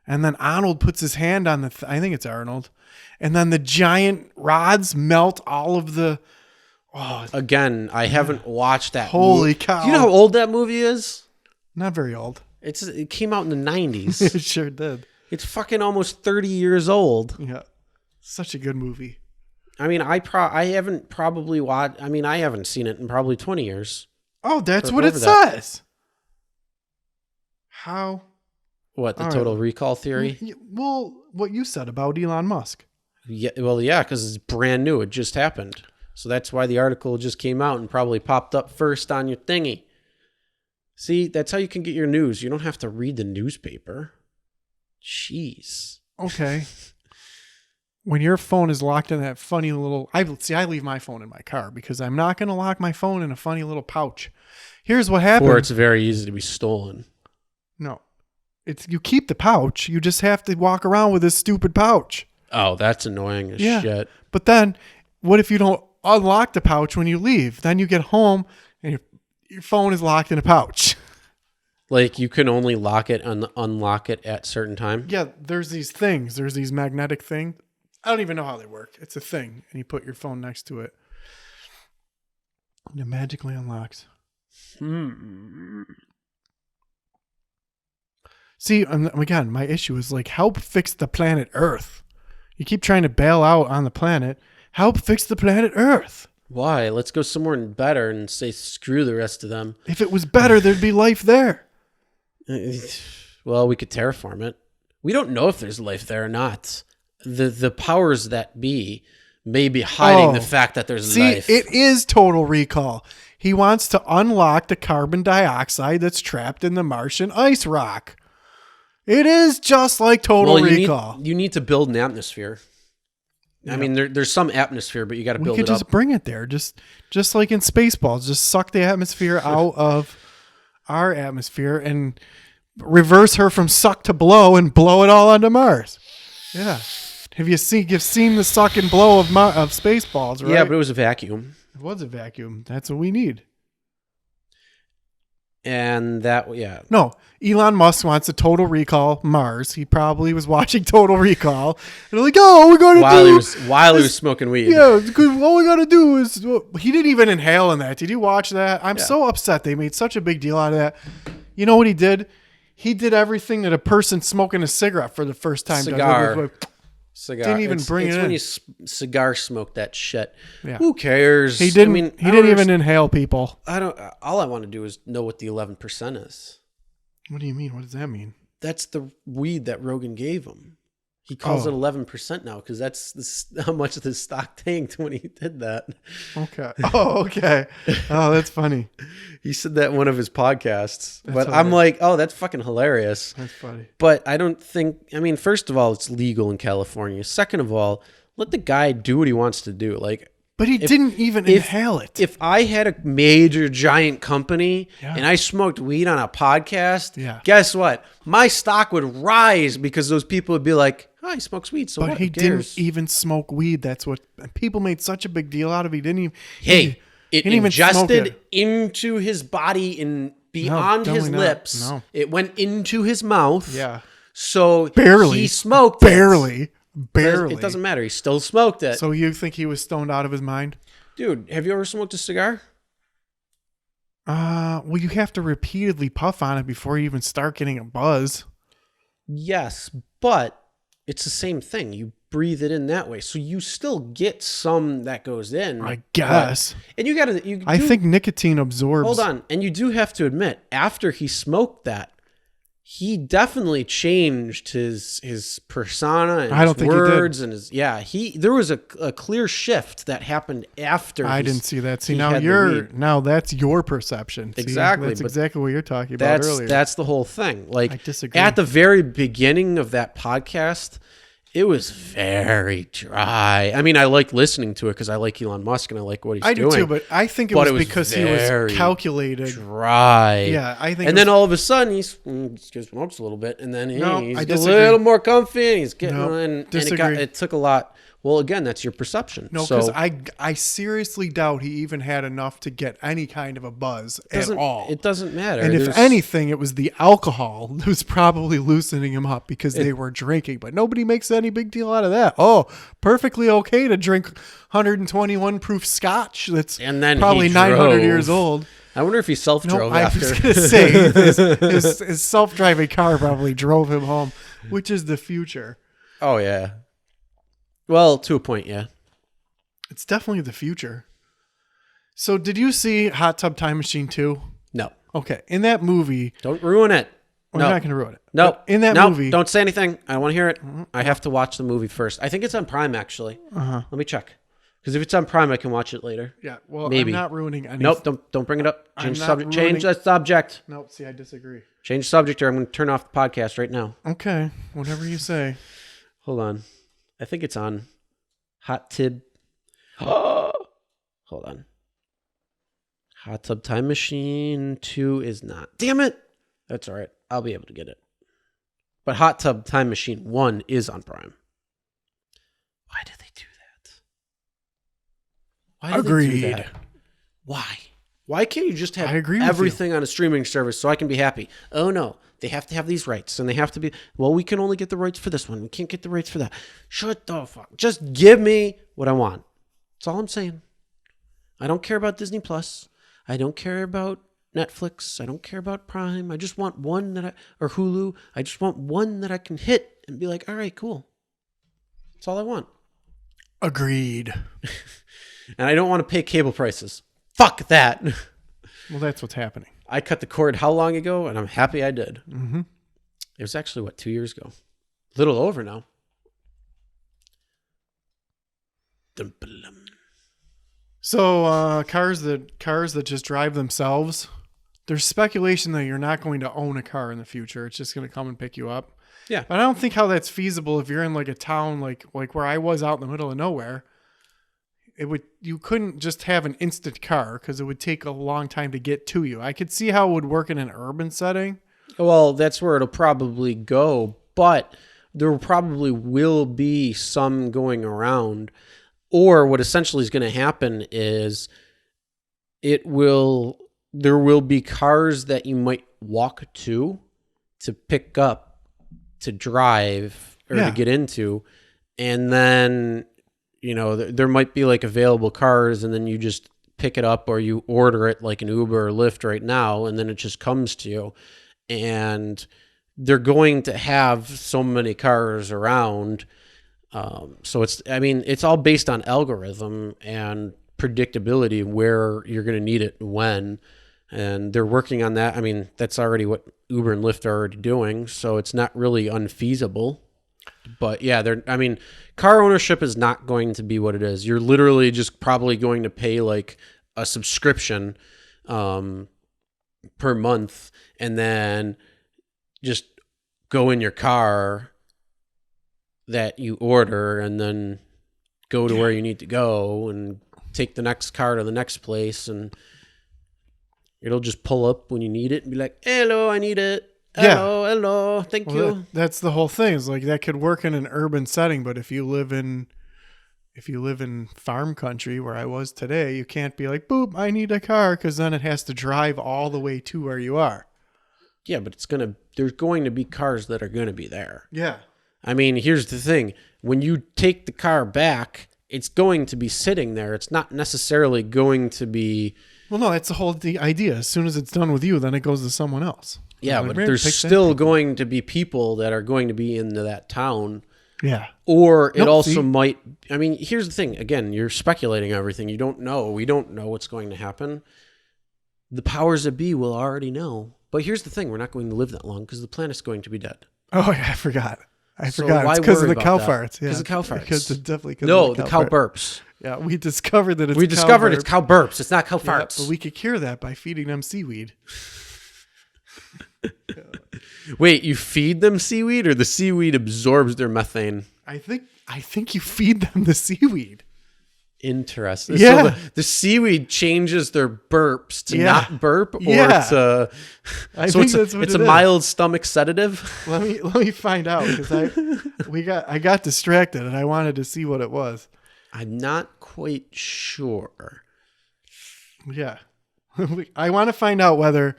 and then Arnold puts his hand on I think it's Arnold, and then the giant rods melt all of the. Oh, Again, I haven't watched that. Holy movie. cow! Do you know how old that movie is? Not very old. It came out in the 90s. It sure did. It's fucking almost 30 years old. Yeah, such a good movie. I mean, I haven't probably watched. I mean, I haven't seen it in probably 20 years. Oh, that's Or what it over that. says. How? What, the All right. total recall theory? Well, what you said about Elon Musk. Yeah, well, yeah, because it's brand new. It just happened. So that's why the article just came out and probably popped up first on your thingy. See, that's how you can get your news. You don't have to read the newspaper. Jeez. Okay. When your phone is locked in that funny little... I leave my phone in my car because I'm not going to lock my phone in a funny little pouch. Here's what happens. Or it's very easy to be stolen. No. You keep the pouch. You just have to walk around with this stupid pouch. Oh, that's annoying as shit. But then, what if you don't unlock the pouch when you leave? Then you get home and your phone is locked in a pouch. Like, you can only lock it and unlock it at certain time? Yeah, there's these things. There's these magnetic things. I don't even know how they work. It's a thing. And you put your phone next to it. And it magically unlocks. See, again, my issue is like, help fix the planet Earth. You keep trying to bail out on the planet. Help fix the planet Earth. Why? Let's go somewhere better and say screw the rest of them. If it was better, there'd be life there. Well, we could terraform it. We don't know if there's life there or not. The powers that be may be hiding the fact that there's life. See, it is Total Recall. He wants to unlock the carbon dioxide that's trapped in the Martian ice rock. It is just like Total Recall. You need to build an atmosphere. Yeah. I mean, there's some atmosphere, but you got to build it up. We could just bring it there, just like in Spaceballs. Just suck the atmosphere out of our atmosphere, and reverse her from suck to blow and blow it all onto Mars. Yeah. You've seen the suck and blow of Spaceballs, right? Yeah, but it was a vacuum. It was a vacuum. That's what we need. And yeah. No, Elon Musk wants a Total Recall Mars. He probably was watching Total Recall. And they're like, oh, we're going to While he was smoking weed. Yeah, all we got to do is... He didn't even inhale in that. Did you watch that? I'm so upset they made such a big deal out of that. You know what he did? He did everything that a person smoking a cigarette for the first time Cigar. does. Cigar. Didn't even bring it in. It's when you cigar smoke that shit. Yeah. Who cares? He didn't. I mean, he didn't even inhale people. All I want to do is know what the 11% is. What do you mean? What does that mean? That's the weed that Rogan gave him. He calls it 11% now because that's how much the stock tanked when he did that. Okay. Oh, okay. Oh, that's funny. He said that in one of his podcasts. That's but hilarious. I'm like, oh, that's fucking hilarious. That's funny. But I don't think, I mean, first of all, it's legal in California. Second of all, let the guy do what he wants to do. Like, But he didn't even inhale it. if I had a major giant company Yeah. and I smoked weed on a podcast, Yeah. guess what? My stock would rise because those people would be like, oh, he smokes weed, so But what? he Who cares? didn't even smoke weed. That's what people made such a big deal out of. He didn't even. Hey, it didn't even smoke ingested it. into his body and beyond his definitely not. lips. No. It went into his mouth. Yeah. So Barely. he smoked Barely. it. Barely. It doesn't matter. He still smoked it. So you think he was stoned out of his mind? Dude, have you ever smoked a cigar? Well, you have to repeatedly puff on it before you even start getting a buzz. Yes, but it's the same thing. You breathe it in that way. So you still get some that goes in. I guess. And you got to... I think nicotine absorbs. Hold on. And you do have to admit, after he smoked that, he definitely changed his persona and I don't his think he did. words and his there was a clear shift that happened after. I didn't see that. See, he now had the weed. now that's your perception. See, Exactly, that's but exactly what you're talking about earlier. That's the whole thing. Like, I disagree. at the very beginning of that podcast, it was very dry. I mean, I like listening to it because I like Elon Musk and I like what he's I doing. do too, but I think it But was because he was very calculated. dry. Yeah, I think. And then all of a sudden he smokes a little bit, and then No, he's I a disagree. little more comfy, and he's getting No, and disagree. it took a lot. Well, again, that's your perception. No, So, because I seriously doubt he even had enough to get any kind of a buzz at all. It doesn't matter. And if There's- anything, it was the alcohol that was probably loosening him up because they were drinking. But nobody makes any big deal out of that. Oh, perfectly okay to drink 121 proof scotch that's And then he probably 900 drove. years old. I wonder if he self-drove I after. was going to say his self-driving car probably drove him home, which is the future. Oh yeah. Well, to a point, yeah. It's definitely the future. So did you see Hot Tub Time Machine 2? No, Okay. In that movie, don't ruin it. we're No. not going to ruin it. No, But in that no, movie, don't say anything. I don't want to hear it. I have to watch the movie first. I think it's on Prime, actually. Uh-huh. Let me check. Because if it's on Prime, I can watch it later. Yeah, well, Maybe. I'm not ruining any. Nope, don't bring it up. I'm Change not subject. ruining- Change the subject. Nope, see, I disagree. Change subject, or I'm going to turn off the podcast right now. Okay, whatever you say. Hold on. I think it's on Hot Tub. Hold on. Hot Tub Time Machine 2 is not. Damn it. That's all right. I'll be able to get it. But Hot Tub Time Machine 1 is on Prime. Why did they do that? Why did they Agreed. do that? Why? Why can't you just have I agree with everything on a streaming service so I can be happy? Oh no, they have to have these rights and they have to be, well, we can only get the rights for this one. We can't get the rights for that. Shut the fuck. Just give me what I want. That's all I'm saying. I don't care about Disney Plus. I don't care about Netflix. I don't care about Prime. I just want one or Hulu. I just want one that I can hit and be like, all right, cool. That's all I want. Agreed. And I don't want to pay cable prices. Fuck that. Well, that's what's happening. I cut the cord how long ago, and I'm happy I did. Mm-hmm. It was actually, 2 years ago? A little over now. Dum-ba-lum. So cars that just drive themselves. There's speculation that you're not going to own a car in the future. It's just going to come and pick you up. Yeah. But I don't think how that's feasible if you're in like a town like where I was out in the middle of nowhere. You couldn't just have an instant car because it would take a long time to get to you. I could see how it would work in an urban setting, Well, that's where it'll probably go, but there probably will be some going around. Or what essentially is going to happen is there will be cars that you might walk to pick up, to drive, or to get into. And then, there might be like available cars, and then you just pick it up, or you order it like an Uber or Lyft right now, and then it just comes to you. And they're going to have so many cars around. So it's all based on algorithm and predictability, where you're going to need it and when. And they're working on that. I mean, that's already what Uber and Lyft are already doing. So it's not really unfeasible. But yeah, car ownership is not going to be what it is. You're literally just probably going to pay like a subscription per month, and then just go in your car that you order, and then go to where you need to go, and take the next car to the next place, and it'll just pull up when you need it and be like, hello, I need it. Hello, thank you. That's the whole thing. Is like that could work in an urban setting, but if you live in farm country where I was today, you can't be like, boop, I need a car, because then it has to drive all the way to where you are. Yeah, but there's going to be cars that are going to be there. Yeah. I mean, here's the thing. When you take the car back, it's going to be sitting there. It's not necessarily going to be... Well, no, that's the idea. As soon as it's done with you, then it goes to someone else. Yeah, but there's still going to be people that are going to be into that town. Yeah. Or it also might... I mean, here's the thing. Again, you're speculating everything. You don't know. We don't know what's going to happen. The powers that be will already know. But here's the thing. We're not going to live that long because the planet's going to be dead. Oh, yeah, I forgot. It's why because of the worry cow about farts. Because of cow farts. Because it's definitely because No, of the cow burps. Yeah, we discovered that it's it's cow burps. It's not cow Yeah, farts. but we could cure that by feeding them seaweed. Wait, you feed them seaweed, or the seaweed absorbs their methane? I think you feed them the seaweed. Interesting. Yeah. So the seaweed changes their burps to not burp, or I think that's what it's it a is. mild stomach sedative. Let me find out, because I got distracted and I wanted to see what it was. I'm not quite sure. Yeah. I want to find out whether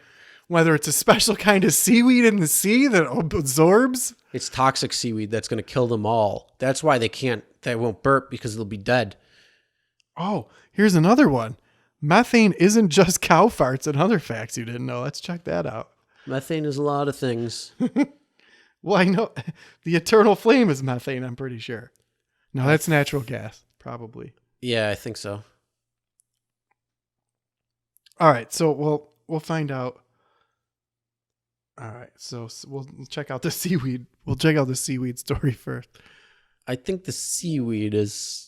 it's a special kind of seaweed in the sea that absorbs. It's toxic seaweed that's going to kill them all. That's why they won't burp, because they'll be dead. Oh, here's another one. Methane isn't just cow farts and other facts you didn't know. Let's check that out. Methane is a lot of things. Well, I know the eternal flame is methane, I'm pretty sure. No, that's natural gas, probably. Yeah, I think so. All right, so we'll find out. All right, so we'll check out the seaweed. We'll check out the seaweed story first. I think the seaweed is...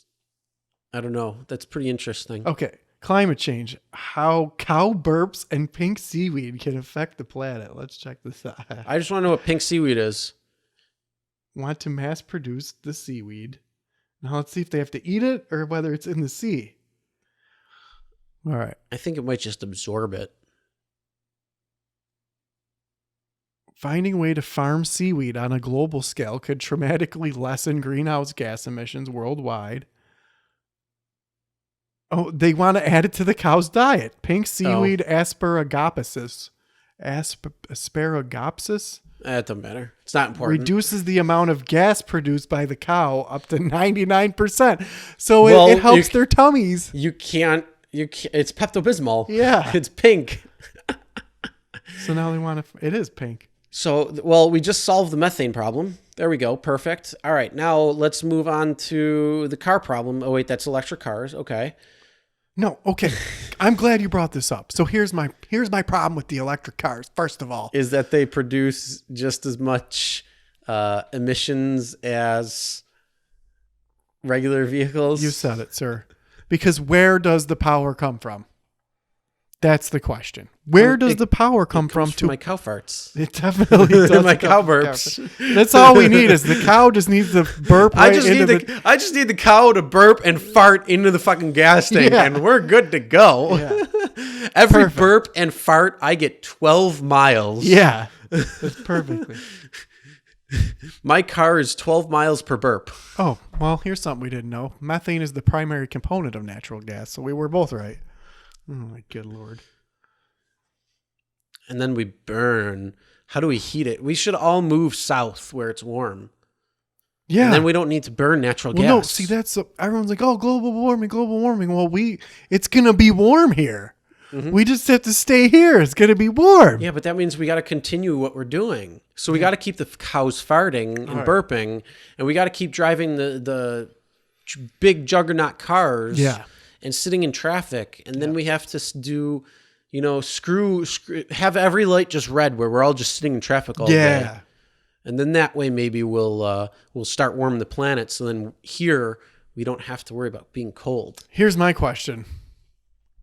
I don't know. That's pretty interesting. Okay, climate change. How cow burps and pink seaweed can affect the planet. Let's check this out. I just want to know what pink seaweed is. Want to mass produce the seaweed. Now let's see if they have to eat it or whether it's in the sea. All right. I think it might just absorb it. Finding a way to farm seaweed on a global scale could dramatically lessen greenhouse gas emissions worldwide. Oh, they want to add it to the cow's diet. Pink seaweed asparagopsis. Asparagopsis? It doesn't matter. It's not important. Reduces the amount of gas produced by the cow up to 99%. So it helps their tummies. You can't, it's Pepto-Bismol. Yeah. It's pink. So now they want to, it is pink. So, well, we just solved the methane problem. There we go. Perfect. All right. Now let's move on to the car problem. Oh, wait, that's electric cars. Okay. No, okay. I'm glad you brought this up. So here's my problem with the electric cars. First of all, is that they produce just as much emissions as regular vehicles. You said it, sir. Because where does the power come from? That's the question. Where does the power come from? To my cow farts. It definitely does. My cow burps. That's all we need is the cow just needs to burp. I just need the cow to burp and fart into the fucking gas tank, and we're good to go. Yeah. Every burp and fart, I get 12 miles. Yeah. That's perfectly. My car is 12 miles per burp. Oh, well, here's something we didn't know. Methane is the primary component of natural gas, so we were both right. Oh, my good Lord. And then we burn. How do we heat it? We should all move south where it's warm. Yeah. And then we don't need to burn natural gas. No, see, everyone's like, oh, global warming. Well, it's going to be warm here. Mm-hmm. We just have to stay here. It's going to be warm. Yeah, but that means we got to continue what we're doing. So we got to keep the cows farting and burping, and we got to keep driving the big juggernaut cars and sitting in traffic. And then we have to do, screw, have every light just red where we're all just sitting in traffic all day. And then that way maybe we'll start warming the planet. So then here we don't have to worry about being cold. Here's my question.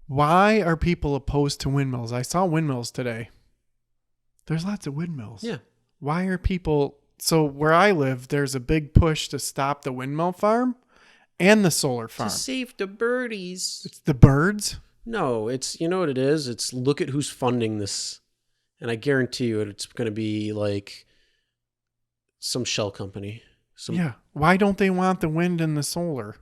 Why are people opposed to windmills? I saw windmills today. There's lots of windmills. Yeah. Why are people... So where I live, there's a big push to stop the windmill farm and the solar farm. To save the birdies. It's the birds? No, it's... You know what it is? It's look at who's funding this. And I guarantee you it's going to be like some shell company. Yeah. Why don't they want the wind and the solar?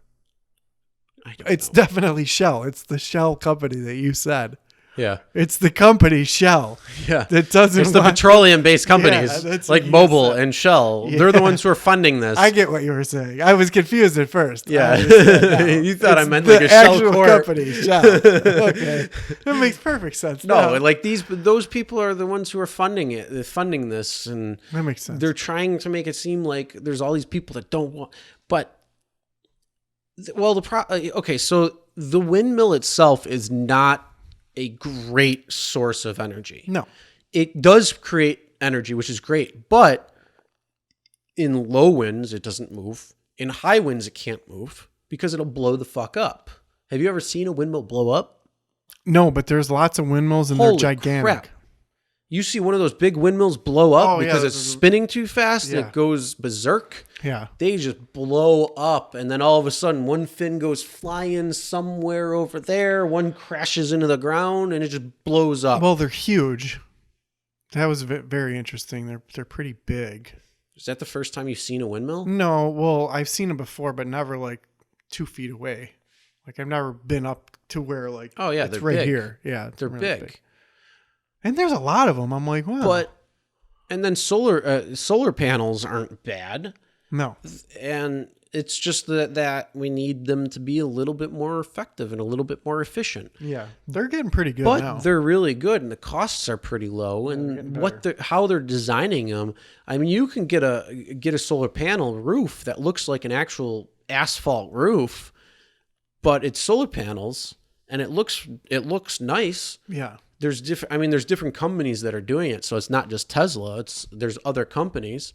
It's know. Definitely Shell. It's the Shell company that you said. Yeah. It's the company Shell. Yeah. That doesn't. It's the petroleum-based companies like Mobil and Shell. Yeah. They're the ones who are funding this. I get what you were saying. I was confused at first. Yeah. You thought I meant like a Shell Corp. Company Shell. Okay. That makes perfect sense. No, like those people are the ones who are funding it. They're funding this, and that makes sense. They're trying to make it seem like there's all these people that don't want, but. Well, so the windmill itself is not a great source of energy. No. It does create energy, which is great, but in low winds, it doesn't move. In high winds, it can't move because it'll blow the fuck up. Have you ever seen a windmill blow up? No, but there's lots of windmills and they're gigantic. Crap. You see one of those big windmills blow up because it's spinning too fast and it goes berserk. Yeah. They just blow up, and then all of a sudden one fin goes flying somewhere over there, one crashes into the ground, and it just blows up. Well, they're huge. That was very interesting. They're pretty big. Is that the first time you've seen a windmill? No, well, I've seen them before, but never like 2 feet away. Like I've never been up to where like it's right big. Here. Yeah, they're really big. And there's a lot of them. I'm like, wow. And then solar panels aren't bad. No. And it's just that we need them to be a little bit more effective and a little bit more efficient. Yeah. They're getting pretty good now. But they're really good, and the costs are pretty low. And how they're designing them, I mean, you can get a solar panel roof that looks like an actual asphalt roof, but it's solar panels, and it looks nice. Yeah. There's different companies that are doing it, so it's not just Tesla. There's other companies,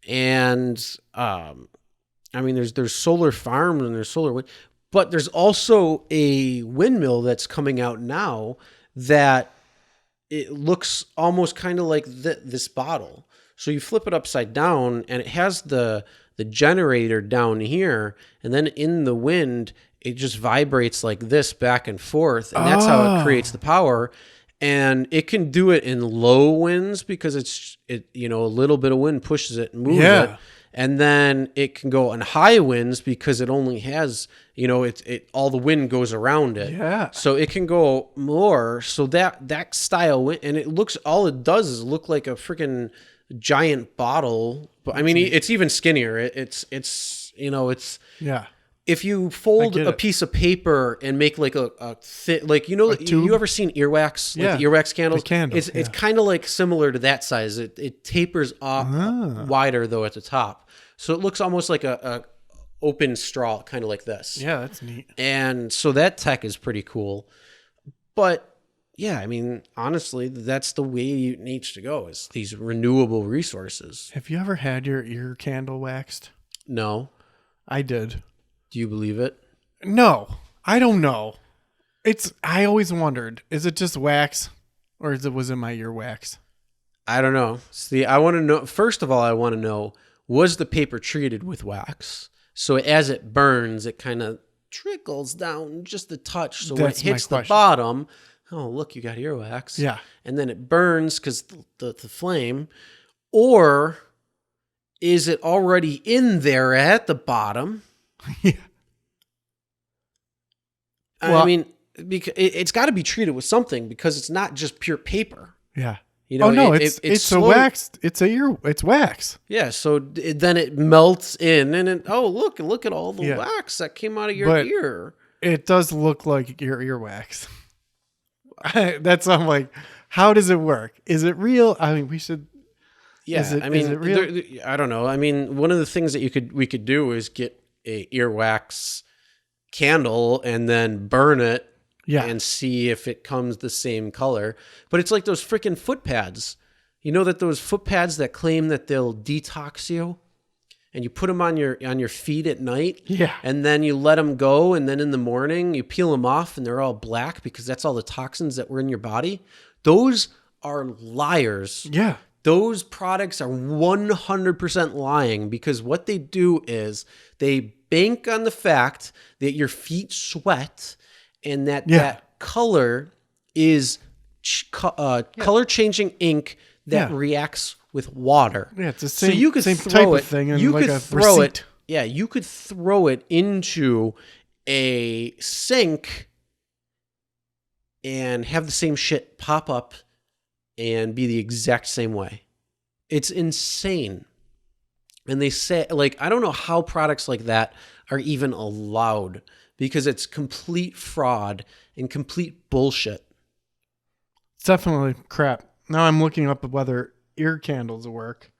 and there's solar farms and there's solar wind, but there's also a windmill that's coming out now that it looks almost kind of like this bottle. So you flip it upside down, and it has the generator down here, and then in the wind it just vibrates like this back and forth, and that's how it creates the power. And it can do it in low winds because a little bit of wind pushes it and moves it. And then it can go on high winds because it only has, all the wind goes around it. Yeah. So it can go more. So that style wind, and all it does is look like a freaking giant bottle. But I mean, it's even skinnier. It's yeah. If you fold a piece of paper and make like a thin, like, you ever seen earwax? Like the earwax candles? The candles, it's kind of like similar to that size. It tapers off wider though at the top. So it looks almost like a open straw, kind of like this. Yeah, that's neat. And so that tech is pretty cool. But yeah, I mean, honestly, that's the way it needs to go, is these renewable resources. Have you ever had your ear candle waxed? No. I did. Do you believe it? No, I don't know. I always wondered, is it just wax or was it my ear wax? I don't know. See, I want to know. First of all, I want to know, was the paper treated with wax? So as it burns, it kind of trickles down just a touch. So when it hits the bottom, oh, look, you got earwax. Yeah. And then it burns because the flame. Or is it already in there at the bottom? Yeah. I mean, because it's got to be treated with something because it's not just pure paper. Yeah. You know, oh no, it's it's a wax. It's wax. Yeah, so then it melts in, and look at all the wax that came out of your ear. It does look like your earwax. I'm like, how does it work? Is it real? I mean, we should. Yeah, is it real? I don't know. I mean, one of the things that we could do is get a earwax candle and then burn it. Yeah. And see if it comes the same color. But it's like those freaking foot pads. You know that those foot pads that claim that they'll detox you? And you put them on your feet at night. Yeah. And then you let them go. And then in the morning, you peel them off and they're all black because that's all the toxins that were in your body. Those are liars. Yeah. Those products are 100% lying because what they do is they bank on the fact that your feet sweat and that color is color changing ink that reacts with water. Yeah, it's the same, so you could same throw type it, of thing. And you like could a throw receipt. it. Yeah, you could throw it into a sink and have the same shit pop up and be the exact same way. It's insane. And they say, like, I don't know how products like that are even allowed because it's complete fraud and complete bullshit. It's definitely crap. Now I'm looking up whether ear candles work.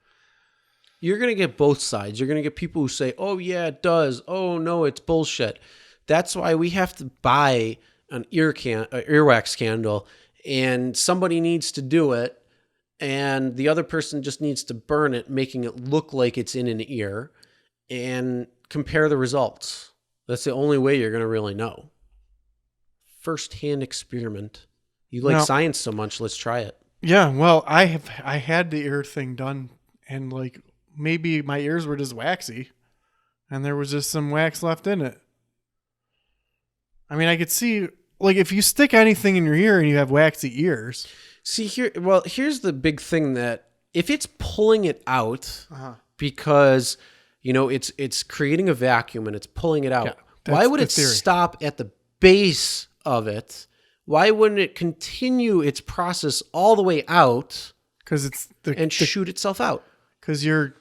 You're going to get both sides. You're going to get people who say, oh, yeah, it does. Oh, no, it's bullshit. That's why we have to buy an earwax candle, and somebody needs to do it, and the other person just needs to burn it, making it look like it's in an ear, and compare the results. That's the only way you're going to really know. First-hand experiment. You like science so much, let's try it. Yeah, well, I had the ear thing done, and like maybe my ears were just waxy, and there was just some wax left in it. I mean, I could see, like, if you stick anything in your ear and you have waxy ears. See, here's the big thing that if it's pulling it out because, you know, it's creating a vacuum and it's pulling it out, why would it stop at the base of it? Why wouldn't it continue its process all the way out? Because it's shoot itself out. Because you're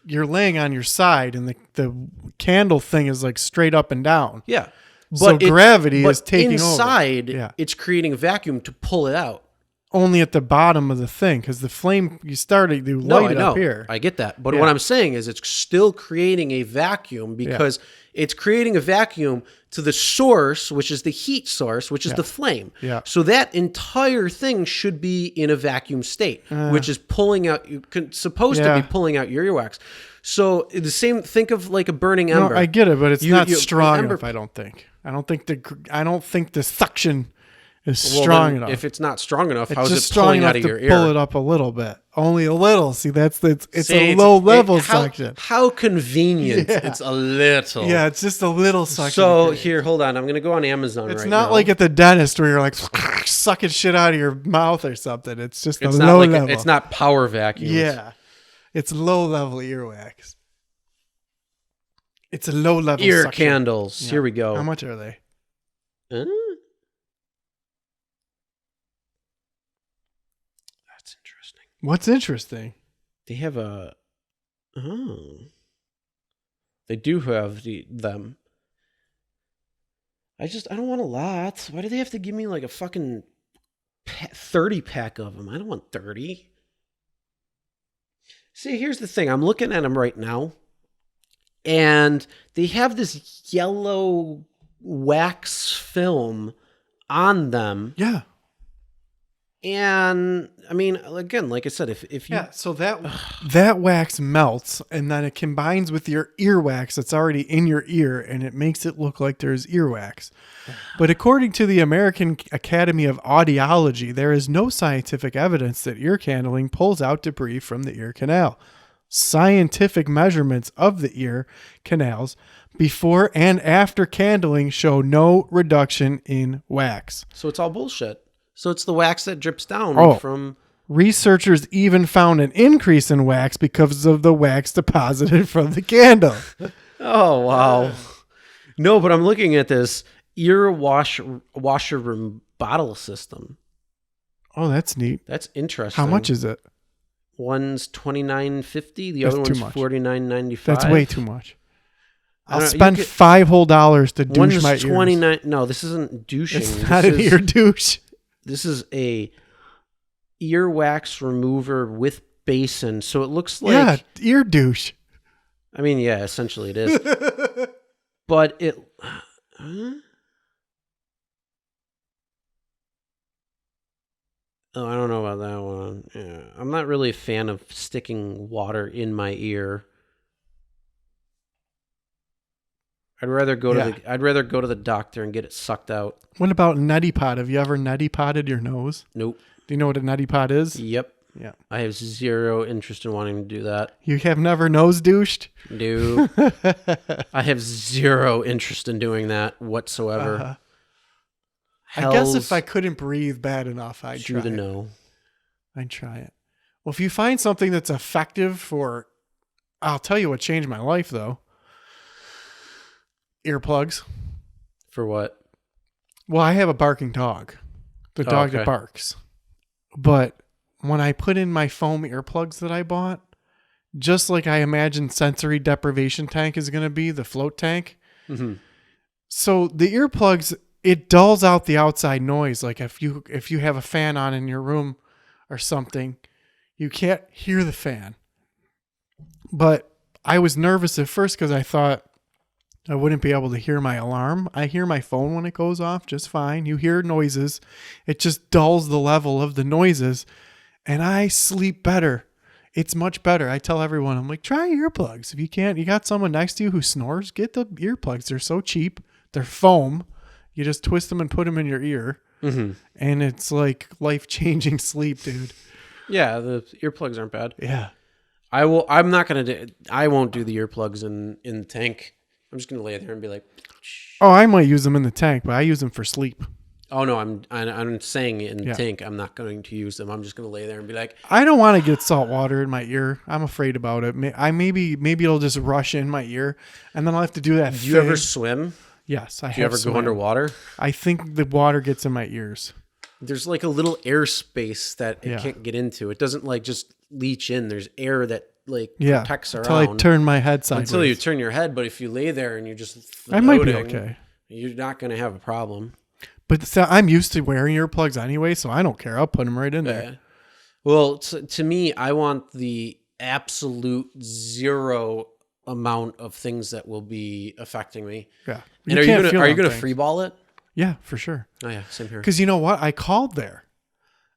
laying on your side and the candle thing is like straight up and down. Yeah. So gravity is taking inside, over. It's creating a vacuum to pull it out. Only at the bottom of the thing, because the flame, you light it up here. I get that. But what I'm saying is it's still creating a vacuum because it's creating a vacuum to the source, which is the heat source, which is the flame. Yeah. So that entire thing should be in a vacuum state, which is pulling out, supposed to be pulling out your earwax. So the same, think of like a burning ember. No, I get it, but it's not strong enough, I don't think. I don't think the suction is strong enough. If it's not strong enough, how is it strong pulling enough out of to your ear? Pull it up a little bit, only a little. See, it's a low level suction. How convenient! Yeah. It's a little. Yeah, it's just a little suction. So here, hold on. I'm going to go on Amazon. It's right not now. like at the dentist where you're like sucking shit out of your mouth or something. It's just a low level. It's not power vacuum. Yeah, it's low level earwax. It's a low level ear suction. candles. Yeah. Here we go. How much are they? That's interesting. What's interesting? They have they do have them. I don't want a lot. Why do they have to give me like a fucking 30 pack of them? I don't want 30. See, here's the thing. I'm looking at them right now, and they have this yellow wax film on them. Yeah. And I mean, again, like I said, if you so that wax melts and then it combines with your earwax that's already in your ear and it makes it look like there's earwax. But according to the American Academy of Audiology, there is no scientific evidence that ear candling pulls out debris from the ear canal. Scientific measurements of the ear canals before and after candling show no reduction in wax. So it's all bullshit. So it's the wax that drips down Oh. from... Researchers even found an increase in wax because of the wax deposited from the candle. Oh, wow. No, but I'm looking at this ear washer room bottle system. Oh, that's neat. That's interesting. How much is it? One's $29.50. The That's other too one's much. $49.95. That's way too much. don't I'll know, spend you get- $5 whole to douche One's my ears. $29. No, this isn't douching. It's not an ear douche. This is a earwax remover with basin. So it looks like... Yeah, ear douche. I mean, yeah, essentially it is. But it... Huh? Oh, I don't know about that one. Yeah, I'm not really a fan of sticking water in my ear. I'd rather go to the doctor and get it sucked out. What about neti pot? Have you ever neti potted your nose? Nope. Do you know what a neti pot is? Yep. Yeah. I have zero interest in wanting to do that. You have never nose douched? No. I have zero interest in doing that whatsoever. I guess if I couldn't breathe bad enough, I'd try it. No. I'd try it. Well, if you find something that's effective for... I'll tell you what changed my life, though. Earplugs. For what? Well, I have a barking dog. The dog that barks. But when I put in my foam earplugs that I bought, just like I imagine sensory deprivation tank is going to be, the float tank. Mm-hmm. So the earplugs, it dulls out the outside noise. Like if you have a fan on in your room or something, you can't hear the fan. But I was nervous at first because I thought I wouldn't be able to hear my alarm. I hear my phone when it goes off just fine. You hear noises. It just dulls the level of the noises. And I sleep better. It's much better. I tell everyone, I'm like, try earplugs. If you can't, you got someone next to you who snores, get the earplugs. They're so cheap. They're foam. You just twist them and put them in your ear. Mm-hmm. And it's like life-changing sleep, dude. Yeah, the earplugs aren't bad. Yeah. I won't do the earplugs in the tank. I'm just gonna lay there and be like, shh. Oh, I might use them in the tank, but I use them for sleep. Oh no, I'm saying in the tank. I'm not going to use them. I'm just gonna lay there and be like, I don't want to get salt water in my ear. I'm afraid about it. Maybe it'll just rush in my ear, and then I'll have to do that. Do you ever swim? Yes, I have. Do you ever go underwater? I think the water gets in my ears. There's like a little air space that it can't get into. It doesn't like just leach in. There's air that like protects around. Until I turn my head sideways. Until you turn your head, but if you lay there and you're just floating, I might be okay. You're not going to have a problem. But I'm used to wearing earplugs anyway, so I don't care. I'll put them right in there. Yeah. Well, to me, I want the absolute zero amount of things that will be affecting me. Yeah. And are you going to free ball it? Yeah, for sure. Oh yeah, same here. Because you know what? I called there.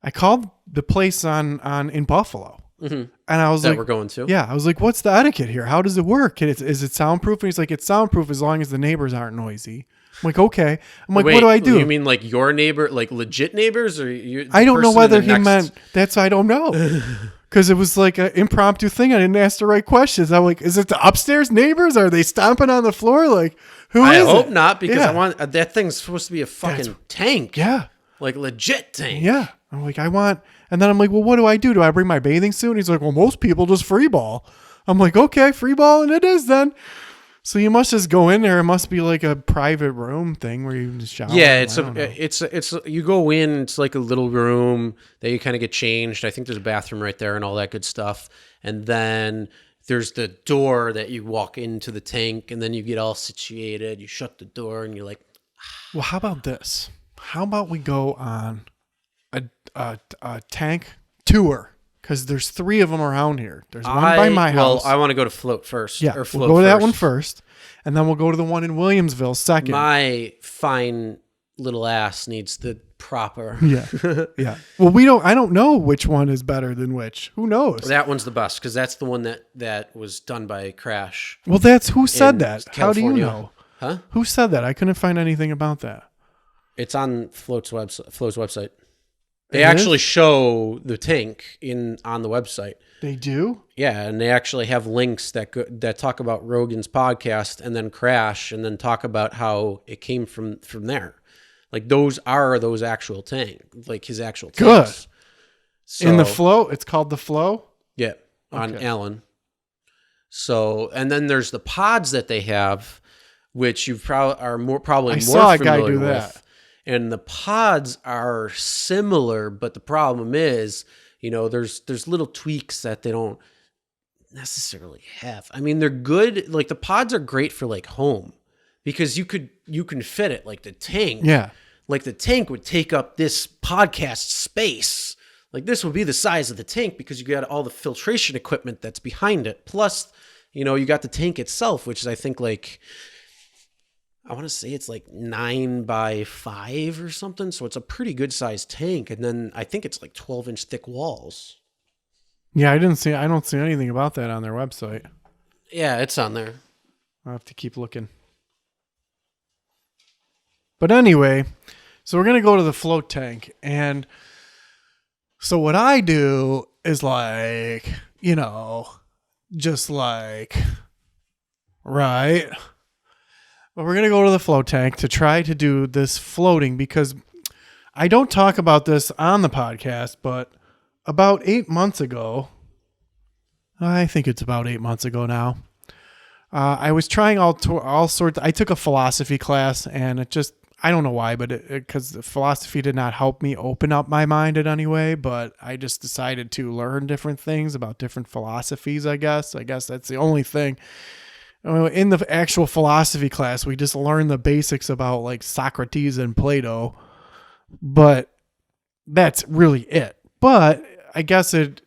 I called the place in Buffalo. Mm-hmm. And I was like, we're going to? Yeah. I was like, what's the etiquette here? How does it work? Is it soundproof? And he's like, it's soundproof as long as the neighbors aren't noisy. I'm like, okay. I'm like, wait, what do I do? You mean like your neighbor, like legit neighbors, or you? I don't know whether he meant that's. I don't know. Because it was like an impromptu thing. I didn't ask the right questions. I'm like, is it the upstairs neighbors? Are they stomping on the floor? Like, who is it? I hope not, because I want that thing's supposed to be a fucking tank. Yeah. Like legit tank. Yeah. I'm like, and then I'm like, well, what do I do? Do I bring my bathing suit? And he's like, well, most people just free ball. I'm like, okay, free ball, and it is then. So you must just go in there. It must be like a private room thing where you can just shower. Yeah, it's you go in. It's like a little room that you kind of get changed. I think there's a bathroom right there and all that good stuff. And then there's the door that you walk into the tank, and then you get all situated. You shut the door, and you're like, well, how about this? How about we go on a tank tour? Because there's 3 of them around here. There's one by my house. Well, I want to go to Float first. Yeah, or Float we'll go to that first. one first, and then we'll go to the one in Williamsville second. My fine little ass needs the proper. Yeah, yeah. Well, I don't know which one is better than which. Who knows? That one's the best because that's the one that was done by Crash. Well, that's who said that. California. How do you know? Huh? Who said that? I couldn't find anything about that. It's on Flo's website. They actually show the tank on the website. They do? Yeah, and they actually have links that talk about Rogan's podcast and then Crash and then talk about how it came from there. Like those are those actual tank, like his actual Good. tanks. In the So- flow, it's called the flow. Yeah, on Okay. Allen. So, and then there's the pods that they have, which you probably I more saw a guy familiar do with. that. And the pods are similar, but the problem is, there's little tweaks that they don't necessarily have. I mean, they're good. Like the pods are great for like home because you can fit it like the tank. Yeah. Like the tank would take up this podcast space. Like this would be the size of the tank because you got all the filtration equipment that's behind it. Plus, you got the tank itself, which is I think like, I want to say it's like 9 by 5 or something. So it's a pretty good sized tank. And then I think it's like 12-inch thick walls. Yeah, I don't see anything about that on their website. Yeah, it's on there. I'll have to keep looking. But anyway, so we're going to go to the float tank. And so what I do is like, just like, right. But we're going to go to the float tank to try to do this floating because I don't talk about this on the podcast, but about 8 months ago, I think it's about 8 months ago now, I was trying all sorts. I took a philosophy class and it just, I don't know why, but because philosophy did not help me open up my mind in any way, but I just decided to learn different things about different philosophies, I guess. I guess that's the only thing. In the actual philosophy class, we just learned the basics about like Socrates and Plato, but that's really it. But I guess it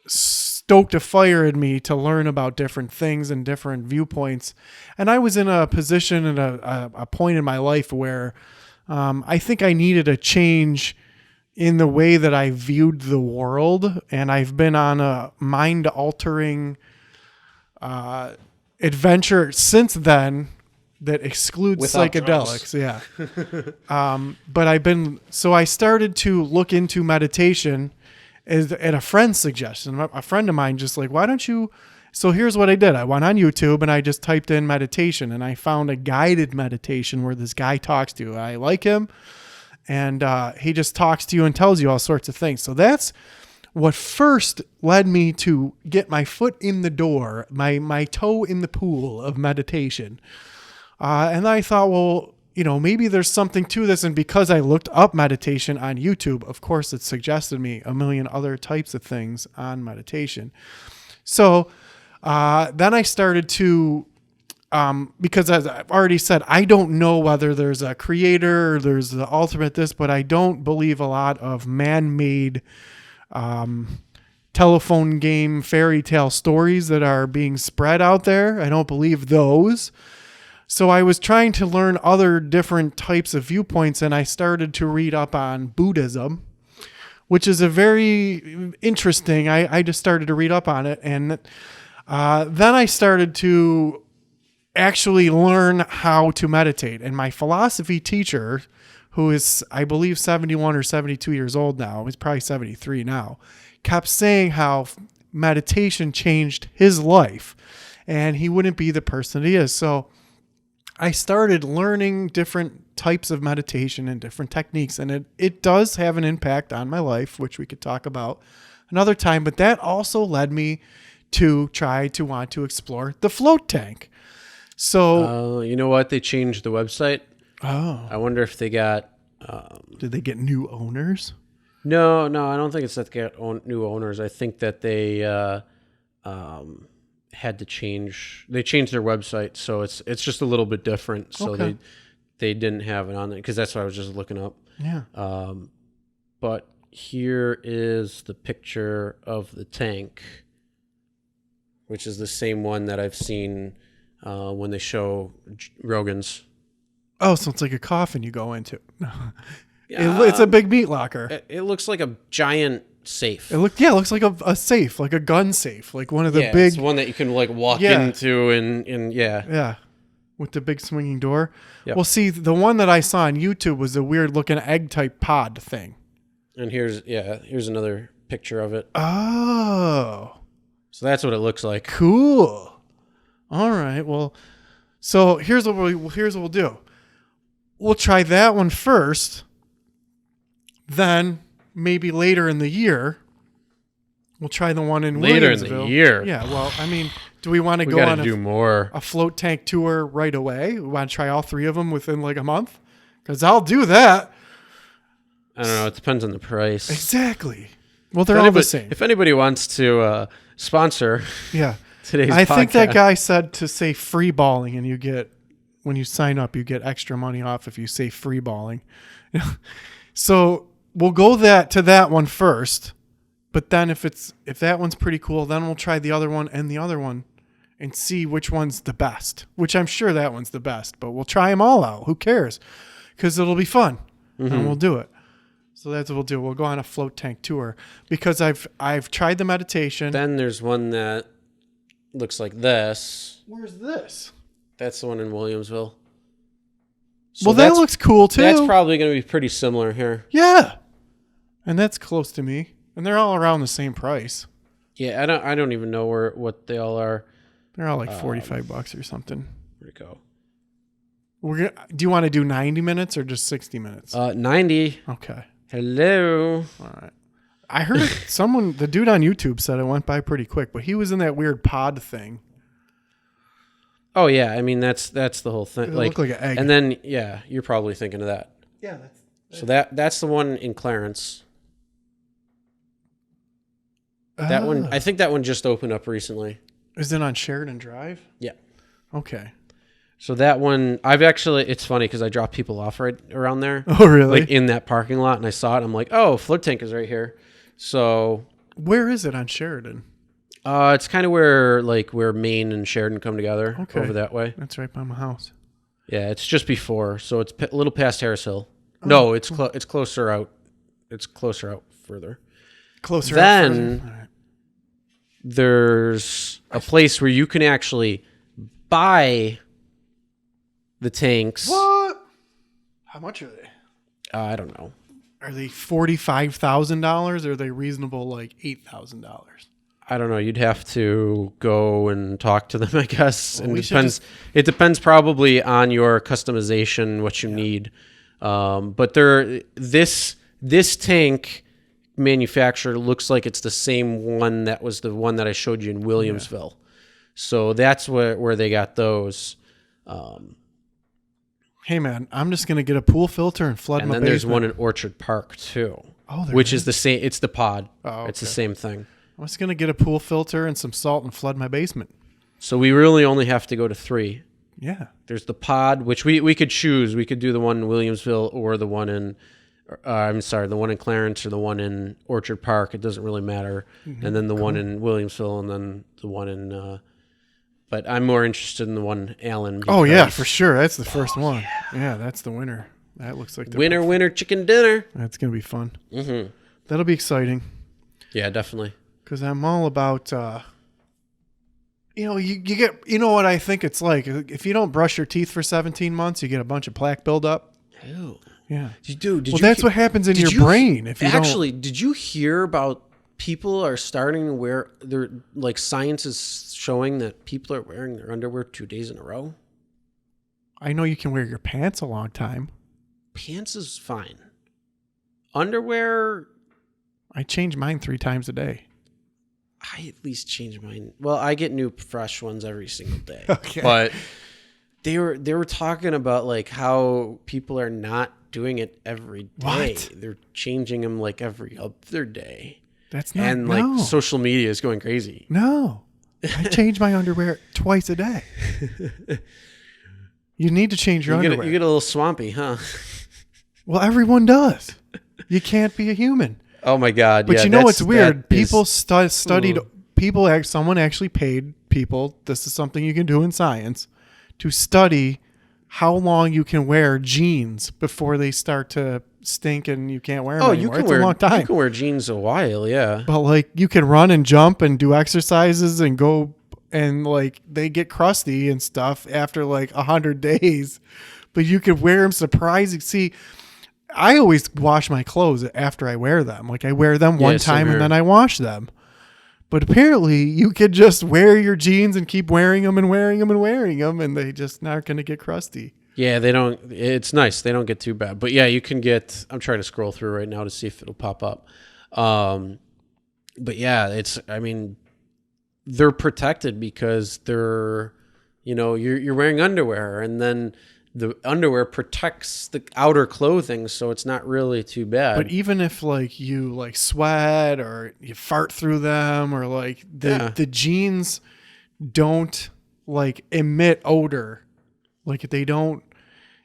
stoked a fire in me to learn about different things and different viewpoints. And I was in a position and a point in my life where I think I needed a change in the way that I viewed the world. And I've been on a mind-altering adventure since then that excludes Without psychedelics. Yeah. But I started to look into meditation at a friend's suggestion. A friend of mine just like, why don't you? So here's what I did. I went on YouTube and I just typed in meditation and I found a guided meditation where this guy talks to you. I like him. And he just talks to you and tells you all sorts of things. So that's what first led me to get my foot in the door, my toe in the pool of meditation. And I thought, well, maybe there's something to this. And because I looked up meditation on YouTube, of course, it suggested me a million other types of things on meditation. So then I started to, because as I've already said, I don't know whether there's a creator or there's the ultimate this, but I don't believe a lot of man-made telephone game fairy tale stories that are being spread out there. I don't believe those. So I was trying to learn other different types of viewpoints, and I started to read up on Buddhism, which is a very interesting. I just started to read up on it, and then I started to actually learn how to meditate. And my philosophy teacher, who is, I believe, 71 or 72 years old now, he's probably 73 now, kept saying how meditation changed his life, and he wouldn't be the person he is. So I started learning different types of meditation and different techniques, and it does have an impact on my life, which we could talk about another time. But that also led me to try to want to explore the float tank. So, You know what? They changed the website. oh, I wonder if they got. did they get new owners? No, I don't think it's that they got new owners. I think that they had to change. They changed their website, so it's just a little bit different. So Okay. they didn't have it on there because that's what I was just looking up. Yeah. But here is the picture of the tank, which is the same one that I've seen when they show Rogan's. Oh, so it's like a coffin you go into. It's a big meat locker. It looks like a giant safe. It looks like a safe, like a gun safe, like one of the big. It's one that you can like walk Yeah. into and yeah. Yeah, with the big swinging door. Yep. Well, see, the one that I saw on YouTube was a weird looking egg type pod thing. And here's another picture of it. Oh, So that's what it looks like. cool. All right. Well, so here's what we'll do. we'll try that one first. Then maybe later in the year, we'll try the one in Later in Williamsville. the year. Yeah. Well, I mean, do we want to We go got on to do more. a float tank tour right away? We want to try all 3 of them within like a month? Because I'll do that. I don't know. It depends on the price. Exactly. Well, they're all the same. If anybody wants to sponsor Yeah. today's I podcast. think that guy said to say free balling, and you get, when you sign up, you get extra money off if you say free balling. So we'll go to that one first, but then if that one's pretty cool, then we'll try the other one and see which one's the best, which I'm sure that one's the best, but we'll try them all out. Who cares? Because it'll be fun, and we'll do it. So that's what we'll do. We'll go on a float tank tour because I've tried the meditation. Then there's one that looks like this. Where's this? That's the one in Williamsville. So Well, that looks cool too. That's probably going to be pretty similar here. Yeah. And that's close to me. And they're all around the same price. Yeah, I don't even know what they all are. They're all like $45 or something. Where'd it go? Do you want to do 90 minutes or just 60 minutes? 90. Okay. Hello. All right. I heard the dude on YouTube said it went by pretty quick, but he was in that weird pod thing. Oh yeah, I mean that's the whole thing. It looked like an egg. And then you're probably thinking of that. Yeah, So that's the one in Clarence. That one, I think that one just opened up recently. Is it on Sheridan Drive? Yeah. Okay. So that one, it's funny because I dropped people off right around there. Oh, really? Like in that parking lot, and I saw it. I'm like, oh, float tank is right here. So where is it on Sheridan? it's kind of where Maine and Sheridan come together. Okay. Over that way. That's right by my house. Yeah, it's just before, so it's a little past Harris Hill. No, it's closer out. It's closer out further. Closer. Then out further? there's a place where you can actually buy the tanks. What? How much are they? I don't know. Are they $45,000 or are they reasonable like $8,000? I don't know. You'd have to go and talk to them, I guess. Well, and it depends probably on your customization, what you need. But this tank manufacturer looks like it's the same one that was the one that I showed you in Williamsville. Yeah. So that's where they got those. Hey man, I'm just gonna get a pool filter and flood my basement. And then there's one in Orchard Park too. Oh, which is the same. It's the pod. Oh, okay. It's the same thing. I'm just gonna get a pool filter and some salt and flood my basement. So we really only have to go to 3. Yeah. There's the pod, which we could choose. We could do the one in Williamsville or the one in, the one in Clarence or the one in Orchard Park. It doesn't really matter. Mm-hmm. And then the one in Williamsville and then the one in, but I'm more interested in the one in Allen. Oh yeah, for sure. That's the first one. Yeah, that's the winner. That looks like the winner chicken dinner. That's going to be fun. Mm-hmm. That'll be exciting. Yeah, definitely. Because I'm all about, you get, what I think it's like. If you don't brush your teeth for 17 months, you get a bunch of plaque buildup. Ew. Yeah. That's what happens in your brain. If you did you hear about people are starting to wear their, like science is showing that people are wearing their underwear 2 days in a row? I know you can wear your pants a long time. Pants is fine. Underwear, I change mine 3 times a day. I at least change mine. Well, I get new fresh ones every single day. Okay. But they were talking about like how people are not doing it every day. What? They're changing them like every other day. That's not. And like social media is going crazy. No. I change my underwear twice a day. You need to change your underwear. You get a little swampy, huh? Well, everyone does. You can't be a human. Oh my God! But what's weird? People studied. Someone actually paid people. This is something you can do in science to study how long you can wear jeans before they start to stink and you can't wear them anymore. It's a long time. You can wear jeans a while, yeah. But like you can run and jump and do exercises and go and like they get crusty and stuff after like 100 days. But you could wear them surprising. See, I always wash my clothes after I wear them. Like I wear them one time and then I wash them. But apparently you could just wear your jeans and keep wearing them and wearing them and wearing them and they just not going to get crusty. Yeah, they don't. It's nice. They don't get too bad. But yeah, you can get. I'm trying to scroll through right now to see if it'll pop up. But yeah, it's. I mean, they're protected because they're. You're wearing underwear, and then the underwear protects the outer clothing, so it's not really too bad. But even if like you like sweat or you fart through them, or like the jeans don't like emit odor. Like they don't,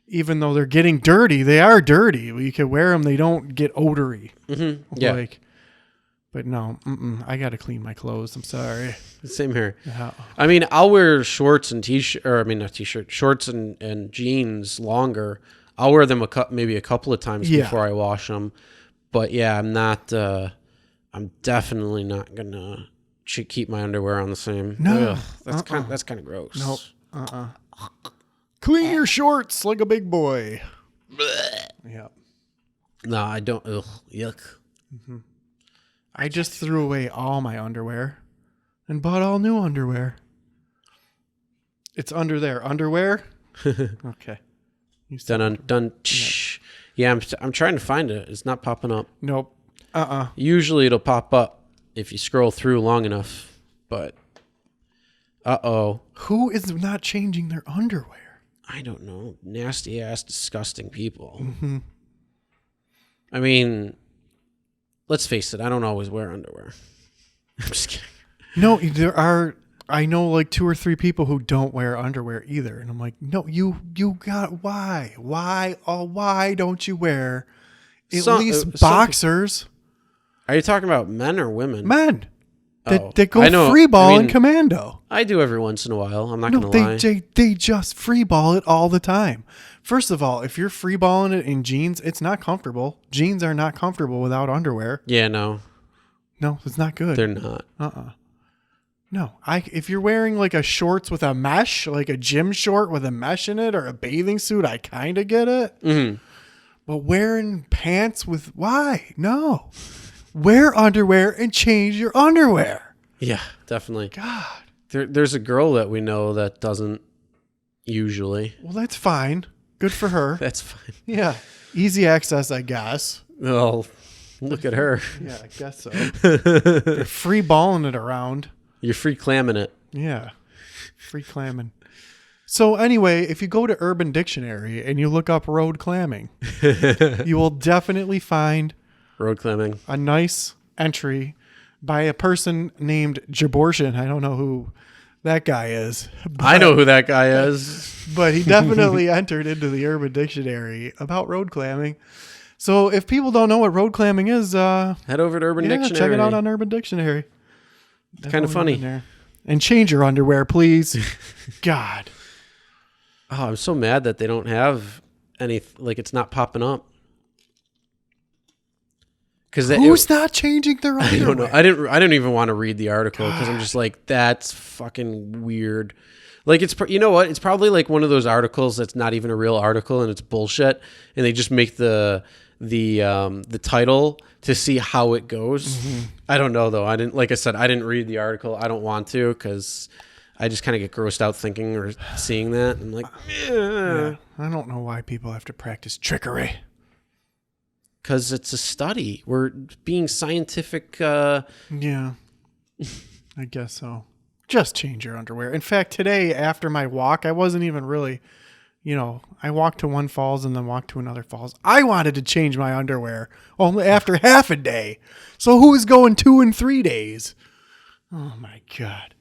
even though they're getting dirty, they are dirty. You can wear them; they don't get odory. Mm-hmm. Yeah. But no, I gotta clean my clothes. I'm sorry. Same here. Yeah. I mean, I'll wear shorts and not t-shirt, shorts and jeans longer. I'll wear them maybe a couple of times before I wash them. But yeah, I'm not. I'm definitely not gonna keep my underwear on the same. No, Ugh, that's kind of gross. Nope. Clean your shorts like a big boy. Yeah. No, I don't. Ugh, yuck. Mm-hmm. I just threw away all my underwear and bought all new underwear. It's under there. Underwear? Okay. Done. Yeah, I'm trying to find it. It's not popping up. Nope. Usually it'll pop up if you scroll through long enough, but who is not changing their underwear? I don't know. Nasty ass, disgusting people. Mm-hmm. I mean, let's face it. I don't always wear underwear. I'm just kidding. No, I know like 2 or 3 people who don't wear underwear either. And I'm like, no, you got, why? Why don't you wear at least boxers? Are you talking about men or women? Men. That go free ball in commando. I do every once in a while. I'm not going to lie. They just free ball it all the time. First of all, if you're free balling it in jeans, it's not comfortable. Jeans are not comfortable without underwear. Yeah, no. No, it's not good. They're not. No, if you're wearing like a shorts with a mesh, like a gym short with a mesh in it, or a bathing suit, I kind of get it. Mm-hmm. But wearing pants with why? No. Wear underwear and change your underwear. Yeah, definitely. God. There's a girl that we know that doesn't usually. Well, that's fine. Good for her. That's fine. Yeah. Easy access, I guess. Well, look at her. Yeah, I guess so. They're free balling it around. You're free clamming it. Yeah. Free clamming. So anyway, if you go to Urban Dictionary and you look up road clamming, you will definitely find road clamming, a nice entry by a person named Jabortion. I don't know who that guy is. I know who that guy is. But he definitely entered into the Urban Dictionary about road clamming. So if people don't know what road clamming is, head over to Urban Dictionary. Check it out on Urban Dictionary. It's kind of funny. And change your underwear, please. God. Oh, I'm so mad that they don't have any, like it's not popping up. Who's not changing their underwear? I don't know. I didn't even want to read the article because I'm just like, that's fucking weird. Like you know what? It's probably like one of those articles that's not even a real article and it's bullshit, and they just make the title to see how it goes. Mm-hmm. I don't know though. I didn't read the article. I don't want to because I just kind of get grossed out thinking or seeing that. I'm like, yeah. I don't know why people have to practice trickery. Because it's a study. We're being scientific. Yeah, I guess so. Just change your underwear. In fact, today after my walk, I wasn't even really, I walked to one falls and then walked to another falls. I wanted to change my underwear only after half a day. So who's going 2 and 3 days? Oh my God.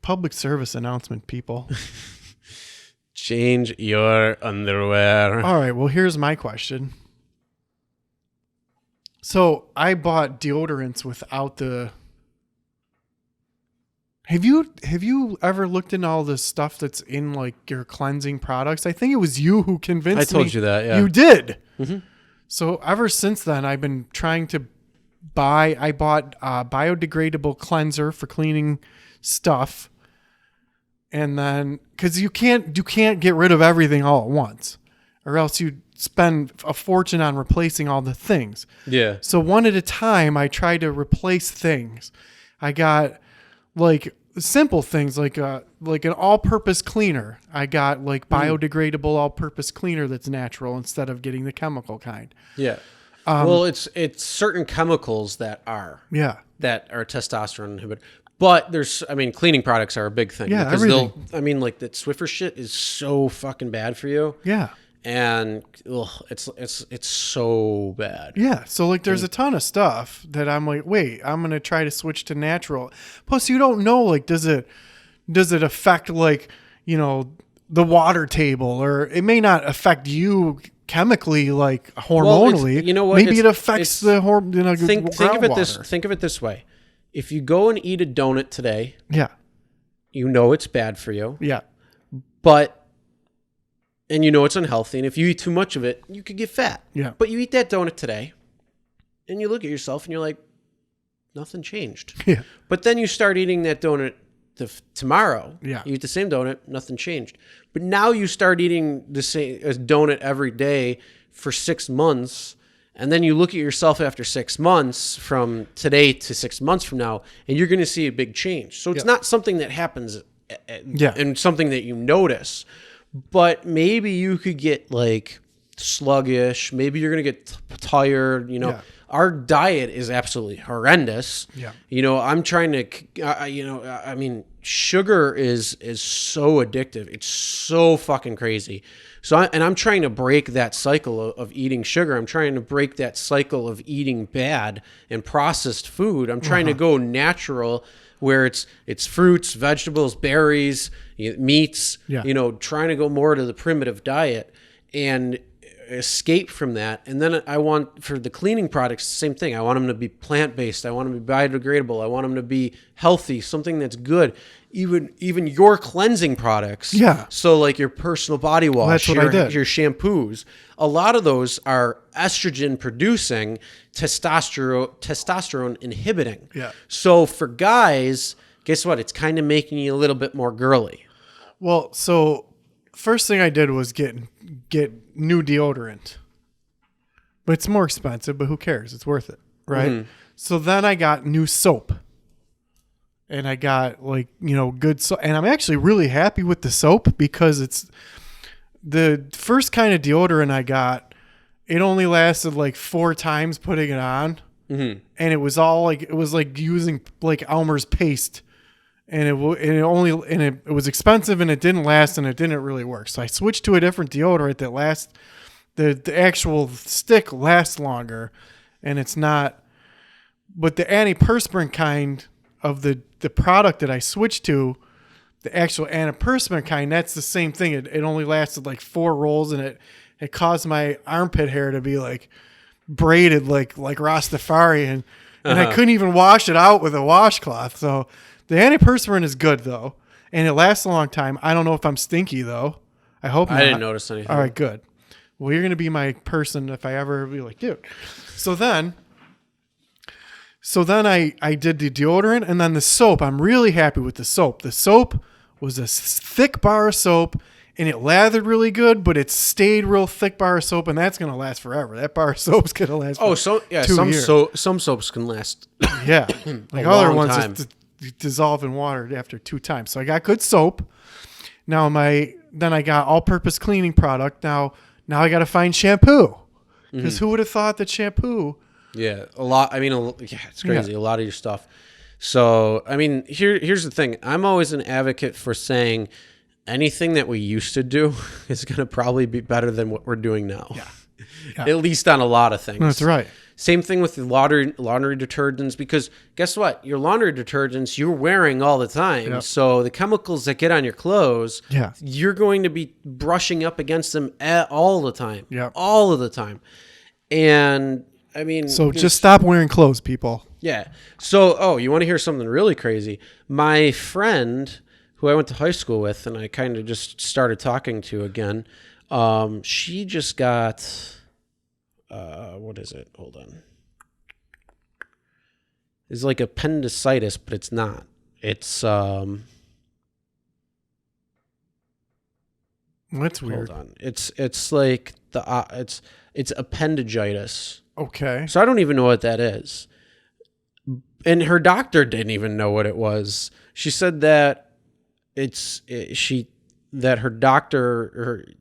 Public service announcement, people. Change your underwear. All right, well, here's my question. So I bought deodorants without the... Have you ever looked into all this stuff that's in like your cleansing products? I think it was you who convinced me. I told you that, yeah. You did. Mm-hmm. So ever since then, I've been trying to buy... I bought a biodegradable cleanser for cleaning stuff. And then... Because you can't get rid of everything all at once. Or else you spend a fortune on replacing all the things. Yeah. So one at a time, I try to replace things. I got like simple things like an all-purpose cleaner. I got like biodegradable all-purpose cleaner that's natural instead of getting the chemical kind. Yeah. Well, it's certain chemicals that are Yeah. testosterone inhibitor. But cleaning products are a big thing. Yeah, because everything. like that Swiffer shit is so fucking bad for you. Yeah. And it's so bad. Yeah. So like there's a ton of stuff that I'm like, wait, I'm going to try to switch to natural. Plus you don't know, like, does it affect like, the water table, or it may not affect you chemically, like hormonally. Maybe it affects the hormone. Think of it this way. If you go and eat a donut today, yeah, it's bad for you. Yeah. And it's unhealthy. And if you eat too much of it, you could get fat. Yeah. But you eat that donut today and you look at yourself and you're like, nothing changed. Yeah. But then you start eating that donut tomorrow. Yeah. You eat the same donut, nothing changed. But now you start eating the same donut every day for 6 months. And then you look at yourself after 6 months from today to 6 months from now, and you're going to see a big change. So it's not something that happens and something that you notice. But maybe you could get like sluggish. Maybe you're going to get tired. Our diet is absolutely horrendous. Yeah. I'm trying to, sugar is so addictive. It's so fucking crazy. So, I'm trying to break that cycle of eating sugar. I'm trying to break that cycle of eating bad and processed food. I'm trying to go natural, where it's fruits, vegetables, berries, meats, trying to go more to the primitive diet and escape from that. And then I want, for the cleaning products, the same thing. I want them to be plant-based. I want them to be biodegradable. I want them to be healthy, something that's good. Even your cleansing products. Yeah. So like your personal body wash, that's what I did. Your shampoos, a lot of those are estrogen producing, testosterone inhibiting. Yeah. So for guys, guess what? It's kind of making you a little bit more girly. Well, so first thing I did was get new deodorant. But it's more expensive, but who cares? It's worth it, right? Mm-hmm. So then I got new soap. And I got good soap. And I'm actually really happy with the soap, because it's the first kind of deodorant I got. It only lasted like 4 times putting it on. Mm-hmm. And it was all like, it was like using like Elmer's paste. And it was expensive, and it didn't last, and it didn't really work. So I switched to a different deodorant that lasts. The actual stick lasts longer, and it's not. But the antiperspirant kind of the product that I switched to, the actual antiperspirant kind, that's the same thing. It only lasted like 4 rolls, and it caused my armpit hair to be like braided like Rastafari, and I couldn't even wash it out with a washcloth. So the antiperspirant is good though, and it lasts a long time. I don't know if I'm stinky though. I hope not. I didn't notice anything. All right, good. Well, you're gonna be my person if I ever be like, dude. So then I did the deodorant, and then the soap. I'm really happy with the soap. The soap was a thick bar of soap, and it lathered really good, but it stayed real thick bar of soap, and that's gonna last forever. That bar of soap's gonna last. Some soaps can last. Yeah, like other ones just dissolve in water after 2 times. So I got good soap. Now then I got all-purpose cleaning product. Now I got to find shampoo, because who would have thought that shampoo? Yeah, a lot. I mean, it's crazy. Yeah. A lot of your stuff. So, I mean, here's the thing. I'm always an advocate for saying anything that we used to do is going to probably be better than what we're doing now. Yeah. At least on a lot of things. That's right. Same thing with the laundry detergents, because guess what? Your laundry detergents you're wearing all the time. Yep. So the chemicals that get on your clothes, you're going to be brushing up against them all the time. Yeah. All of the time. And I mean, so just stop wearing clothes, people. Yeah. So, you want to hear something really crazy? My friend who I went to high school with, and I kind of just started talking to again, she just got, what is it? Hold on. It's like appendicitis, but it's not. It's, That's weird. Hold on. It's like it's appendigitis. Okay. So I don't even know what that is. And her doctor didn't even know what it was. She said that that her doctor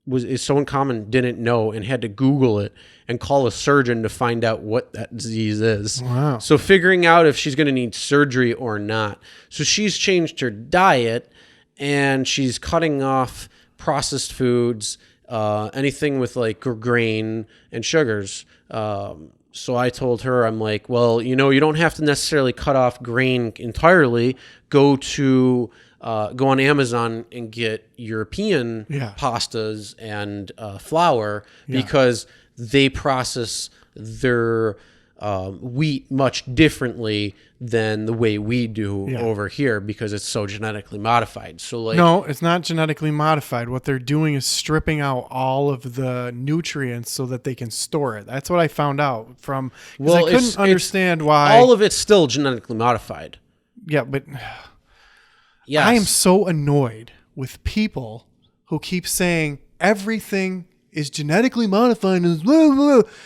is so uncommon, didn't know, and had to Google it and call a surgeon to find out what that disease is. Wow. So figuring out if she's going to need surgery or not. So she's changed her diet, and she's cutting off processed foods, anything with like grain and sugars. So I told her, I'm like, well, you don't have to necessarily cut off grain entirely. Go on Amazon and get European pastas and flour, because they process their wheat much differently than the way we do over here, because it's so genetically modified. So like, no, it's not genetically modified. What they're doing is stripping out all of the nutrients so that they can store it. That's what I found out from. Well, I couldn't understand why all of it's still genetically modified. Yeah, but yes. I am so annoyed with people who keep saying everything is genetically modified.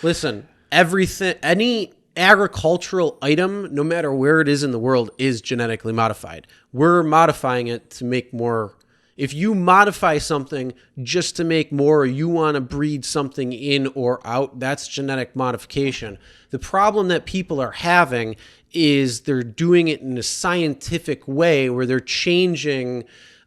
Listen, any agricultural item, no matter where it is in the world, is genetically modified. We're modifying it to make more. If you modify something just to make more, or you want to breed something in or out, that's genetic modification. The problem that people are having is they're doing it in a scientific way where they're changing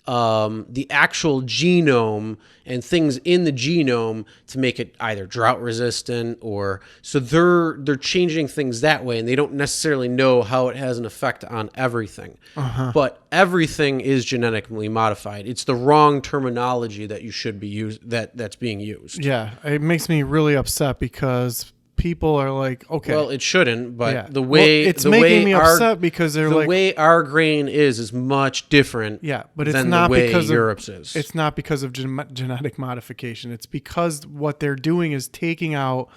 the actual genome and things in the genome to make it either drought resistant, or so they're changing things that way, and they don't necessarily know how it has an effect on everything. But everything is genetically modified. It's the wrong terminology that you should be that's being used. Yeah, it makes me really upset because people are like, okay, well, it shouldn't, but the way it's making me upset because they're like, the way our grain is much different. Yeah, but it's than not the way because Europe's of, is. It's not because of genetic modification. It's because what they're doing is taking out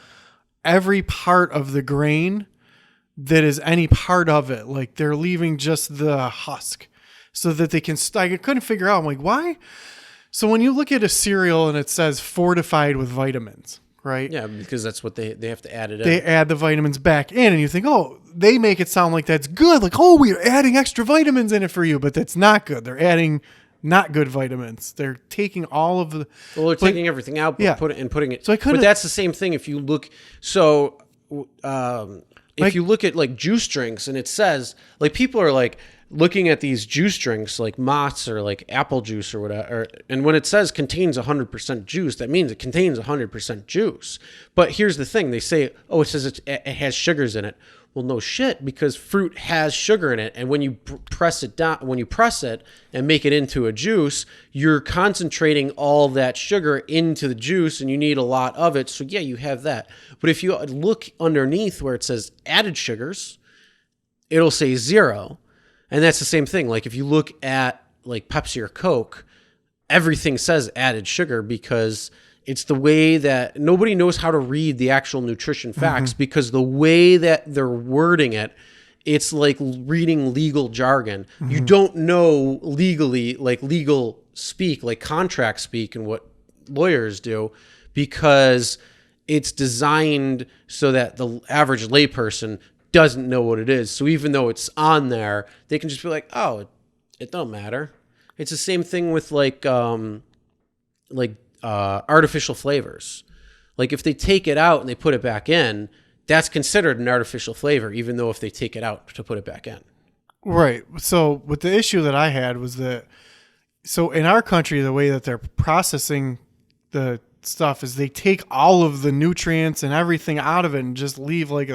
every part of the grain that is any part of it. Like they're leaving just the husk so that they can. I couldn't figure out. I'm like, why? So when you look at a cereal and it says fortified with vitamins, right? Yeah, because that's what they have to add it in. They add the vitamins back in, and you think, oh, they make it sound like that's good. Like, oh, we're adding extra vitamins in it for you, but that's not good. They're adding not good vitamins. They're taking all of the. Well, they're taking everything out, but putting it. So I couldn't. But that's the same thing. If you look, so if you look at like juice drinks, and it says like people are like looking at these juice drinks like Mott's or like apple juice or whatever, and when it says contains 100% juice, that means it contains 100% juice. But here's the thing: they say, oh, it says it has sugars in it. Well, no shit, because fruit has sugar in it, and when you press it and make it into a juice, you're concentrating all that sugar into the juice, and you need a lot of it. So yeah, you have that. But if you look underneath where it says added sugars, it'll say 0. And that's the same thing. Like if you look at like Pepsi or Coke, everything says added sugar because it's the way that nobody knows how to read the actual nutrition facts because the way that they're wording it, it's like reading legal jargon. You don't know legally, like legal speak, like contract speak and what lawyers do, because it's designed so that the average layperson doesn't know what it is. So even though it's on there, they can just be like, oh, it don't matter. It's the same thing with like artificial flavors. Like if they take it out and they put it back in, that's considered an artificial flavor, even though if they take it out to put it back in. Right. So with the issue that I had was that, so in our country, the way that they're processing the stuff is they take all of the nutrients and everything out of it and just leave like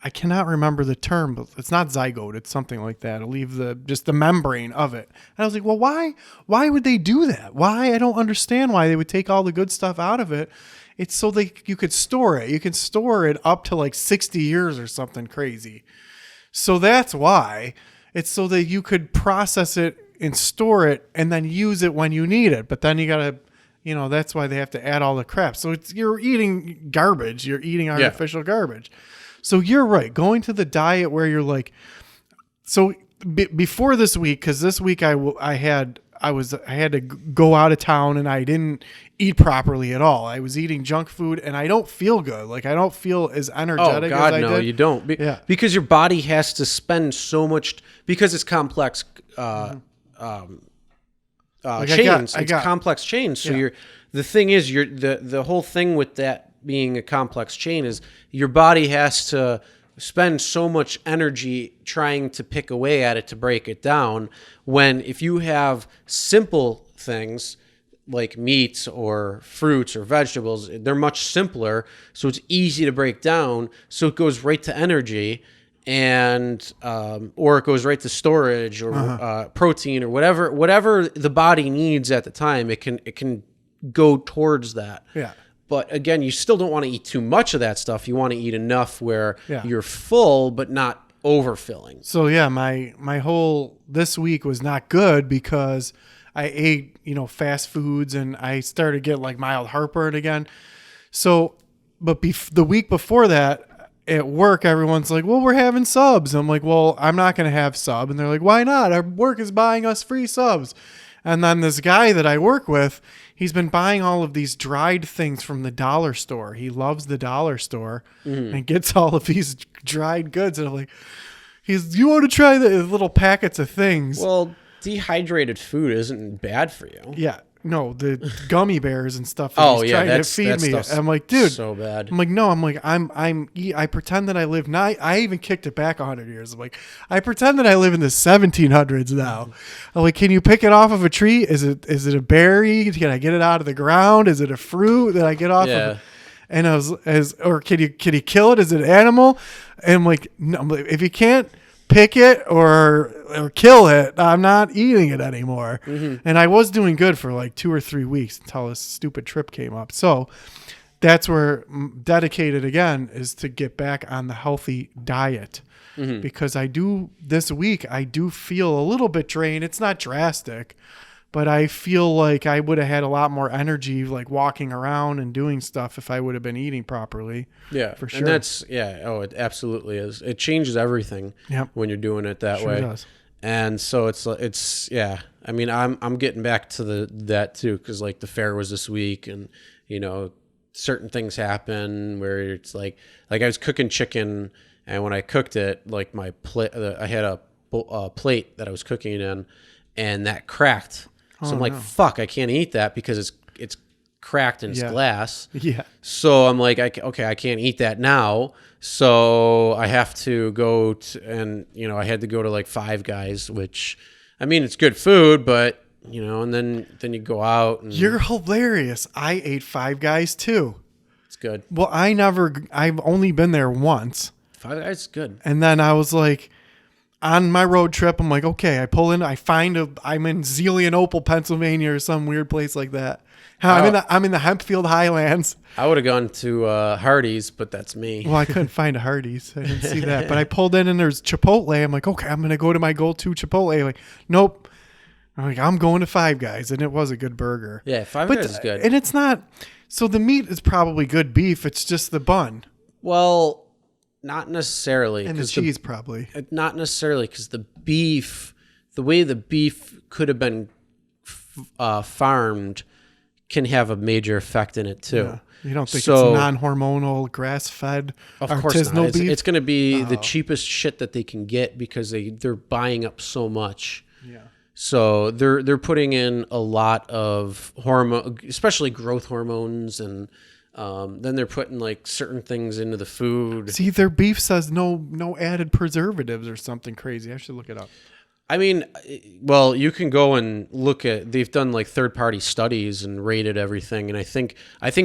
I cannot remember the term, but it's not zygote. It's something like that. It'll leave just the membrane of it. And I was like, well, why would they do that? Why? I don't understand why they would take all the good stuff out of it. It's so you could store it. You can store it up to like 60 years or something crazy. So that's why. It's so that you could process it and store it and then use it when you need it. But then you got to, that's why they have to add all the crap. So you're eating garbage. You're eating artificial garbage. So you're right. Going to the diet where you're like, so before this week, because this week I I had to go out of town and I didn't eat properly at all. I was eating junk food and I don't feel good. Like I don't feel as energetic God, as I no, did. you don't. Yeah. Because your body has to spend so much because it's complex chains. It's complex chains. So the thing is the whole thing with that being a complex chain is your body has to spend so much energy trying to pick away at it to break it down, when if you have simple things like meats or fruits or vegetables, they're much simpler, so it's easy to break down, so it goes right to energy, and or it goes right to storage or protein or whatever the body needs at the time. It can go towards that. Yeah. But again, you still don't want to eat too much of that stuff. You want to eat enough where Yeah. you're full, but not overfilling. So yeah, my whole this week was not good because I ate, fast foods and I started getting like mild heartburn again. So, but the week before that at work, everyone's like, well, we're having subs. I'm like, well, I'm not going to have sub. And they're like, why not? Our work is buying us free subs. And then this guy that I work with, he's been buying all of these dried things from the dollar store. He loves the dollar store and gets all of these dried goods. And I'm like, you want to try the little packets of things? Well, dehydrated food isn't bad for you. Yeah. No, the gummy bears and stuff that he's trying to feed me. I'm like, dude, so bad. I'm like, no, I pretend that I live now. I even kicked it back 100 years. I'm like, I pretend that I live in the 1700s now. I'm like, can you pick it off of a tree? Is it a berry? Can I get it out of the ground? Is it a fruit that I get off of? And or can you kill it? Is it an animal? And I'm like, no, if you can't pick it or kill it, I'm not eating it anymore. And I was doing good for like 2 or 3 weeks until this stupid trip came up. So that's where dedicated again is to get back on the healthy diet. Because this week I do feel a little bit drained. It's not drastic, but I feel like I would have had a lot more energy like walking around and doing stuff if I would have been eating properly. Yeah, for sure. And that's it absolutely is. It changes everything when you're doing it that way. Does. And so it's I mean, I'm getting back to that too, because like the fair was this week, and certain things happen where it's like I was cooking chicken, and when I cooked it, like my plate, I had a plate that I was cooking in, and that cracked. So I'm like, fuck, I can't eat that because it's cracked and it's glass. Yeah. So I'm like, I can't eat that now. So I have to go I had to go to like Five Guys, which, I mean, it's good food, but and then you go out. And You're hilarious. I ate Five Guys too. It's good. Well, I've only been there once. Five Guys is good. And then I was like, on my road trip, I'm like, okay, I pull in, I'm in Zelienople, Pennsylvania, or some weird place like that. I'm in the Hempfield Highlands. I would have gone to Hardee's, but that's me. Well, I couldn't find a Hardee's. I didn't see that. But I pulled in and there's Chipotle. I'm like, okay, I'm going to go to my go-to Chipotle. Like, nope. I'm like, I'm going to Five Guys. And it was a good burger. Yeah, Five Guys is good. And it's not, so the meat is probably good beef. It's just the bun. Well, not necessarily. And the cheese probably. Not necessarily, because the way the beef could have been farmed can have a major effect in it too. Yeah. You don't think it's non-hormonal, grass-fed, artisanal beef? It's going to be the cheapest shit that they can get because they're buying up so much. Yeah. So they're putting in a lot of hormone, especially growth hormones, and then they're putting like certain things into the food. See, their beef says no added preservatives or something crazy. I should look it up. I mean, well, you can go and look at. They've done like third-party studies and rated everything, and I think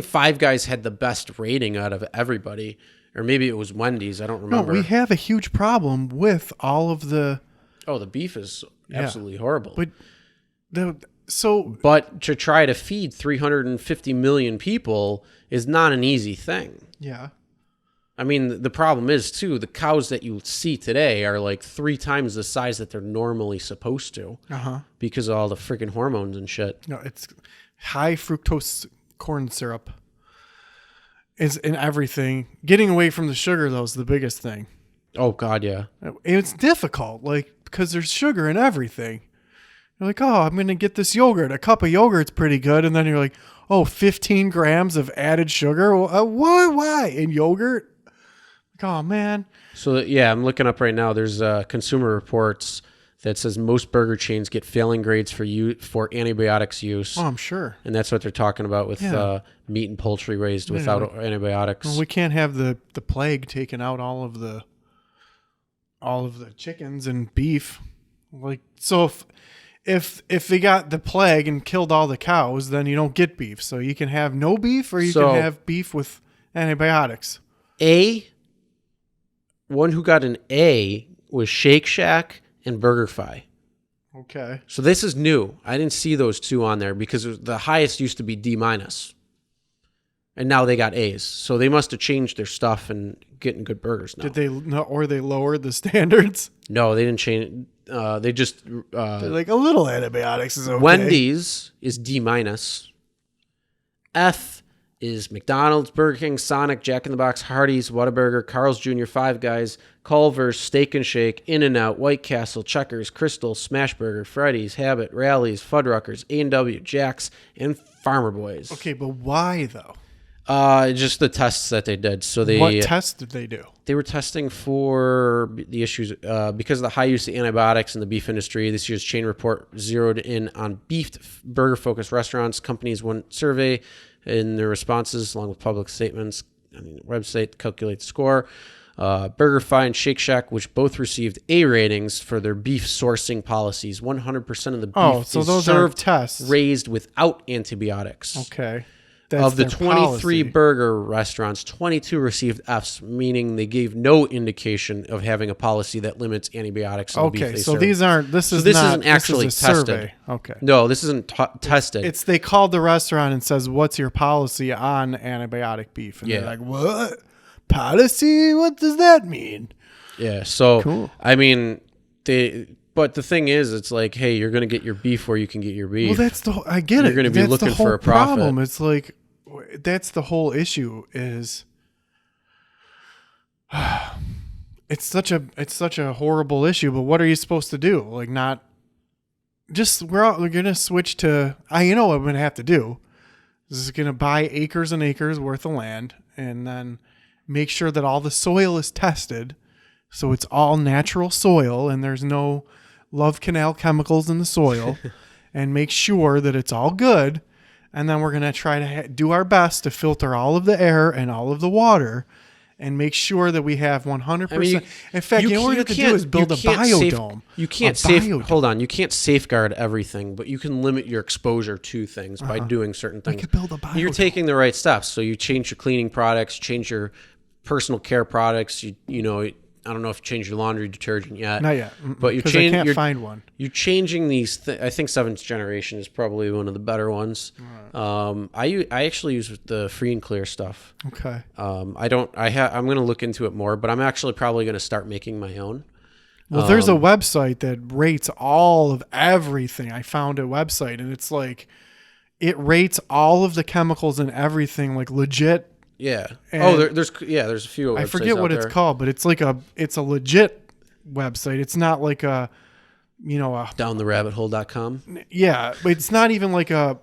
Five Guys had the best rating out of everybody, or maybe it was Wendy's. I don't remember. No, we have a huge problem with all of the. Oh, the beef is absolutely horrible. But to try to feed 350 million people is not an easy thing. Yeah. I mean, the problem is, too, the cows that you see today are like 3 times the size that they're normally supposed to because of all the freaking hormones and shit. No, it's high fructose corn syrup is in everything. Getting away from the sugar, though, is the biggest thing. Oh, God, yeah. It's difficult, like, because there's sugar in everything. You're like, oh, I'm going to get this yogurt. A cup of yogurt's pretty good. And then you're like, oh, 15 grams of added sugar? What? Why? In yogurt? Like, oh, man. So, yeah, I'm looking up right now. There's Consumer Reports that says most burger chains get failing grades for antibiotics use. Oh, I'm sure. And that's what they're talking about with meat and poultry raised without antibiotics. Well, we can't have the plague taking out all of the chickens and beef. Like, so if they got the plague and killed all the cows, then you don't get beef. So you can have no beef, or you can have beef with antibiotics. One who got an A was Shake Shack and BurgerFi. Okay. So this is new. I didn't see those two on there because the highest used to be D-. And now they got A's. So they must have changed their stuff and getting good burgers now. Did they lowered the standards? No, they didn't change. They just They're like, a little antibiotics is okay. Wendy's is D-. F is McDonald's, Burger King, Sonic, Jack in the Box, Hardee's, Whataburger, Carl's Jr., Five Guys, Culver's, Steak and Shake, In-N-Out, White Castle, Checkers, Crystal, Smashburger, Freddy's, Habit, Rally's, Fuddruckers, A&W, Jack's, and Farmer Boys. Okay, but why though? Just the tests that they did. So What tests did they do? They were testing for the issues because of the high use of antibiotics in the beef industry. This year's chain report zeroed in on beef burger-focused restaurants. Companies went survey in their responses, along with public statements. Website calculate the score. BurgerFi and Shake Shack, which both received A ratings for their beef sourcing policies. 100% of the beef so is those served are tests raised without antibiotics. Okay. Of the their 23 policy. burger restaurants, 22 received Fs, meaning they gave no indication of having a policy that limits antibiotics in the beef they so serve. these aren't. This is this not, isn't actually this is a tested. survey. Okay. No, this isn't tested. It's they called the restaurant and says, "What's your policy on antibiotic beef?" And they're like, "What policy? What does that mean?" Yeah. So Cool. I mean, but the thing is, it's like, hey, you're going to get your beef where you can get your beef. Well, that's the. I get it. You're going to be That's looking the whole for a profit. problem. It's like that's the whole issue. Is it's such a horrible issue. But what are you supposed to do? Like, not just we're gonna switch to. You know what I'm gonna have to do. This is gonna buy acres and acres worth of land, and then make sure that all the soil is tested, so it's all natural soil and there's no Love Canal chemicals in the soil, and make sure that it's all good. And then we're going to try to do our best to filter all of the air and all of the water and make sure that we have 100%. I mean, in fact, what we have to do is build a biodome. You can't hold on. You can't safeguard everything, but you can limit your exposure to things by doing certain things. We could build a biodome. You're taking the right steps. So you change your cleaning products, change your personal care products. You know, I don't know if you changed your laundry detergent yet. Not yet. But you're changing. I can't find one. You're changing these. I think Seventh Generation is probably one of the better ones. Right. I actually use the free and clear stuff. Okay. I'm going to look into it more, but I'm actually probably going to start making my own. Well, there's a website that rates all of everything. I found a website, and it's like it rates all of the chemicals and everything, like legit. Yeah. And there's a few websites. I forget what it's called, but it's like it's a legit website. It's not like a, downtherabbithole.com. Yeah, but it's not even like so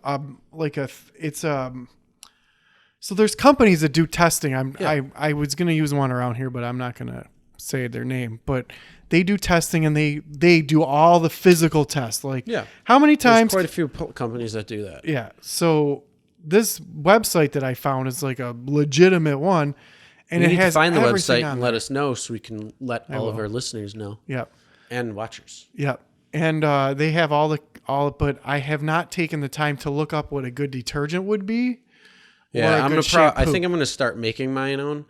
there's companies that do testing. I was going to use one around here, but I'm not going to say their name, but they do testing and they do all the physical tests. Like, how many times? There's quite a few companies that do that. Yeah. So this website that I found is like a legitimate one, and it has find the everything website on and there. let us know so we can let all of our listeners know. Yep. And watchers. Yep. And they have but I have not taken the time to look up what a good detergent would be. Yeah, I think I'm gonna start making my own,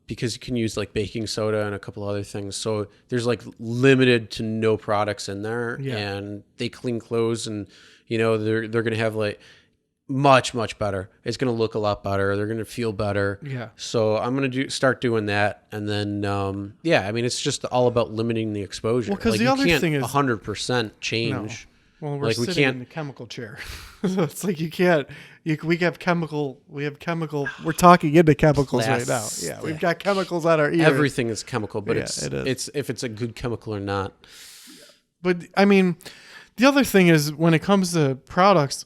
because you can use like baking soda and a couple other things. So there's like limited to no products in there, and they clean clothes, and they're gonna have like much better. It's gonna look a lot better. They're gonna feel better. Yeah. So I'm gonna start doing that, and then I mean it's just all about limiting the exposure. Well, because the other thing is 100% change. No. Well, we're sitting in the chemical chair, so it's like you can't. We have chemical. We're talking into chemicals right now. Yeah, we've got chemicals on our ears. Everything is chemical, but it is. it's if it's a good chemical or not. But I mean, The other thing is when it comes to products,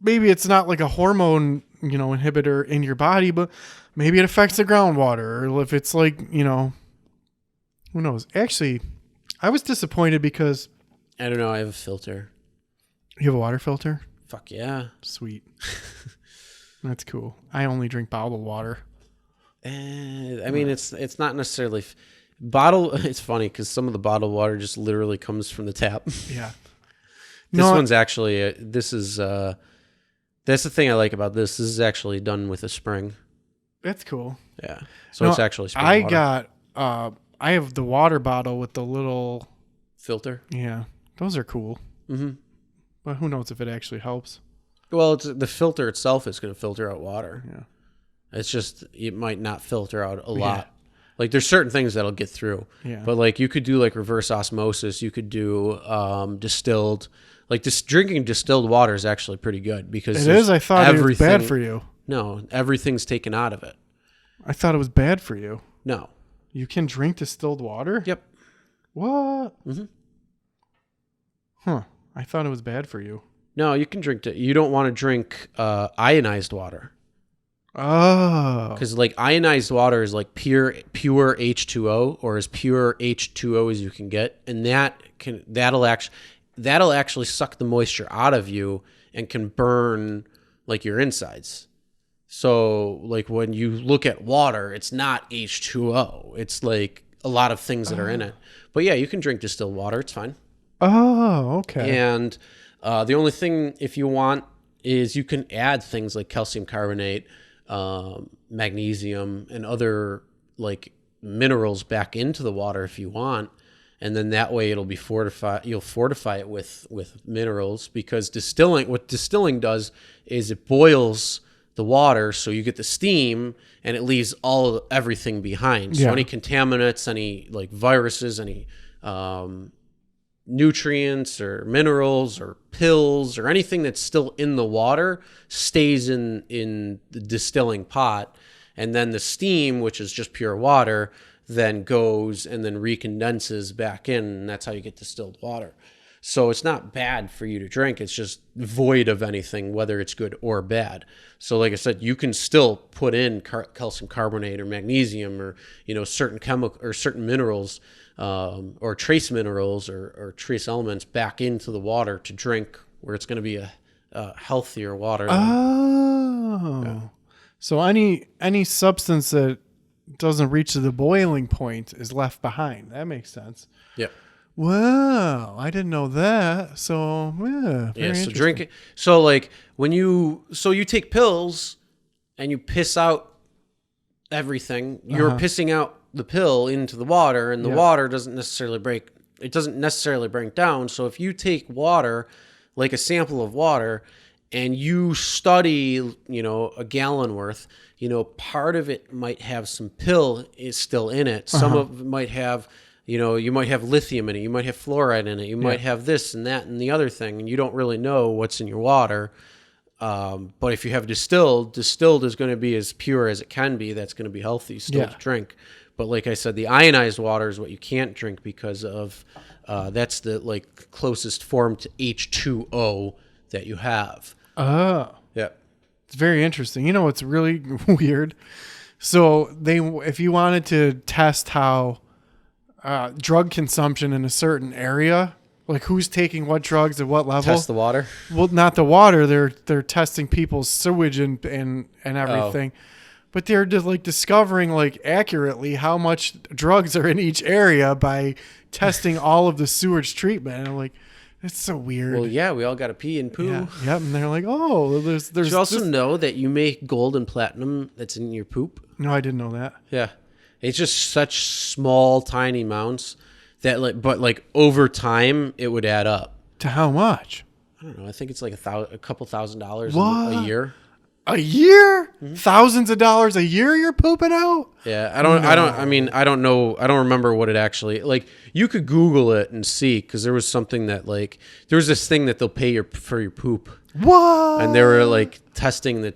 maybe it's not like a hormone, inhibitor in your body, but maybe it affects the groundwater, or if it's like, who knows? Actually, I was disappointed because I don't know. I have a filter. you have a water filter. Fuck yeah. Sweet. That's cool. I only drink bottled water. I mean, it's not necessarily bottle. It's funny because some of the bottled water just literally comes from the tap. Yeah. This one's actually. This is. That's the thing I like about this. This is actually done with a spring. That's cool. Yeah. So it's actually spring water. I have the water bottle with the little filter. Yeah. Those are cool. Mm-hmm. But who knows if it actually helps. Well, the filter itself is going to filter out water. Yeah. It's just, it might not filter out a lot. Like there's certain things that'll get through. Yeah. But like you could do like reverse osmosis. You could do distilled. Like drinking distilled water is actually pretty good because it is. I thought it was bad for you. No, everything's taken out of it. I thought it was bad for you. No. You can drink distilled water? Yep. What? Mm-hmm. Huh. I thought it was bad for you. No, you can drink it. You don't want to drink ionized water. Oh. Because like ionized water is like pure H2O, or as pure H2O as you can get, and that'll actually suck the moisture out of you and can burn like your insides. So like when you look at water, it's not H2O. It's like a lot of things that are in it. But yeah, you can drink distilled water. It's fine. Oh, okay. And the only thing, if you want, is you can add things like calcium carbonate, magnesium, and other like minerals back into the water if you want. And then that way it'll be fortified. You'll fortify it with minerals, because what distilling does is it boils the water, so you get the steam, and it leaves everything behind. So any contaminants, any like viruses, any nutrients or minerals or pills or anything that's still in the water stays in the distilling pot. And then the steam, which is just pure water, then goes and then recondenses back in, and that's how you get distilled water. So it's not bad for you to drink. It's just void of anything, whether it's good or bad. So like I said, you can still put in calcium carbonate or magnesium or certain chemical or certain minerals or trace minerals or trace elements back into the water to drink, where it's going to be a healthier water. So any substance that doesn't reach the boiling point is left behind. That makes sense. Yeah. Wow, I didn't know that. So So drink it. So like you take pills and you piss out everything. You're pissing out the pill into the water, and the water doesn't necessarily break down. So if you take water, like a sample of water, and you study, a gallon worth, part of it might have some pill is still in it. Some of it might have, you might have lithium in it. You might have fluoride in it. You might have this and that and the other thing, and you don't really know what's in your water. But if you have distilled is going to be as pure as it can be. That's going to be healthy still to drink. But like I said, the ionized water is what you can't drink because of that's the like closest form to H2O that you have. Oh. Yeah. It's very interesting. What's really weird? So if you wanted to test how drug consumption in a certain area, like who's taking what drugs at what level, Test the water. Well, not the water. They're testing people's sewage and everything. But they're just like discovering like accurately how much drugs are in each area by testing all of the sewage treatment. And I'm like, it's so weird. Well, yeah, we all got to pee and poo. Yeah. Yep. And they're like, oh, there's. Did you also know that you make gold and platinum that's in your poop? No, I didn't know that. Yeah, it's just such small, tiny amounts that but over time it would add up. To how much? I don't know. I think it's like a couple $1,000s a year. A year? Mm-hmm. Thousands of dollars a year you're pooping out? Yeah, I don't know. I don't remember what it actually, like, you could Google it and see, because there was something that, like, there was this thing that they'll pay for your poop. What? And they were, like, testing the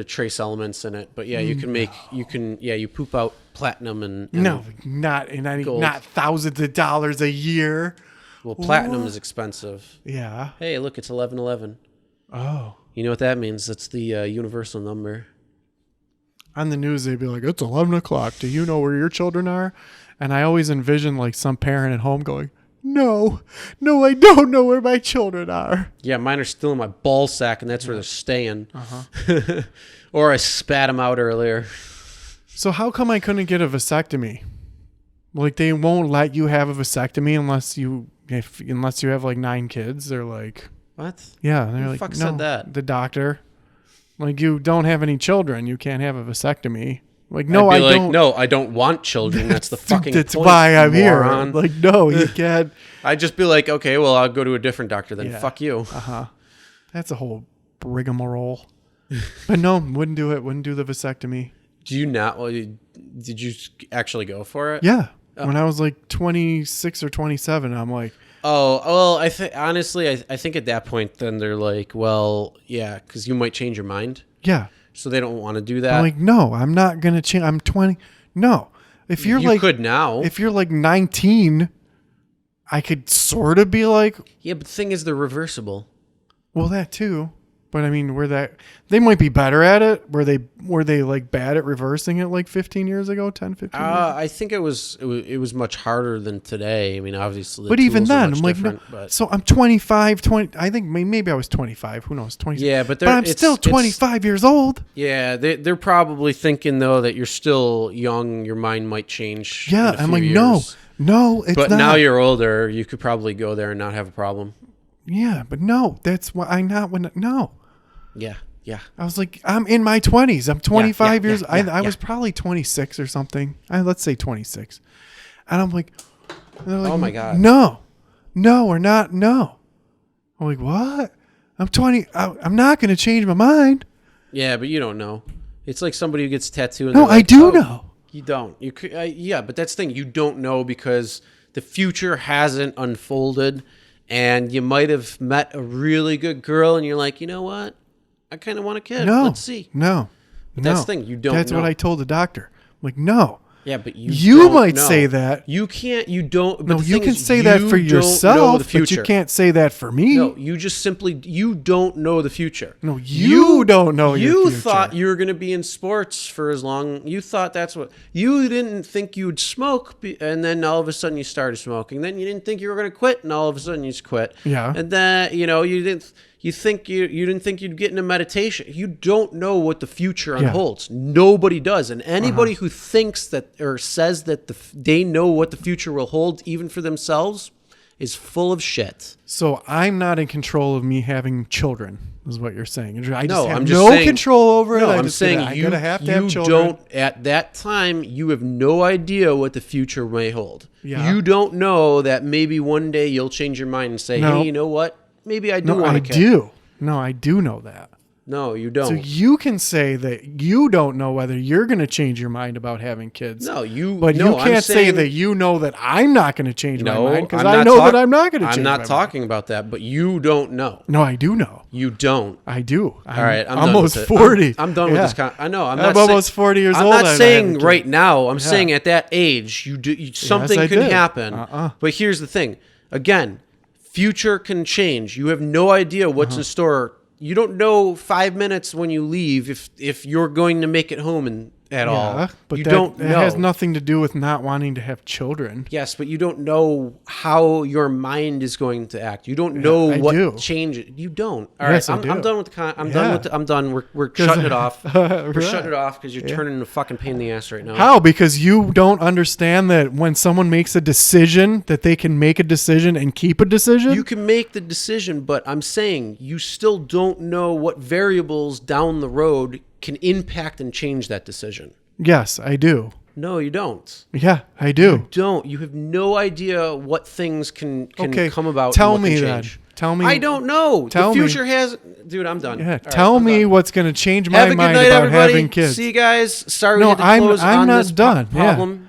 trace elements in it. But yeah, you poop out platinum and not thousands of dollars a year. Well, platinum is expensive. Yeah. Hey, look, it's 1111. Oh. You know what that means? That's the universal number. On the news, they'd be like, it's 11 o'clock. Do you know where your children are? And I always envision like some parent at home going, no, I don't know where my children are. Yeah, mine are still in my ball sack, and that's where they're staying. Or I spat them out earlier. So how come I couldn't get a vasectomy? Like they won't let you have a vasectomy unless you have like 9 kids. They're like, what? Yeah, they're Who like, the fuck no, said that? The doctor. Like you don't have any children, you can't have a vasectomy. Like no, I'd be I like, don't. No, I don't want children. That's the fucking That's point, why I'm moron. here. Like no, you can't. I'd just be like, okay, well, I'll go to a different doctor then. Yeah. Fuck you. That's a whole rigmarole. But no, wouldn't do it. Wouldn't do the vasectomy. Do you not? Well, did you actually go for it? Yeah. When I was like 26 or 27, I'm like, oh, well, I think honestly, I think at that point, then they're like, well, yeah, because you might change your mind. yeah. So they don't want to do that. I'm like, no, I'm not gonna change. I'm 20. No, if you're you like, could now. if you're like 19, I could sort of be like, Yeah, but the thing is, they're reversible. well, that too. But I mean, they might be better at it. Were they like bad at reversing it like 15 years ago, 10, 15 years? I think it was much harder than today. I mean, obviously, the But even tools are then, much I'm like, no. different, but So I'm 25, 20. I think maybe I was 25. Who knows? 20. yeah, but I'm still 25 years old. yeah, they're probably thinking though that you're still young. Your mind might change. Yeah, in a I'm few like, years. no, it's But not. now you're older. You could probably go there and not have a problem. Yeah, but no, that's why no. Yeah. I was like, I'm in my 20s. I'm 25 years. I was yeah. probably 26 or something. Let's say 26. And I'm like, and they're like, Oh my God. No, we're not. No. I'm like, what? I'm 20. I'm not going to change my mind. Yeah, but you don't know. It's like somebody who gets tattooed. And No, they're like, I do "Oh, know. You don't. You could, yeah, but that's the thing. You don't know because the future hasn't unfolded, and you might have met a really good girl, and you're like, you know what? I kind of want a kid. No. Let's see. No. But that's the thing. You don't That's know. what I told the doctor. I'm like, no. Yeah, but You don't might know. say that. You can't. You don't. But No, the you thing can is, say that you for don't know yourself, the but future. you can't say that for me. No, you just simply you don't know the future. No, you don't know your You future. thought you were going to be in sports for as long. You thought that's what you didn't think you would smoke, and then all of a sudden you started smoking. Then you didn't think you were going to quit, and all of a sudden you just quit. Yeah. And then you didn't. You didn't think you'd get into meditation. You don't know what the future unholds. Nobody does, and anybody who thinks that or says that they know what the future will hold, even for themselves, is full of shit. So I'm not in control of me having children, is what you're saying. I just have I'm just no saying, control over it. No, I I'm just saying gotta, you, I gotta have to you have children. don't, at that time, you have no idea what the future may hold. Yeah. You don't know that maybe one day you'll change your mind and say, No. hey, you know what? Maybe I do No, want I a kid. do. No, I do know that. No, you don't. So you can say that you don't know whether you're going to change your mind about having kids. No, you. But no, you I'm can't say saying, that you know that I'm not going to change my No, mind because I'm I not know talk- that I'm not going to change I'm my not mind. talking about that, but you don't know. No, I do know. You don't. I do. All right, I'm almost done with it. 40. I'm done with this. I know. I'm almost 40 years I'm old. not and I saying haven't right kid. now. I'm saying at that age, something I can did. happen. But here's the thing. Again, future can change. You have no idea what's in store. You don't know 5 minutes when you leave if you're going to make it home at all. But you that, don't it know. has nothing to do with not wanting to have children. Yes, but you don't know how your mind is going to act. You don't know I what do. change it. You don't. All Yes, right, I do. I'm done with the I'm Yeah. done with I'm done. We're shutting it off. We're Right. shutting it off because you're turning into a fucking pain in the ass right now. How? Because you don't understand that when someone makes a decision, that they can make a decision and keep a decision? You can make the decision, but I'm saying you still don't know what variables down the road can impact and change that decision. Yes, I do. No, you don't. Yeah, I do. You have no idea what things can Okay, come about. tell and what me can then. change. Tell me. I don't know. Tell The me. future has. Dude, I'm done. Yeah, All right, tell I'm me done. what's going to change my Have a good mind night, about everybody. having kids. See you guys. Sorry No, we had to close I'm on not this done. Yeah. problem.